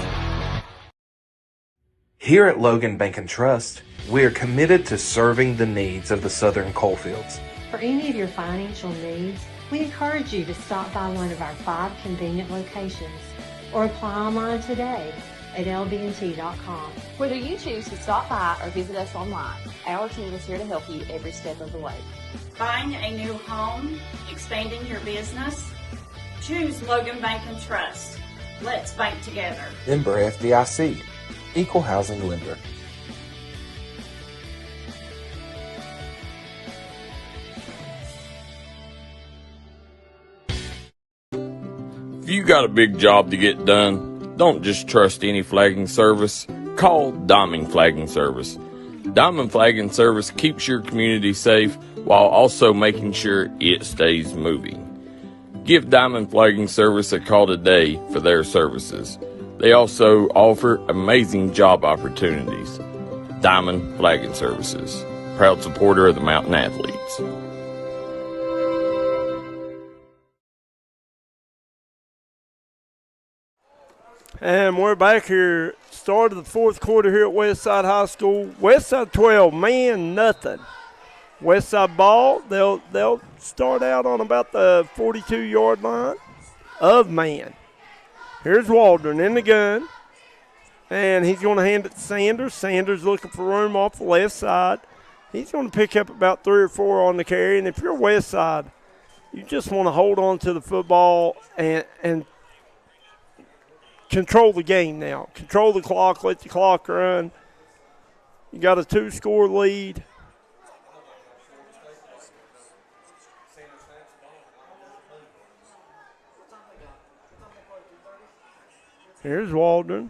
Here at Logan Bank and Trust, we are committed to serving the needs of the Southern coalfields. For any of your financial needs, we encourage you to stop by one of our 5 convenient locations or apply online today at lbnt.com. Whether you choose to stop by or visit us online, our team is here to help you every step of the way. Buying a new home, expanding your business? Choose Logan Bank and Trust. Let's bank together. Member FDIC, Equal Housing Lender. If you got a big job to get done, don't just trust any flagging service. Call Diamond Flagging Service. Diamond Flagging Service keeps your community safe while also making sure it stays moving. Give Diamond Flagging Service a call today for their services. They also offer amazing job opportunities. Diamond Flagging Services, proud supporter of the Mountain Athletes. And we're back here, start of the 4th quarter here at Westside High School. Westside 12, man, nothing. Westside ball, they'll start out on about the 42-yard line of man. Here's Waldron in the gun, and he's going to hand it to Sanders. Sanders looking for room off the left side. He's going to pick up about 3 or 4 on the carry, and if you're Westside, you just want to hold on to the football and control the game now. Control the clock, let the clock run. You got a 2-score lead. Here's Waldron.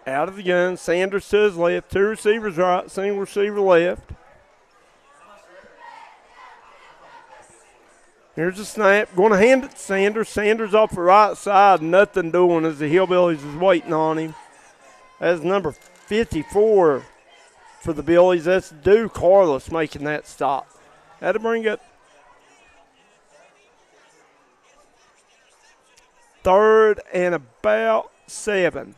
Out of the gun. Sanders to his left. 2 receivers right, single receiver left. Here's a snap. Going to hand it to Sanders. Sanders off the right side. Nothing doing as the Hillbillies is waiting on him. That's number 54 for the Billies. That's Duke Carlos making that stop. Had to bring it 3rd and about 7.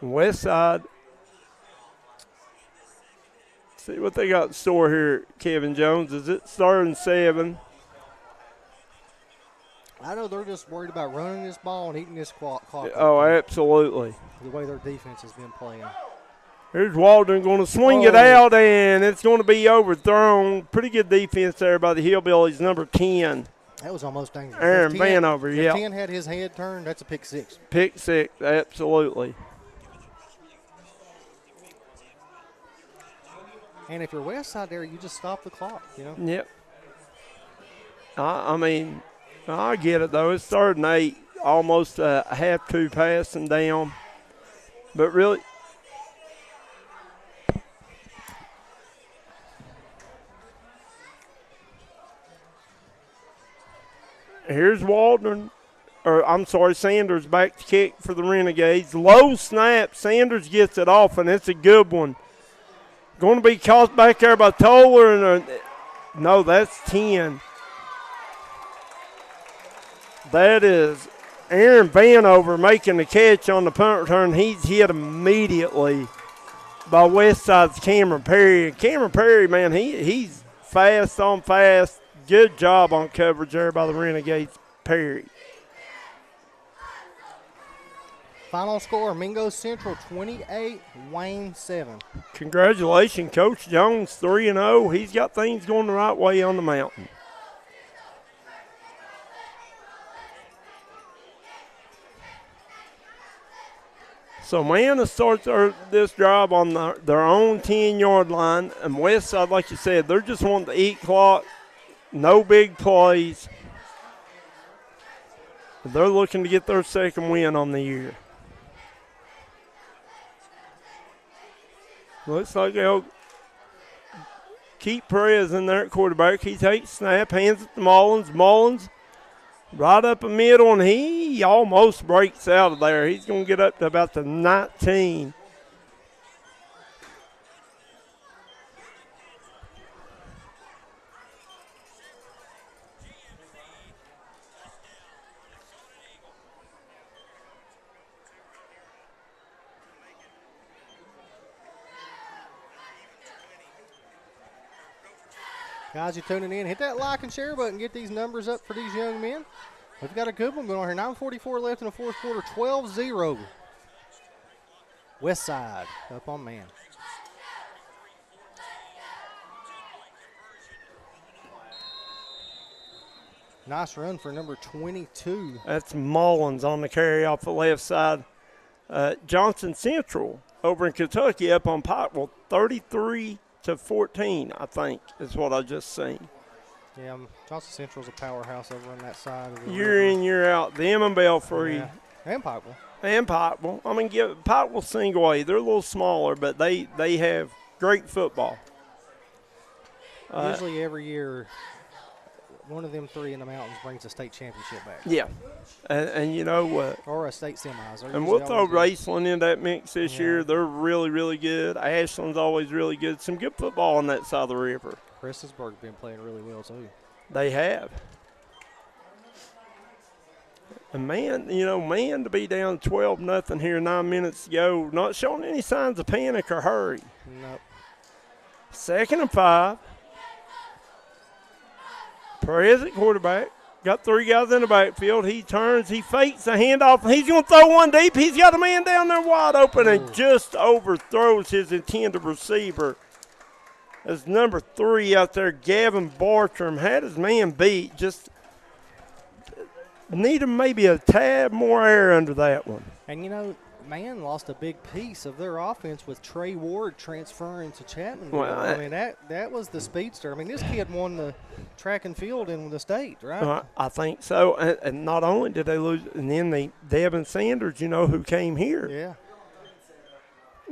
Westside. See what they got in store here, Kevin Jones. Is it 3rd and 7? I know they're just worried about running this ball and eating this clock. Oh, absolutely. The way their defense has been playing. Here's Waldron going to swing it out, and it's going to be overthrown. Pretty good defense there by the Hillbillies, number 10. That was almost dangerous. Aaron Vanover, yeah. If 10 had his head turned, that's a pick 6. Pick 6, absolutely. And if you're Westside there, you just stop the clock, you know? Yep. I mean, I get it, though. It's 3rd and 8, almost a half-2 passing down. But really, here's Waldron. Sanders back to kick for the Renegades. Low snap. Sanders gets it off, and it's a good one. Going to be caught back there by Toller. No, that's 10. That is Aaron Vanover making the catch on the punt return. He's hit immediately by Westside's Cameron Perry. And Cameron Perry, man, he's fast on fast. Good job on coverage there by the Renegades, Perry. Final score, Mingo Central 28, Wayne 7. Congratulations, Coach Jones, 3-0. He's got things going the right way on the mountain. So Manna starts this drive on their own 10-yard line, and Westside, like you said, they're just wanting to eat clock, no big plays. They're looking to get their 2nd win on the year. Looks like they'll keep Perez in there at quarterback. He takes snap, hands it to Mullins. Mullins right up the middle, and he almost breaks out of there. He's going to get up to about the 19. Guys, you're tuning in. Hit that like and share button. Get these numbers up for these young men. We've got a good one going on here. 9:44 left in the 4th quarter. 12-0. Westside up on man. Nice run for number 22. That's Mullins on the carry off the left side. Johnson Central over in Kentucky up on Pikeville, 33-14, I think, is what I just seen. Yeah, Johnson Central's a powerhouse over on that side of the Year in, year out. Them and Belfry. Yeah. And Pikeville. And Pikeville. I mean, Pikeville single A. They're a little smaller, but they have great football. Usually every year, one of them three in the mountains brings a state championship back. Yeah. And you know what? Or a state semis. And we'll throw Raceland in that mix this year. They're really, really good. Ashland's always really good. Some good football on that side of the river. Christiansburg's been playing really well, too. They have. And man, to be down 12-0 here, 9 minutes to go, not showing any signs of panic or hurry. Nope. 2nd and 5. Perez at quarterback. Got 3 guys in the backfield. He turns, he fakes the handoff, and he's going to throw one deep. He's got a man down there wide open and just overthrows his intended receiver. As number 3 out there, Gavin Bartram, had his man beat. Just needed maybe a tad more air under that one. And, Man lost a big piece of their offense with Trey Ward transferring to Chapman. Well, I mean, that was the speedster. I mean, this kid won the track and field in the state, right? I think so. And not only did they lose, and then Devin Sanders, who came here. Yeah.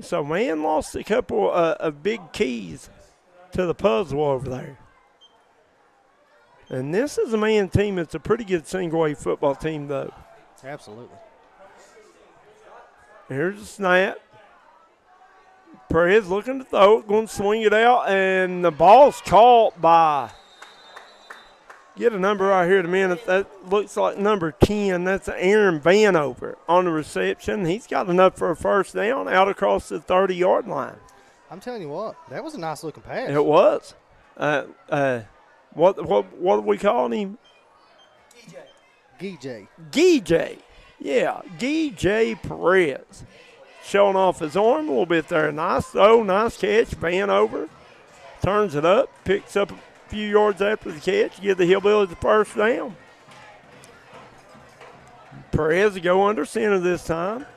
So, man lost a couple of big keys to the puzzle over there. And this is a man team that's a pretty good single-A football team, though. Absolutely. Here's a snap. Perez looking to throw it, going to swing it out, and the ball's caught by, get a number right here in a minute. That looks like number 10. That's Aaron Vanover on the reception. He's got enough for a first down out across the 30-yard line. I'm telling you what, that was a nice-looking pass. It was. What do we call him? Gijay. Yeah, Gijay Perez. Showing off his arm a little bit there. Nice throw, nice catch. Vanover turns it up, picks up a few yards after the catch, give the Hillbillies the first down. Perez will go under center this time.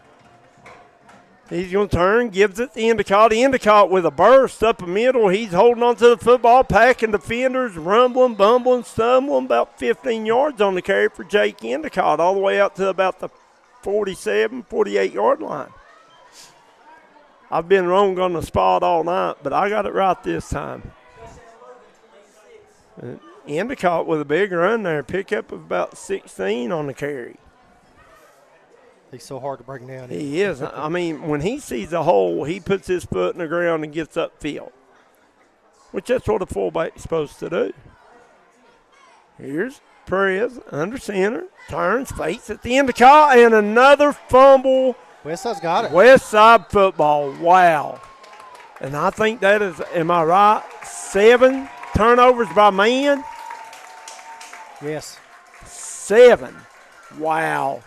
He's going to turn, gives it to Endicott. Endicott with a burst up the middle. He's holding on to the football, packing defenders, rumbling, bumbling, stumbling, about 15 yards on the carry for Jake Endicott, all the way out to about the 47, 48-yard line. I've been wrong on the spot all night, but I got it right this time. Endicott with a big run there, pickup of about 16 on the carry. He's so hard to break down. He is. I mean, when he sees a hole, he puts his foot in the ground and gets upfield, which that's what a fullback's supposed to do. Here's Perez under center, turns, fakes at the Endicott, and another fumble. Westside's got it. Westside football, wow. And I think that is, am I right, 7 turnovers by man? Yes. 7. Wow.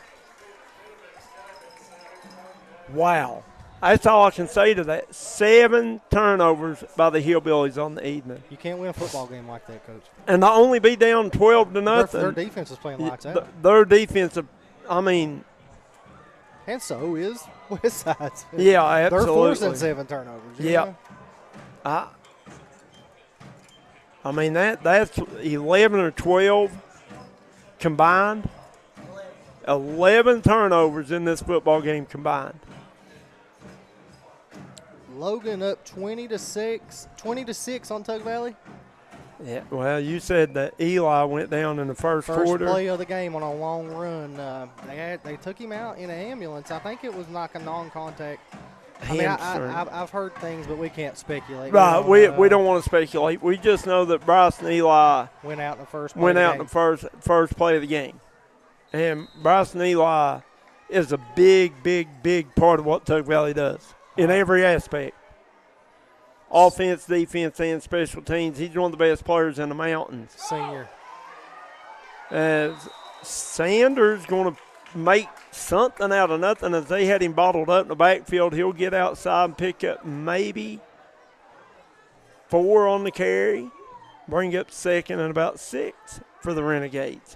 Wow. That's all I can say to that. 7 turnovers by the Hillbillies on the evening. You can't win a football game like that, Coach. And to only be down 12-0. Their defense is playing lights out. Their defensive, I mean. And so is Westside's. Yeah, absolutely. They're forcing 7 turnovers. Yeah. I mean, that's 11 or 12 combined. 11 turnovers in this football game combined. Logan up 20-6 on Tug Valley. Yeah, well, you said that Eli went down in the first quarter. First play of the game on a long run. They took him out in an ambulance. I think it was like a non-contact. I mean, I've heard things, but we can't speculate. Right, we don't want to speculate. We just know that Bryce and Eli went out in the first play of the game. And Bryce and Eli is a big, big, big part of what Tug Valley does in every aspect. Offense, defense, and special teams. He's one of the best players in the mountains. Senior. As Sanders going to make something out of nothing as they had him bottled up in the backfield. He'll get outside and pick up maybe 4 on the carry. Bring up second and about 6 for the Renegades.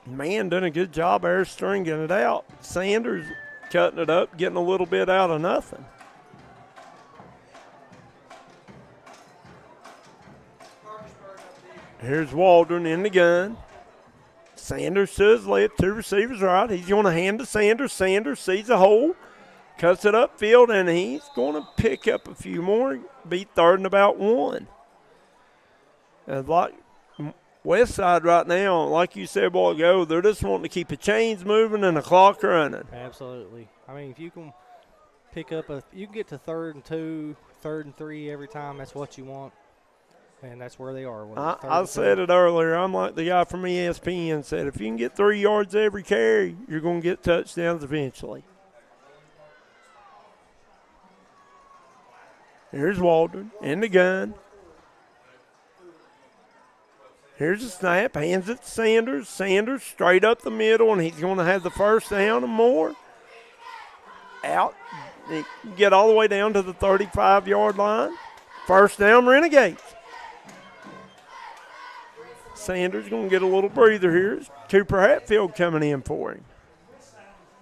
Man doing a good job there stringing it out. Sanders cutting it up, getting a little bit out of nothing. Here's Waldron in the gun. Sanders to his left, 2 receivers right. He's going to hand to Sanders. Sanders sees a hole, cuts it upfield, and he's going to pick up a few more, be 3rd and about 1. And like Westside right now, like you said a while ago, they're just wanting to keep the chains moving and the clock running. Absolutely. I mean, if you can pick up you can get to 3rd and 2, 3rd and 3 every time. That's what you want. And that's where they are. I said it earlier. I'm like the guy from ESPN said, if you can get 3 yards every carry, you're going to get touchdowns eventually. Here's Waldron in the gun. Here's a snap. Hands it to Sanders. Sanders straight up the middle, and he's going to have the first down and more. Out. They get all the way down to the 35-yard line. First down, Renegades. Sanders going to get a little breather here. Cooper Hatfield coming in for him.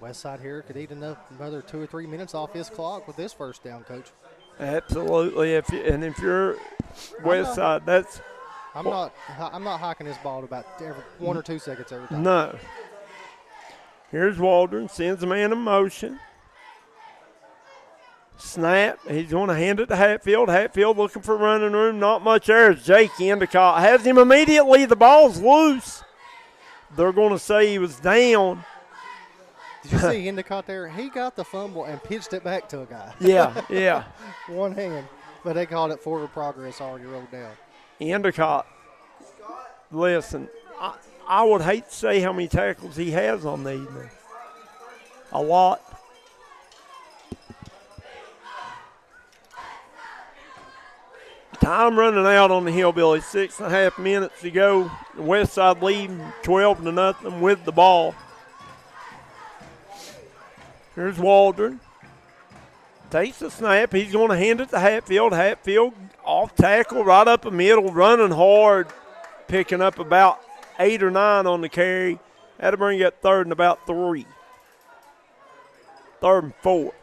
Westside here could eat another 2 or 3 minutes off his clock with this first down, Coach. Absolutely. If you're Westside, that's. I'm not hiking this ball to about 1 or 2 seconds every time. No. Here's Waldron, sends a man in motion. Snap. He's going to hand it to Hatfield. Hatfield looking for running room. Not much there as Jake Endicott has him immediately. The ball's loose. They're going to say he was down. Did you see Endicott there? He got the fumble and pitched it back to a guy. Yeah. One hand. But they called it forward progress already rolled down. Endicott, listen, I would hate to say how many tackles he has on the evening. A lot. Time running out on the Hillbillies. 6.5 minutes to go. The Westside leading 12-0 with the ball. Here's Waldron. Takes the snap. He's going to hand it to Hatfield. Hatfield off tackle, right up the middle, running hard, picking up about 8 or 9 on the carry. That'll bring you up 3rd and about 3. 3rd and 4.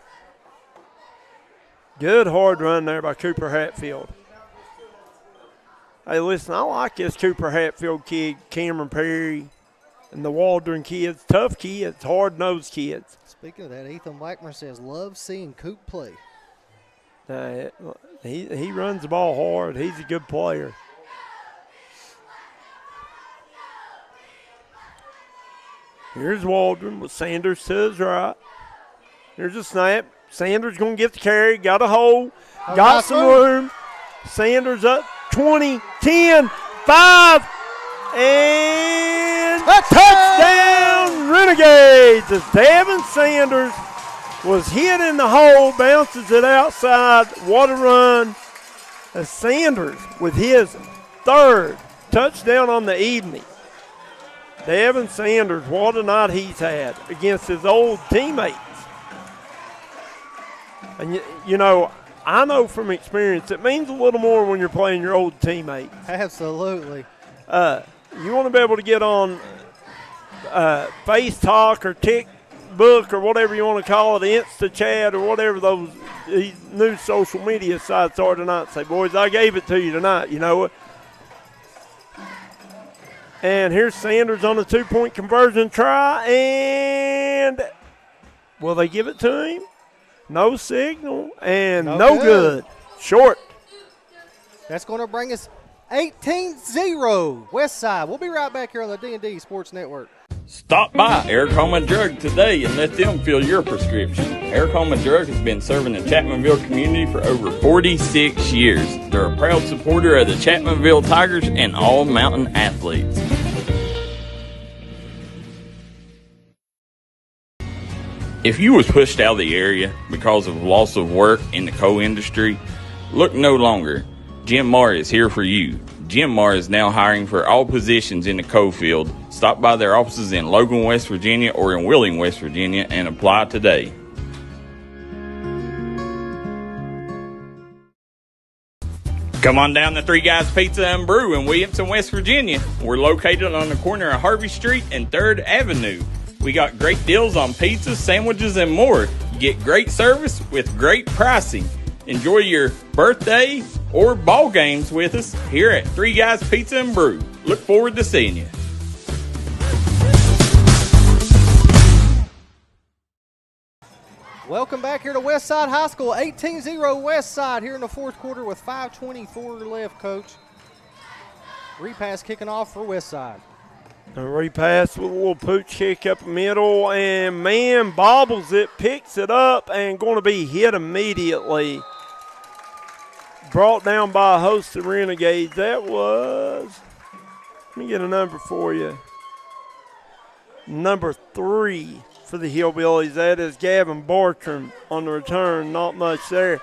Good hard run there by Cooper Hatfield. Hey, listen, I like this Cooper Hatfield kid, Cameron Perry, and the Waldron kids. Tough kids, hard-nosed kids. Speaking of that, Ethan Blackmer says, love seeing Coop play. He runs the ball hard. He's a good player. Here's Waldron with Sanders to his right. Here's a snap. Sanders going to get the carry. Got a hole. Got some room. Sanders up 20, 10, 5, and touchdown Renegades as Devin Sanders was hit in the hole, bounces it outside. What a run as Sanders with his 3rd touchdown on the evening. Devin Sanders, what a night he's had against his old teammates. And, you know, I know from experience it means a little more when you're playing your old teammates. Absolutely. You want to be able to get on Face Talk or TikTok or whatever you want to call it, Insta Chat or whatever these new social media sites are tonight. Say, boys, I gave it to you tonight, you know it. And here's Sanders on the 2-point conversion try, and will they give it to him? No signal, and no good. Short. That's going to bring us 18-0 Westside. We'll be right back here on the D&D Sports Network. Stop by Aracoma Drug today and let them fill your prescription. Aracoma Drug has been serving the Chapmanville community for over 46 years. They're a proud supporter of the Chapmanville Tigers and all mountain athletes. If you was pushed out of the area because of loss of work in the coal industry, look no longer. Jim Marr is here for you. Jim Marr is now hiring for all positions in the coal field. Stop by their offices in Logan, West Virginia or in Wheeling, West Virginia and apply today. Come on down to Three Guys Pizza and Brew in Williamson, West Virginia. We're located on the corner of Harvey Street and 3rd Avenue. We got great deals on pizzas, sandwiches, and more. You get great service with great pricing. Enjoy your birthday or ball games with us here at Three Guys Pizza and Brew. Look forward to seeing you. Welcome back here to Westside High School. 18-0 Westside here in the 4th quarter with 5:24 left, Coach. Repass kicking off for Westside. A repass with a little pooch kick up the middle, and man bobbles it, picks it up, and going to be hit immediately. Brought down by a host of Renegades. That was, let me get a number for you. Number 3 for the Hillbillies. That is Gavin Bartram on the return. Not much there.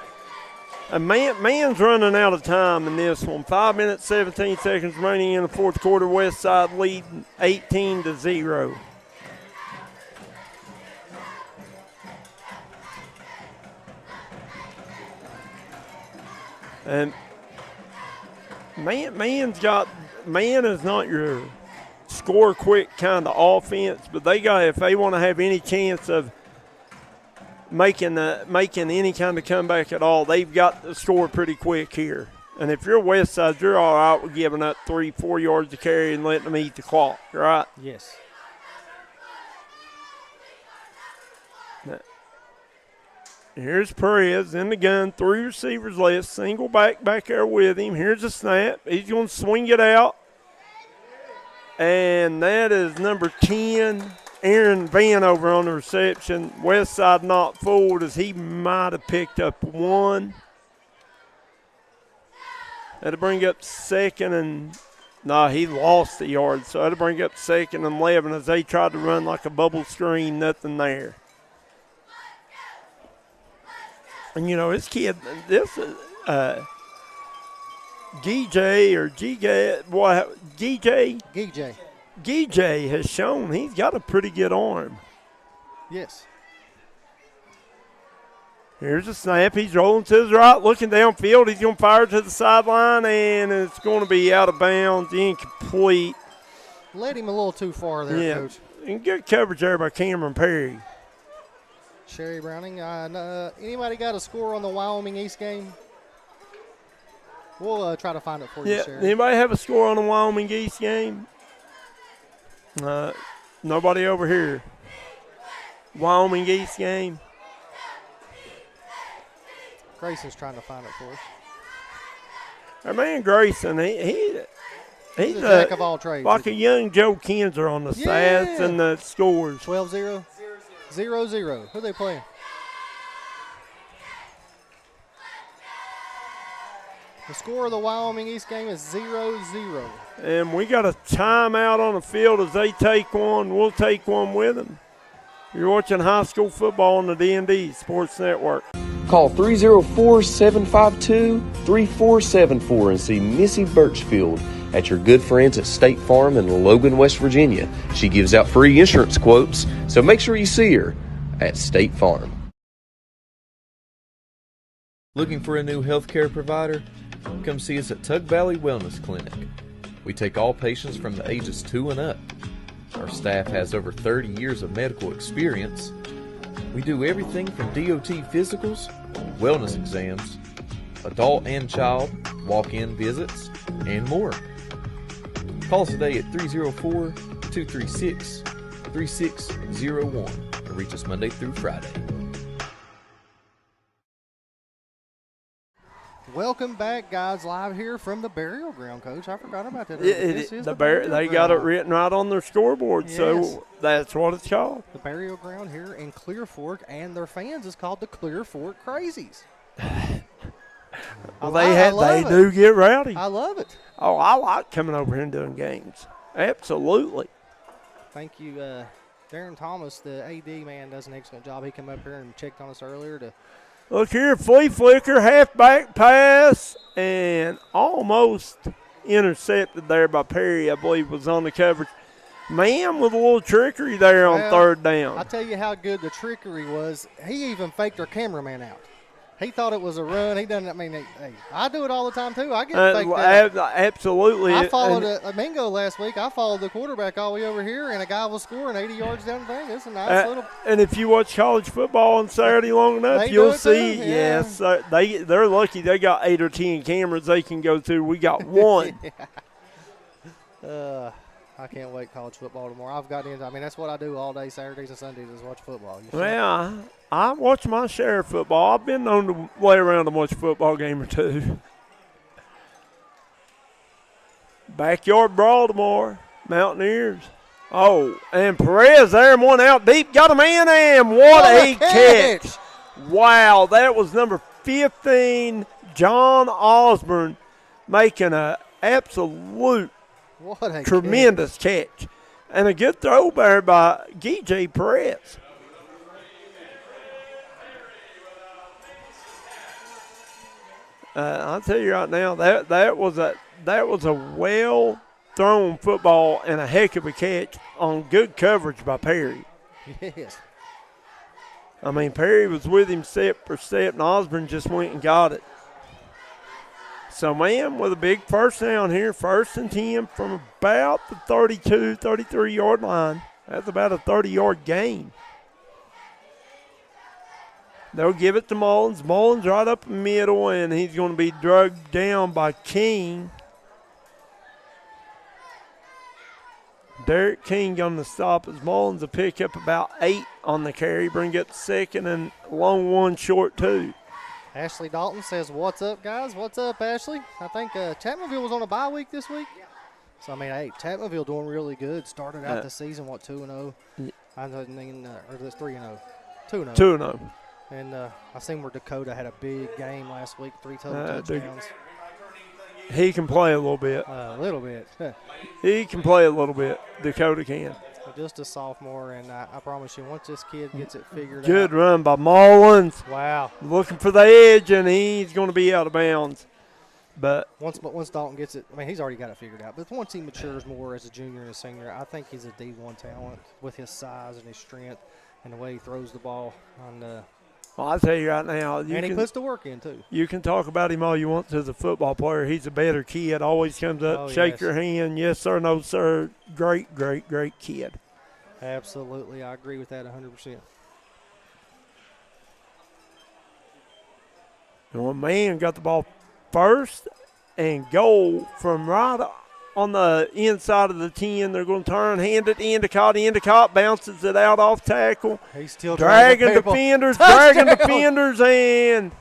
A man's running out of time in this one. 5 minutes, 17 seconds remaining in the 4th quarter. Westside leading 18-0. And man is not your score quick kind of offense, but if they want to have any chance of making any kind of comeback at all, they've got to score pretty quick here. And if you're Westside, you're all right with giving up 3-4 yards to carry and letting them eat the clock, right? Yes. Now, here's Perez in the gun, 3 receivers left, single back there with him. Here's a snap. He's going to swing it out. And that is number 10, Aaron Vanover on the reception. Westside not fooled as he might have picked up 1. That'll bring up second and he lost the yard. So that'll bring up second and 11 as they tried to run like a bubble screen, nothing there. And, this kid, this is Gijay has shown he's got a pretty good arm. Yes. Here's a snap. He's rolling to his right, looking downfield. He's going to fire to the sideline, and it's going to be out of bounds, incomplete. Led him a little too far there, Coach. And good coverage there by Cameron Perry. Sherry Browning, anybody got a score on the Wyoming East game? We'll try to find it for you, Sherry. Anybody have a score on the Wyoming East game? Nobody over here. Wyoming East game. Grayson's trying to find it for us. Our man Grayson, he's a jack of all trades. Like a young Joe Kinzer on the stats and the scores. 12-0. 0-0. Who are they playing? The score of the Wyoming East game is 0-0. And we got a timeout on the field as they take one. We'll take one with them. You're watching high school football on the D&D Sports Network. Call 304-752-3474 and see Missy Birchfield at your good friends at State Farm in Logan, West Virginia. She gives out free insurance quotes, so make sure you see her at State Farm. Looking for a new healthcare provider? Come see us at Tug Valley Wellness Clinic. We take all patients from the ages 2 and up. Our staff has over 30 years of medical experience. We do everything from DOT physicals, wellness exams, adult and child, walk-in visits, and more. Call us today at 304-236-3601 or reach us Monday through Friday. Welcome back, guys, live here from the burial ground, Coach. I forgot about that. They got it written right on their scoreboard, so that's what it's called. The burial ground here in Clear Fork, and their fans is called the Clear Fork Crazies. Well, they do get rowdy. I love it. Oh, I like coming over here and doing games. Absolutely. Thank you, Darren Thomas, the AD man, does an excellent job. He came up here and checked on us earlier to. Look here, flea flicker, halfback pass, and almost intercepted there by Perry, I believe, was on the coverage. Man with a little trickery there on third down. I'll tell you how good the trickery was. He even faked our cameraman out. He thought it was a run. He doesn't. I mean, hey, I do it all the time too. I get faked out. Absolutely. I followed a Mingo last week. I followed the quarterback all the way over here, and a guy was scoring 80 yards down the thing. It's a nice little. And if you watch college football on Saturday long enough, you'll see. Yes, they're lucky. They got 8 or 10 cameras they can go to. We got one. I can't wait college football tomorrow. I've gotten into. I mean, that's what I do all day, Saturdays and Sundays, is watch football. Well, I watch my share of football. I've been known to lay around and watch a football game or two. Backyard brawl tomorrow, Mountaineers. Oh, and Perez there and one out deep. Got a man, and what a catch. Wow, that was number 15, John Osborne, making an absolute tremendous catch. And a good throw there by Gijay Perez. I'll tell you right now, that was a well thrown football and a heck of a catch on good coverage by Perry. Yes. I mean, Perry was with him step for step, and Osborne just went and got it. So, man, with a big first down here, 1st and 10 from about the 32, 33-yard line. That's about a 30-yard gain. They'll give it to Mullins. Mullins right up the middle, and he's going to be drugged down by King. Derek King going to stop as Mullins will pick up about 8 on the carry, bring it to 2nd, and long one, short 2. Ashley Dalton says, what's up, guys? What's up, Ashley? I think Chapmanville was on a bye week this week. So, I mean, hey, Chapmanville doing really good. Started out the season, 2-0? I mean, or that's 3-0. 2-0. 2-0. And I seen where Dakota had a big game last week, 3 total touchdowns. He can play a little bit. A little bit. He can play a little bit. Dakota can. Just a sophomore, and I promise you, once this kid gets it figured out. Good run by Mullins. Wow. Looking for the edge, and he's going to be out of bounds. But once Dalton gets it, I mean, he's already got it figured out. But once he matures more as a junior and a senior, I think he's a D1 talent with his size and his strength and the way he throws the ball. Well, I'll tell you right now. And he puts the work in, too. You can talk about him all you want to as a football player. He's a better kid. Always comes up, shake your hand. Yes, sir, no, sir. Great, great, great kid. Absolutely. I agree with that 100%. And one man got the ball 1st and goal from right on the inside of the 10. They're going to turn, hand it to Endicott. Endicott bounces it out off tackle. He's still dragging defenders, and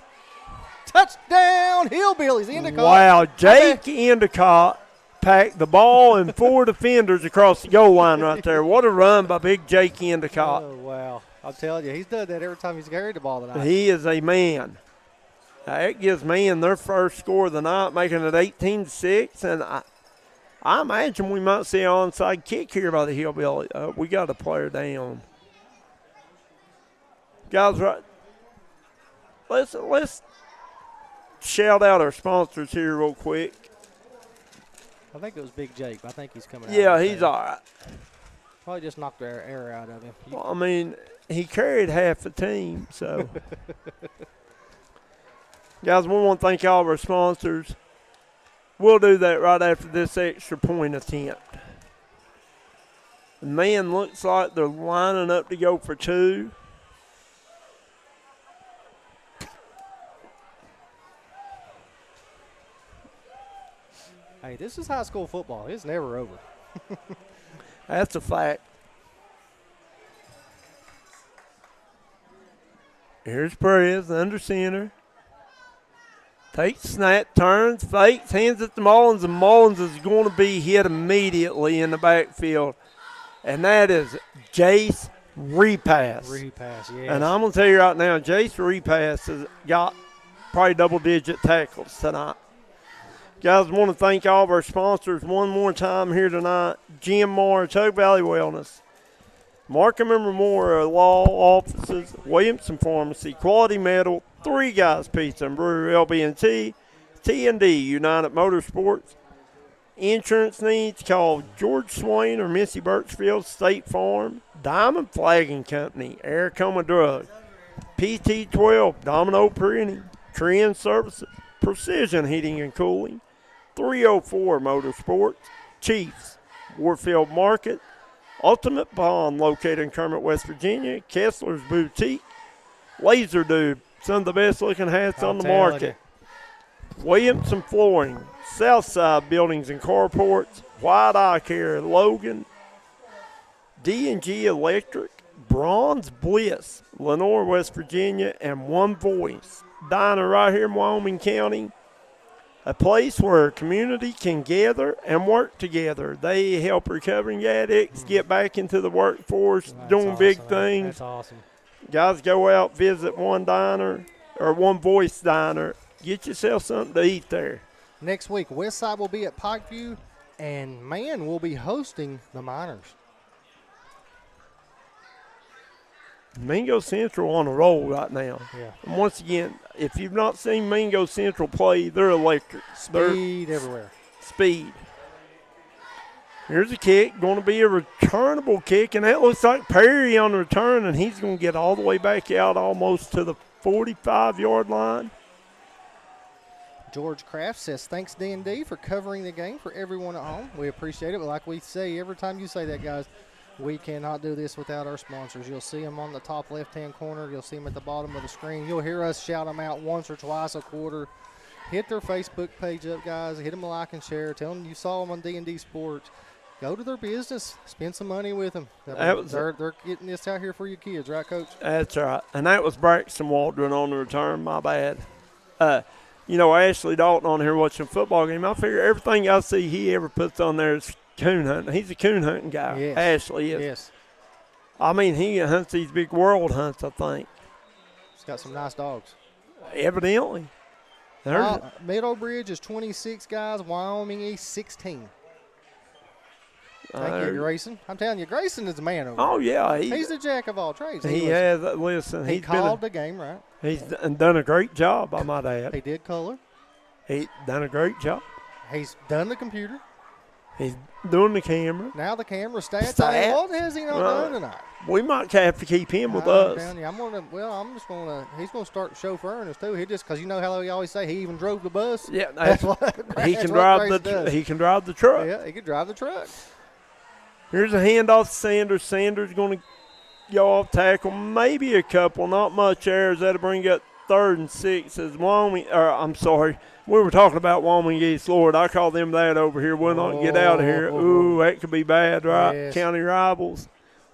touchdown, Hillbillies, Endicott. Wow, Jake Endicott packed the ball and 4 defenders across the goal line right there. What a run by big Jake Endicott. Oh, wow. I'm telling you, he's done that every time he's carried the ball tonight. He is a man. That gives Man their first score of the night, making it 18-6, and I imagine we might see an onside kick here by the Hillbilly. We got a player down. Guys, right? Let's shout out our sponsors here real quick. I think it was Big Jake. I think he's coming out. Yeah, he's all right. Probably just knocked the air out of him. Well, I mean, he carried half the team, so. Guys, we want to thank all of our sponsors. We'll do that right after this extra point attempt. The man looks like they're lining up to go for 2. Hey, this is high school football. It's never over. That's a fact. Here's Perez, under center. Takes snap, turns, fakes, hands it to Mullins, and Mullins is going to be hit immediately in the backfield. And that is Jace Repass. Repass, yes. And I'm going to tell you right now, Jace Repass has got probably double-digit tackles tonight. Guys, I want to thank all of our sponsors one more time here tonight. Jim Moore, Tug Valley Wellness, Markham and Memorial Law Offices, Williamson Pharmacy, Quality Metal, Three Guys Pizza and Brewery, LB&T, T&D United Motorsports. Insurance needs, call George Swain or Missy Birchfield, State Farm, Diamond Flagging Company, Aracoma Drug, PT12, Domino Printing, Trend Services, Precision Heating and Cooling, 304 Motorsports, Chiefs, Warfield Market, Ultimate Bond located in Kermit, West Virginia, Kessler's Boutique, Laser Dude, some of the best looking hats on the market, Williamson Flooring, Southside Buildings and Carports, White Eye Care, Logan, D&G Electric, Bronze Bliss, Lenore, West Virginia, and One Voice Diner right here in Wyoming County. A place where a community can gather and work together. They help recovering addicts get back into the workforce, doing awesome, big things. That's awesome. Guys, go out, visit One Diner or One Voice Diner. Get yourself something to eat there. Next week, Westside will be at Pikeview, and Man will be hosting the Miners. Mingo Central on a roll right now. Yeah. And once again, if you've not seen Mingo Central play, they're electric. Speed everywhere. Speed. Here's a kick, going to be a returnable kick, and that looks like Perry on the return, and he's going to get all the way back out almost to the 45-yard line. George Kraft says, thanks, D&D, for covering the game for everyone at home. We appreciate it. But like we say, every time you say that, guys, we cannot do this without our sponsors. You'll see them on the top left-hand corner. You'll see them at the bottom of the screen. You'll hear us shout them out once or twice a quarter. Hit their Facebook page up, guys. Hit them a like and share. Tell them you saw them on D&D Sports. Go to their business. Spend some money with them. They're getting this out here for your kids, right, Coach? That's right. And that was Braxton Waldron on the return. My bad. Ashley Dalton on here watching a football game. I figure everything I see he ever puts on there is coon hunting. He's a coon hunting guy. Yes. Ashley is. Yes. I mean, he hunts these big world hunts, I think. He's got some nice dogs. Evidently. Middlebridge is 26 guys. Wyoming East 16. Thank you, Grayson. I'm telling you, Grayson is a man over Oh, there. yeah. He's the jack of all trades. He has. Listen, he called the game right. He's done a great job, I might add. He did color. He's done a great job. He's done the computer. He's doing the camera. Now the camera stats. What has he not done tonight? We might have to keep him with us. He's gonna start chauffeuring us too. He just because you know how he always say he even drove the bus. Yeah, that's what he can drive he can drive the truck. Yeah, he can drive the truck. Here's a handoff to Sanders. Sanders going to go off tackle, maybe a couple, not much errors. That'll bring up 3rd and 6 as Wyoming. We were talking about Wyoming East. Lord, I call them that over here. We'll not get out of here. Ooh, that could be bad, right? Yes. County rivals.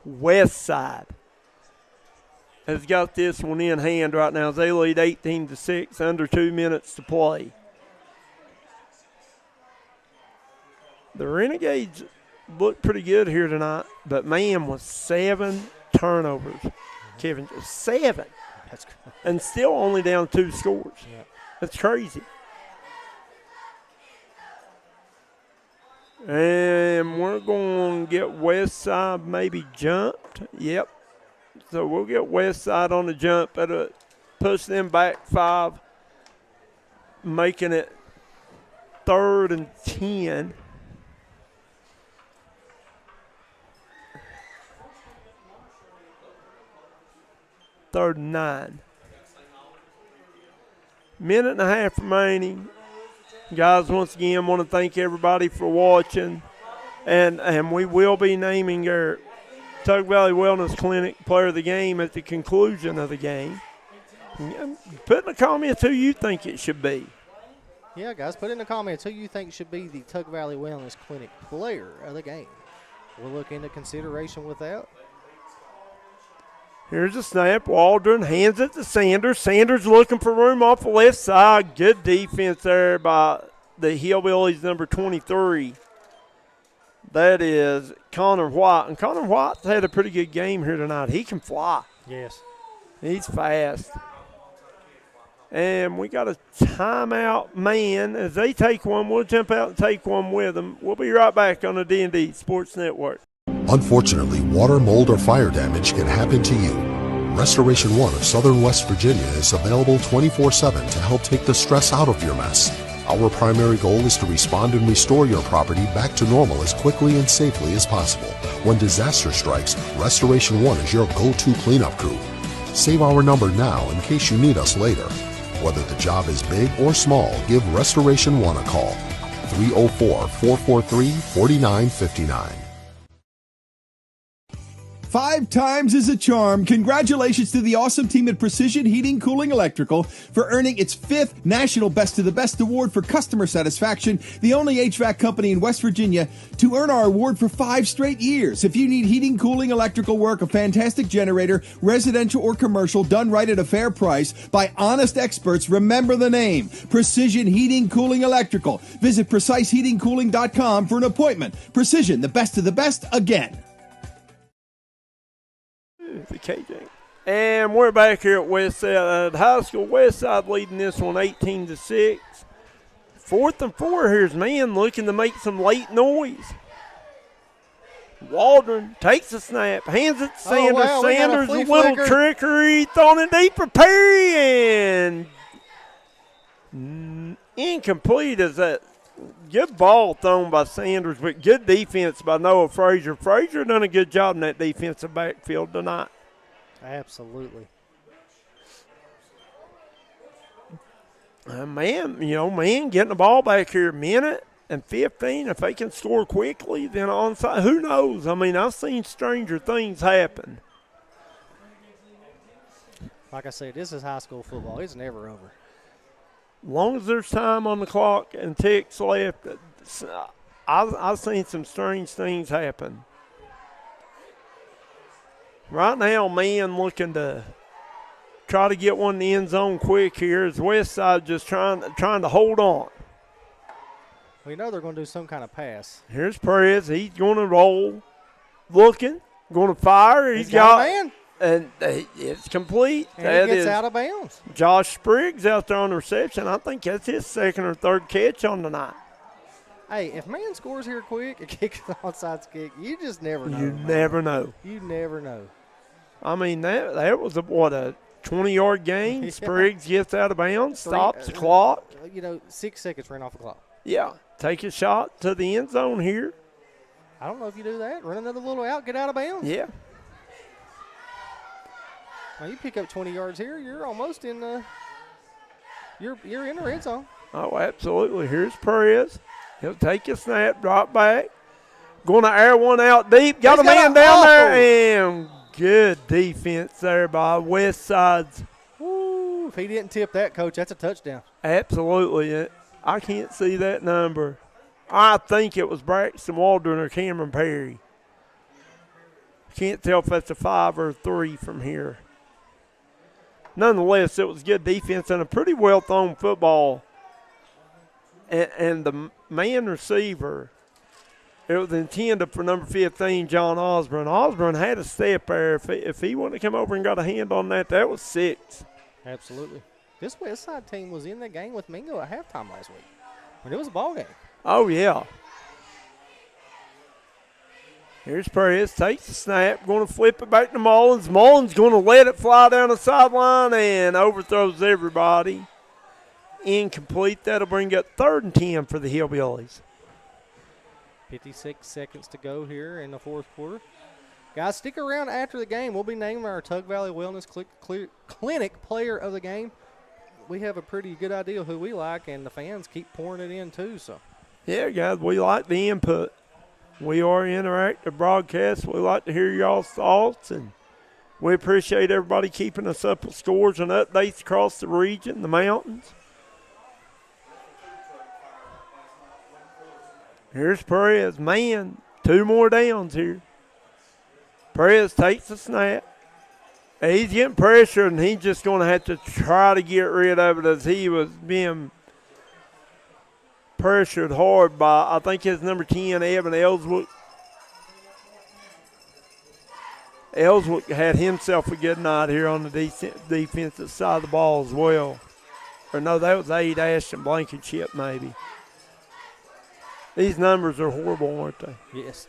Westside has got this one in hand right now. They lead 18-6, under 2 minutes to play. The Renegades looked pretty good here tonight, but man, was 7 turnovers. Kevin, 7. That's good. And still only down 2 scores. Yeah. That's crazy. And we're going to get Westside maybe jumped. Yep. So we'll get Westside on the jump. That'll push them back 5, making it 3rd and 10. Third and 9. Minute and a half remaining. Guys, once again, want to thank everybody for watching. And we will be naming our Tug Valley Wellness Clinic player of the game at the conclusion of the game. Put in the comments who you think it should be. Yeah, guys, put in the comments who you think should be the Tug Valley Wellness Clinic player of the game. We'll look into consideration with that. Here's a snap. Waldron hands it to Sanders. Sanders looking for room off the left side. Good defense there by the Hillbillies, number 23. That is Connor White. And Connor White's had a pretty good game here tonight. He can fly. Yes. He's fast. And we got a timeout man. As they take one, we'll jump out and take one with them. We'll be right back on the D&D Sports Network. Unfortunately, water, mold, or fire damage can happen to you. Restoration One of Southern West Virginia is available 24/7 to help take the stress out of your mess. Our primary goal is to respond and restore your property back to normal as quickly and safely as possible. When disaster strikes, Restoration One is your go-to cleanup crew. Save our number now in case you need us later. Whether the job is big or small, give Restoration One a call. 304-443-4959. 5 times is a charm. Congratulations to the awesome team at Precision Heating, Cooling, Electrical for earning its 5th National Best of the Best Award for customer satisfaction, the only HVAC company in West Virginia to earn our award for 5 straight years. If you need heating, cooling, electrical work, a fantastic generator, residential or commercial, done right at a fair price by honest experts, remember the name, Precision Heating, Cooling, Electrical. Visit PreciseHeatingCooling.com for an appointment. Precision, the best of the best, again. The KJ. And we're back here at Westside High School. Westside leading this one 18-6. 4th and 4. Here's man looking to make some late noise. Waldron takes the snap, hands it to Sanders. Sanders, a little trickery, thrown it deep for Perry, and incomplete as that. Good ball thrown by Sanders, but good defense by Noah Frazier. Frazier done a good job in that defensive backfield tonight. Absolutely. Man getting the ball back here a minute and 15. If they can score quickly, then onside, who knows? I mean, I've seen stranger things happen. Like I said, this is high school football. It's never over. As long as there's time on the clock and ticks left, I've seen some strange things happen. Right now, man looking to try to get one in the end zone quick here. As Westside just trying to hold on. We know they're going to do some kind of pass. Here's Perez. He's going to roll. Looking. Going to fire. He's got a man. And it's complete. And that he gets is out of bounds. Josh Spriggs out there on the reception. I think that's his second or third catch on the night. Hey, if man scores here quick and kicks the onside kick, you just never know. You never know. You never know. I mean, that was a 20-yard gain. Yeah. Spriggs gets out of bounds, stops the clock. 6 seconds ran off the clock. Yeah, take a shot to the end zone here. I don't know if you do that. Run another little out, get out of bounds. Yeah. Now you pick up 20 yards here, you're almost in the you're in the red zone. Oh, absolutely. Here's Perez. He'll take a snap, drop back. Going to air one out deep. Got a man down there, and good defense there by Westside's. Woo, if he didn't tip that, Coach, that's a touchdown. Absolutely. I can't see that number. I think it was Braxton Waldron or Cameron Perry. Can't tell if that's a 5 or a 3 from here. Nonetheless, it was good defense and a pretty well-thrown football. And the man receiver, it was intended for number 15, John Osborne. Osborne had a step there. If he wouldn't have come over and got a hand on that, that was 6. Absolutely. This Westside team was in the game with Mingo at halftime last week when it was a ball game. Oh, yeah. Here's Perez, takes the snap, going to flip it back to Mullins. Mullins going to let it fly down the sideline and overthrows everybody. Incomplete. That'll bring up 3rd and 10 for the Hillbillies. 56 seconds to go here in the fourth quarter. Guys, stick around after the game. We'll be naming our Tug Valley Wellness Clinic player of the game. We have a pretty good idea who we like, and the fans keep pouring it in too. So, yeah, guys, we like the input. We are an interactive broadcast. We like to hear y'all's thoughts, and we appreciate everybody keeping us up with scores and updates across the region, the mountains. Here's Perez. Man, 2 more downs here. Perez takes the snap. He's getting pressured, and he's just going to have to try to get rid of it as he was being pressured hard by, I think his number 10, Evan Ellswood. Ellswood had himself a good night here on the defensive side of the ball as well. Or no, that was 8, Ashton Blankenship maybe. These numbers are horrible, aren't they? Yes.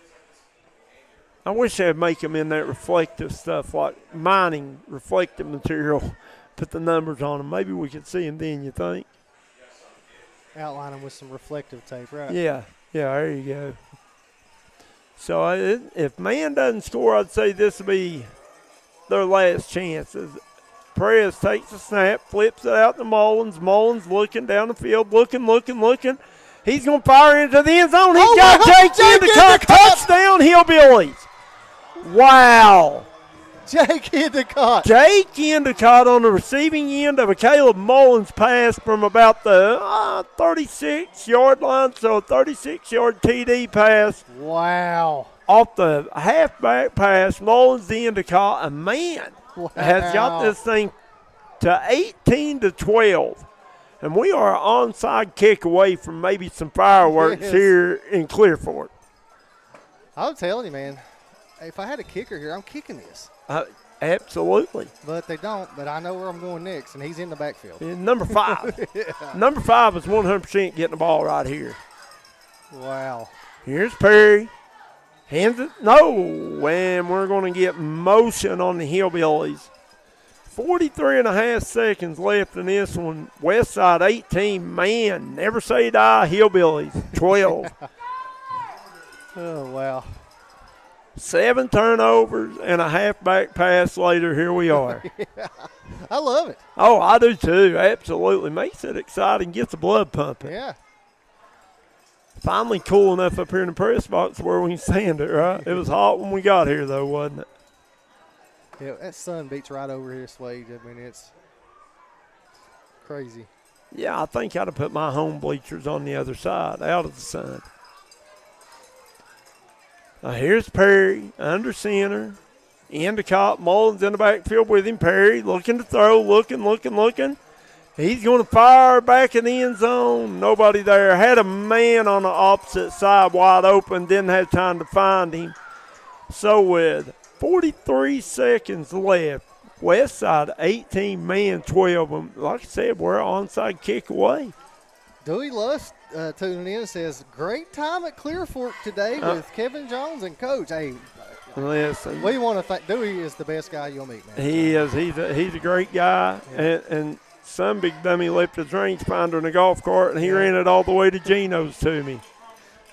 I wish they'd make them in that reflective stuff, like mining reflective material, put the numbers on them. Maybe we could see them then, you think? Outline them with some reflective tape, right? Yeah, there you go. So if man doesn't score, I'd say this will be their last chances. Perez takes the snap, flips it out to Mullins. Mullins looking down the field, looking. He's going to fire into the end zone. He's got Jake Endicott. Touchdown, Hillbillies. Wow. Jake Endicott. Jake Endicott on the receiving end of a Caleb Mullins pass from about the 36-yard line, so a 36-yard TD pass. Wow. Off the halfback pass, Mullins to Endicott. A man has got this thing to 18-12. And we are an onside kick away from maybe some fireworks here in Clearfork. I'm telling you, man, if I had a kicker here, I'm kicking this. Absolutely. But they don't, but I know where I'm going next, and he's in the backfield. Number 5. Yeah. Number 5 is 100% getting the ball right here. Wow. Here's Perry. Hands it. No. And we're going to get motion on the Hillbillies. 43.5 seconds left in this one. Westside 18. Man, never say die. Hillbillies 12. Oh, wow. 7 turnovers and a halfback pass later, here we are. Yeah, I love it. Oh, I do too. Absolutely. Makes it exciting, gets the blood pumping. Yeah. Finally cool enough up here in the press box where we can stand it, right? It was hot when we got here, though, wasn't it? Yeah, that sun beats right over here, Slade. I mean, it's crazy. Yeah, I think I'd have put my home bleachers on the other side, out of the sun. Now here's Perry, under center. Endicott, Mullins in the backfield with him. Perry looking to throw, looking. He's going to fire back in the end zone. Nobody there. Had a man on the opposite side wide open. Didn't have time to find him. So with 43 seconds left, Westside 18, man 12. Like I said, we're an onside kick away. Dewey Lust tuning in says, great time at Clear Fork today with Kevin Jones and Coach. Hey, listen, we want to thank Dewey is the best guy you'll meet, man. He is. He's a great guy. Yeah. And some big dummy left his rangefinder in a golf cart, and he ran it all the way to Gino's to me.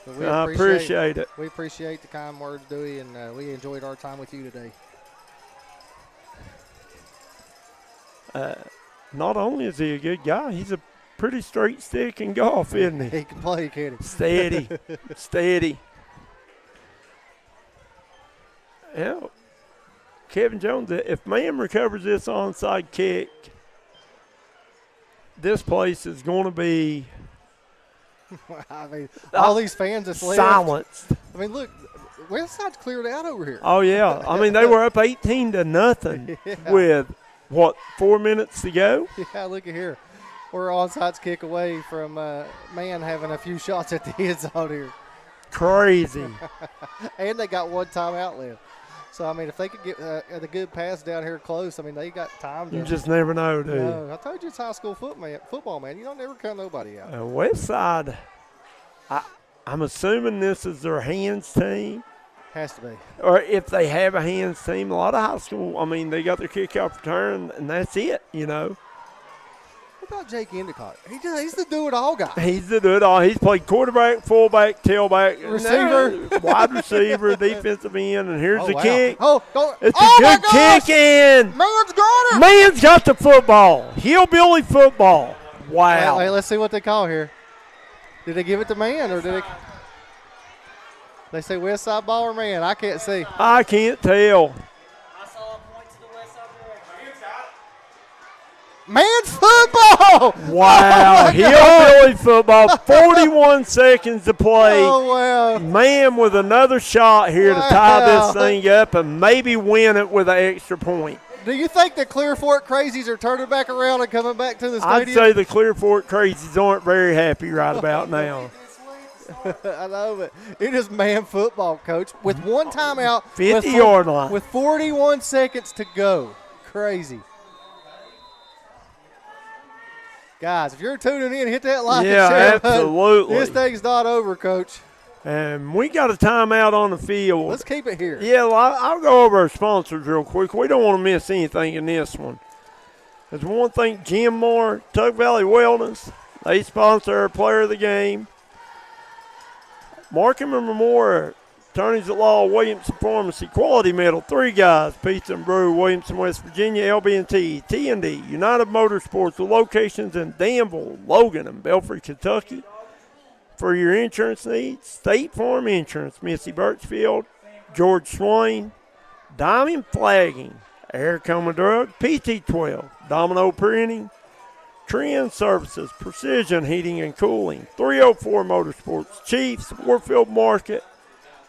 I appreciate it. We appreciate the kind words, Dewey, and we enjoyed our time with you today. Not only is he a good guy, he's a pretty straight stick in golf, isn't he? He can play, can't he? Steady. Yeah. Kevin Jones, if man recovers this onside kick, this place is going to be I mean, all these fans that's left. Silenced. I mean, look, Westside's cleared out over here. Oh, yeah. I mean, they were up 18-0 Yeah. with, 4 minutes to go? Yeah, look at here. We're onside kick away from man having a few shots at the end zone here. Crazy. And they got one timeout left. So, I mean, if they could get a good pass down here close, I mean, they got time to. You just never know, do you? No, I told you it's high school football, man. You don't never count nobody out. Westside, I'm assuming this is their hands team. Has to be. Or if they have a hands team, a lot of high school, I mean, they got their kickoff return, and that's it, you know. What about Jake Endicott? He's the do-it-all guy. He's the do-it-all. He's played quarterback, fullback, tailback, receiver, wide receiver, defensive end, and here's the kick. It's a good kick in. Man's got it. Man's got the football. Hillbilly football. Wow. Hey, let's see what they call here. Did they give it to man or did they? They say West Side ball or man? I can't see. I can't tell. Man's football! Wow, Oh Hillbilly football, 41 seconds to play. Oh, wow. Man with another shot here to tie this thing up and maybe win it with an extra point. Do you think the Clear Fork Crazies are turning back around and coming back to the stadium? I'd say the Clear Fork Crazies aren't very happy right about now. I know, but it is man football, Coach. With one timeout. 50-yard line. With 41 seconds to go. Crazy. Guys, if you're tuning in, hit that like and share button. Absolutely. This thing's not over, Coach. And we got a timeout on the field. Let's keep it here. Yeah, well, I'll go over our sponsors real quick. We don't want to miss anything in this one. There's one thing, Jim Moore, Tug Valley Wellness. They sponsor our player of the game. Markham and Memorial, attorneys at law, Williamson Pharmacy, Quality Metal, Three Guys, Pizza and Brew, Williamson, West Virginia, LB&T, T&D, United Motorsports, with locations in Danville, Logan, and Belford, Kentucky. For your insurance needs, State Farm Insurance, Missy Birchfield, George Swain, Diamond Flagging, Air Coma Drug, PT12, Domino Printing, Trend Services, Precision Heating and Cooling, 304 Motorsports, Chiefs, Warfield Market,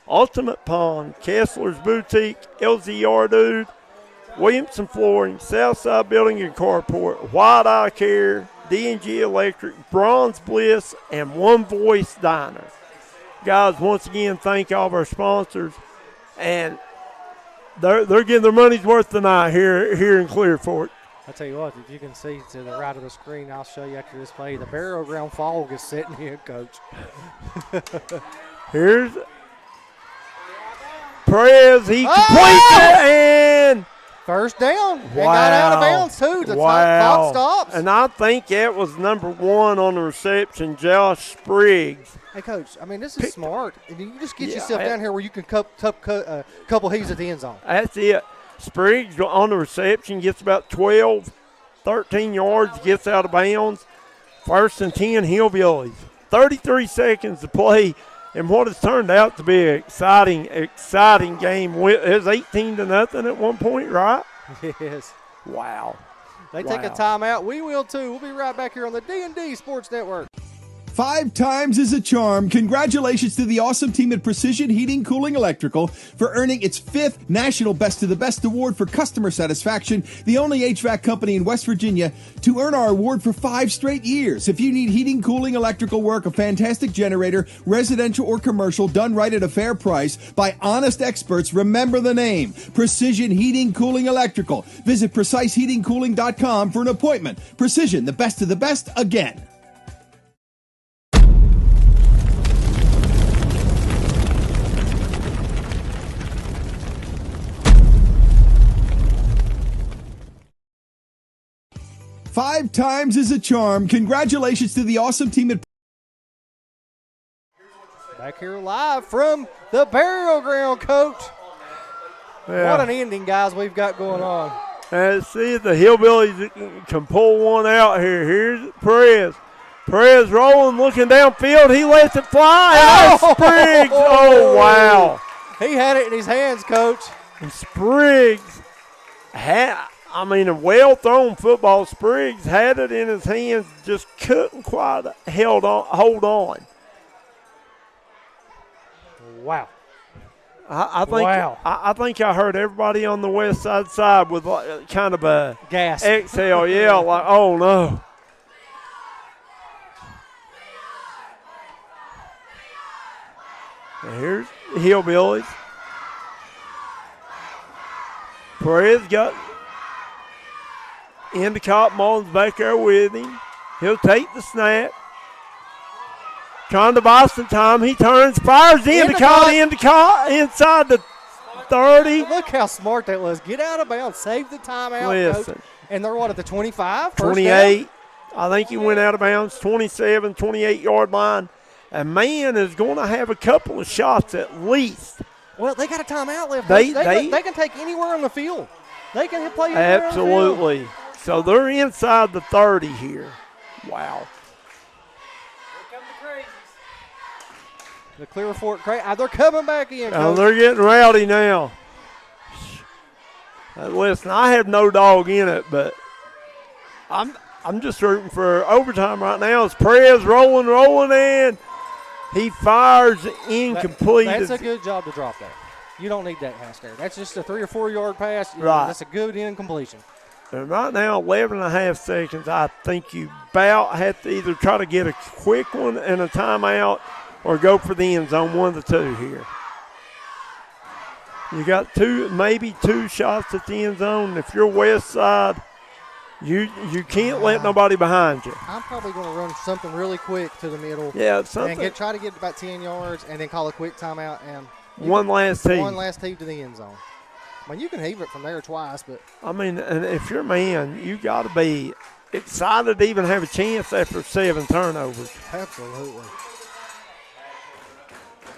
Ultimate Pond, Kessler's Boutique, LZR Dude, Williamson Flooring, Southside Building and Carport, White Eye Care, D&G Electric, Bronze Bliss, and One Voice Diner. Guys, once again, thank all of our sponsors. And they're getting their money's worth tonight here in Clear Fork. I tell you what, if you can see to the right of the screen, I'll show you after this play. The Barrow Ground fog is setting in, Coach. Here's Perez. He completes it, and First down. Wow. And got out of bounds, too. The clock stops. And I think it was number 1 on the reception, Josh Spriggs. Hey, Coach, I mean, this is smart. You just get yourself down here where you can couple heaves at the end zone. That's it. Spriggs on the reception gets about 12, 13 yards, gets out of bounds. 1st and 10, Hillbillies. 33 seconds to play. And what has turned out to be an exciting game. It was 18-0 at one point, right? Yes. Wow. They take a timeout. We will, too. We'll be right back here on the D&D Sports Network. 5 times is a charm. Congratulations to the awesome team at Precision Heating, Cooling, Electrical for earning its 5th National Best of the Best award for customer satisfaction, the only HVAC company in West Virginia to earn our award for 5 straight years. If you need heating, cooling, electrical work, a fantastic generator, residential or commercial, done right at a fair price by honest experts, remember the name, Precision Heating, Cooling, Electrical. Visit preciseheatingcooling.com for an appointment. Precision, the best of the best, again. Five times is a charm. Congratulations to the awesome team at Back here live from the burial ground, Coach. Yeah. What an ending, guys, we've got going on. Let's see if the Hillbillies can pull one out here. Here's Perez. Perez rolling, looking downfield. He lets it fly. Oh, Spriggs. Oh, wow. He had it in his hands, Coach. And Spriggs a well-thrown football. Spriggs had it in his hands, just couldn't quite hold on. Wow. I think I heard everybody on the Westside side with kind of a gasp. Exhale, yeah, like, oh no. And here's Hillbillies. Perez got Endicott. Mullins back there with him. He'll take the snap. Trying to buy some time. He turns, fires Endicott inside the 30. Look how smart that was. Get out of bounds. Save the timeout, Listen. Coach. And they're at the 25? 28. I think he went out of bounds. 27, 28-yard line. And man is going to have a couple of shots at least. Well, they got a timeout left. They can take anywhere on the field. They can play anywhere absolutely. on the field. So they're inside the 30 here. Wow. The Clear Fort they're coming back in. Oh, they're getting rowdy now. Listen, I have no dog in it, but I'm just rooting for overtime right now. It's Perez rolling in. He fires incomplete. That's a good job to drop that. You don't need that pass there. That's just a 3 or 4 yard pass. Right. That's a good incompletion. And right now, 11 and a half seconds. I think you about have to either try to get a quick one and a timeout or go for the end zone, one of the two here. You got maybe two shots at the end zone. If you're Westside, you can't let nobody behind you. I'm probably going to run something really quick to the middle. Yeah, something. And try to get about 10 yards and then call a quick timeout. And one last heave. One last heave to the end zone. I mean, you can heave it from there twice, but. I mean, and if you're a man, you got to be excited to even have a chance after 7 turnovers. Absolutely.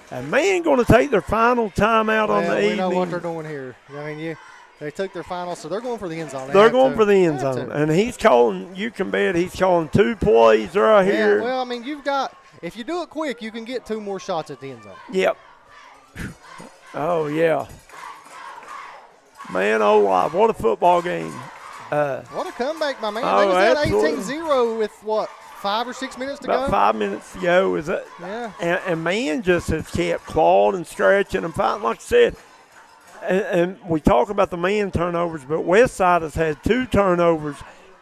And man going to take their final timeout on the evening. We know what they're doing here. I mean, they took their final, so they're going for the end zone. They're going for the end zone. And he's calling, you can bet he's calling 2 plays right here. Well, I mean, if you do it quick, you can get 2 more shots at the end zone. Yep. Oh, yeah. Man, oh, what a football game. What a comeback, my man. Oh, they was at 18-0 with, 5 or 6 minutes to go? About 5 minutes to go. Yeah. And man just has kept clawing and stretching and fighting. Like I said, and we talk about the man turnovers, but Westside has had 2 turnovers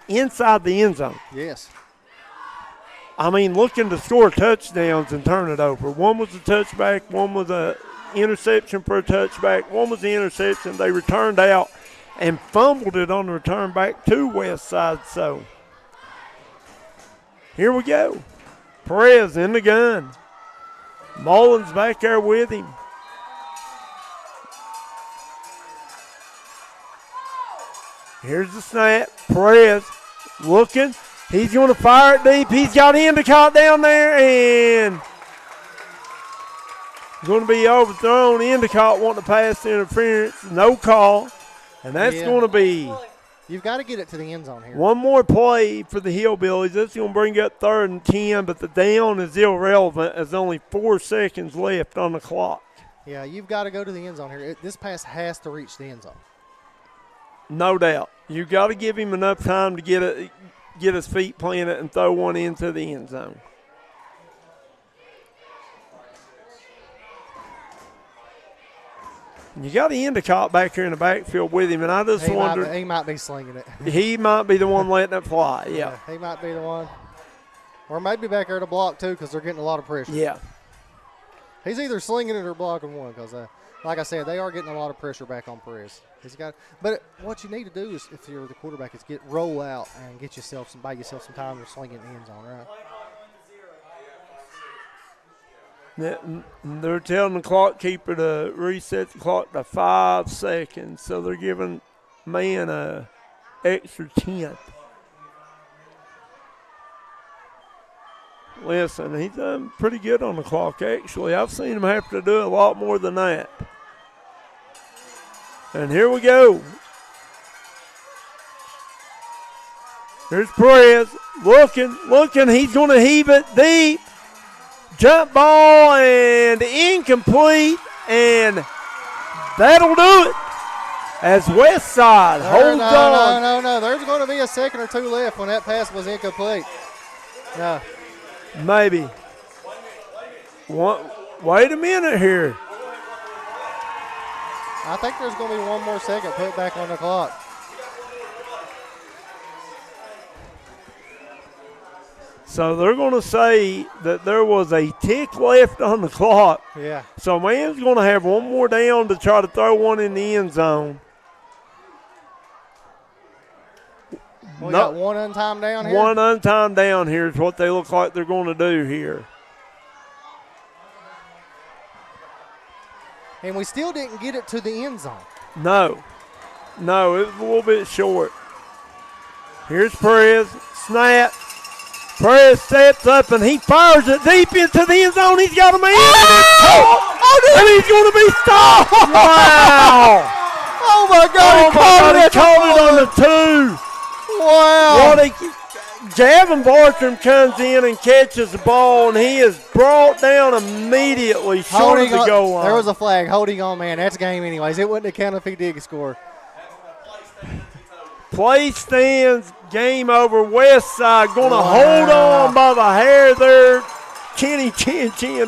inside the end zone. Yes. I mean, looking to score touchdowns and turn it over. One was a touchback, one was a interception for a touchback, one was the interception. They returned out and fumbled it on the return back to Westside. So here we go. Perez in the gun. Mullins back there with him. Here's the snap. Perez looking. He's going to fire it deep. He's got Endicott down there, and going to be overthrown. Endicott wanting to pass interference. No call. And that's going to be. You've got to get it to the end zone here. One more play for the Hillbillies. That's going to bring up 3rd and 10, but the down is irrelevant as only 4 seconds left on the clock. Yeah, you've got to go to the end zone here. This pass has to reach the end zone. No doubt. You've got to give him enough time to get his feet planted and throw one into the end zone. You got the Endicott back here in the backfield with him, and I just wonder. He might be slinging it. He might be the one letting it fly, yeah. He might be the one. Or maybe back there to block, too, because they're getting a lot of pressure. Yeah. He's either slinging it or blocking one because, like I said, they are getting a lot of pressure back on Perez. But what you need to do is, if you're the quarterback, is roll out and buy yourself some time to swing it in the end zone, right? They're telling the clock keeper to reset the clock to 5 seconds, so they're giving man a extra 10th. Listen, he's done pretty good on the clock, actually. I've seen him have to do a lot more than that. And here we go. Here's Perez looking. He's going to heave it deep. Jump ball and incomplete, and that'll do it as Westside holds on. No. There's going to be a second or two left when that pass was incomplete. No. Maybe. Wait a minute here. I think there's going to be one more second put back on the clock. So they're going to say that there was a tick left on the clock. Yeah. So man's going to have one more down to try to throw one in the end zone. We got one untimed down here? One untimed down here is what they look like they're going to do here. And we still didn't get it to the end zone. No, it was a little bit short. Here's Perez. Snap. Perez steps up and he fires it deep into the end zone. He's got a man. And he's going to be stopped. Wow. Oh, my God. He caught it on the 2. Wow. Javin Bartram comes in and catches the ball, and he is brought down immediately short of the goal line. There was a flag. Holding on, man. That's game anyways. It wouldn't have counted if he did score. Play stands, game over. Westside going to hold on by the hair there. Chin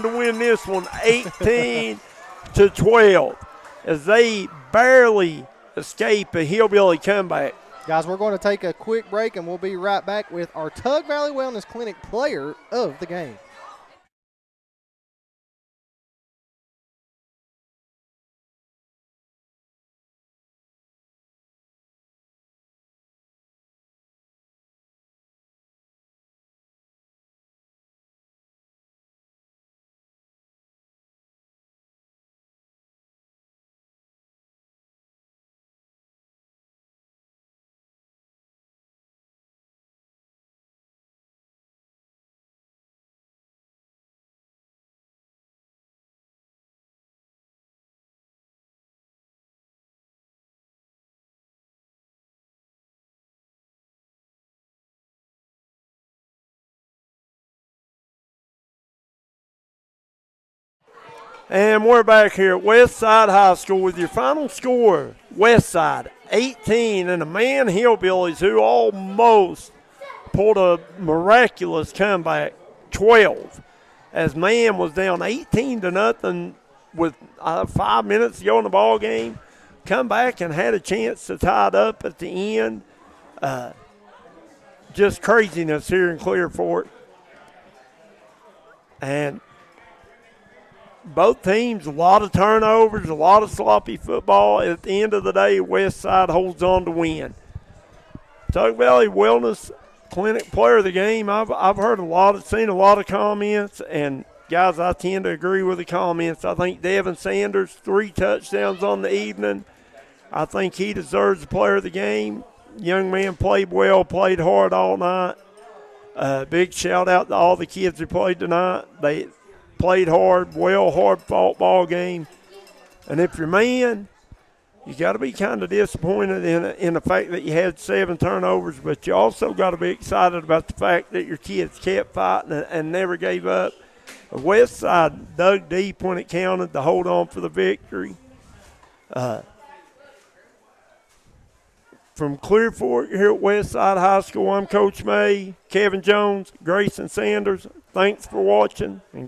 to win this one, 18-12, as they barely escape a Hillbilly comeback. Guys, we're going to take a quick break, and we'll be right back with our Tug Valley Wellness Clinic player of the game. And we're back here at Westside High School with your final score. Westside 18 and the Man Hillbillies, who almost pulled a miraculous comeback, 12. As Man was down 18-0 with 5 minutes to go in the ball game. Come back and had a chance to tie it up at the end. Just craziness here in Clearfork. And both teams, a lot of turnovers, a lot of sloppy football. At the end of the day, Westside holds on to win. Tug Valley Wellness Clinic player of the game, I've heard seen a lot of comments, and guys, I tend to agree with the comments. I think Devin Sanders, 3 touchdowns on the evening. I think he deserves the player of the game. young man played well, played hard all night. Big shout out to all the kids who played tonight. They played hard, hard-fought ball game. And if you're man, you got to be kind of disappointed in the fact that you had 7 turnovers, but you also got to be excited about the fact that your kids kept fighting and never gave up. Westside dug deep when it counted to hold on for the victory. From Clear Fork here at Westside High School, I'm Coach May, Kevin Jones, Grayson Sanders. Thanks for watching. And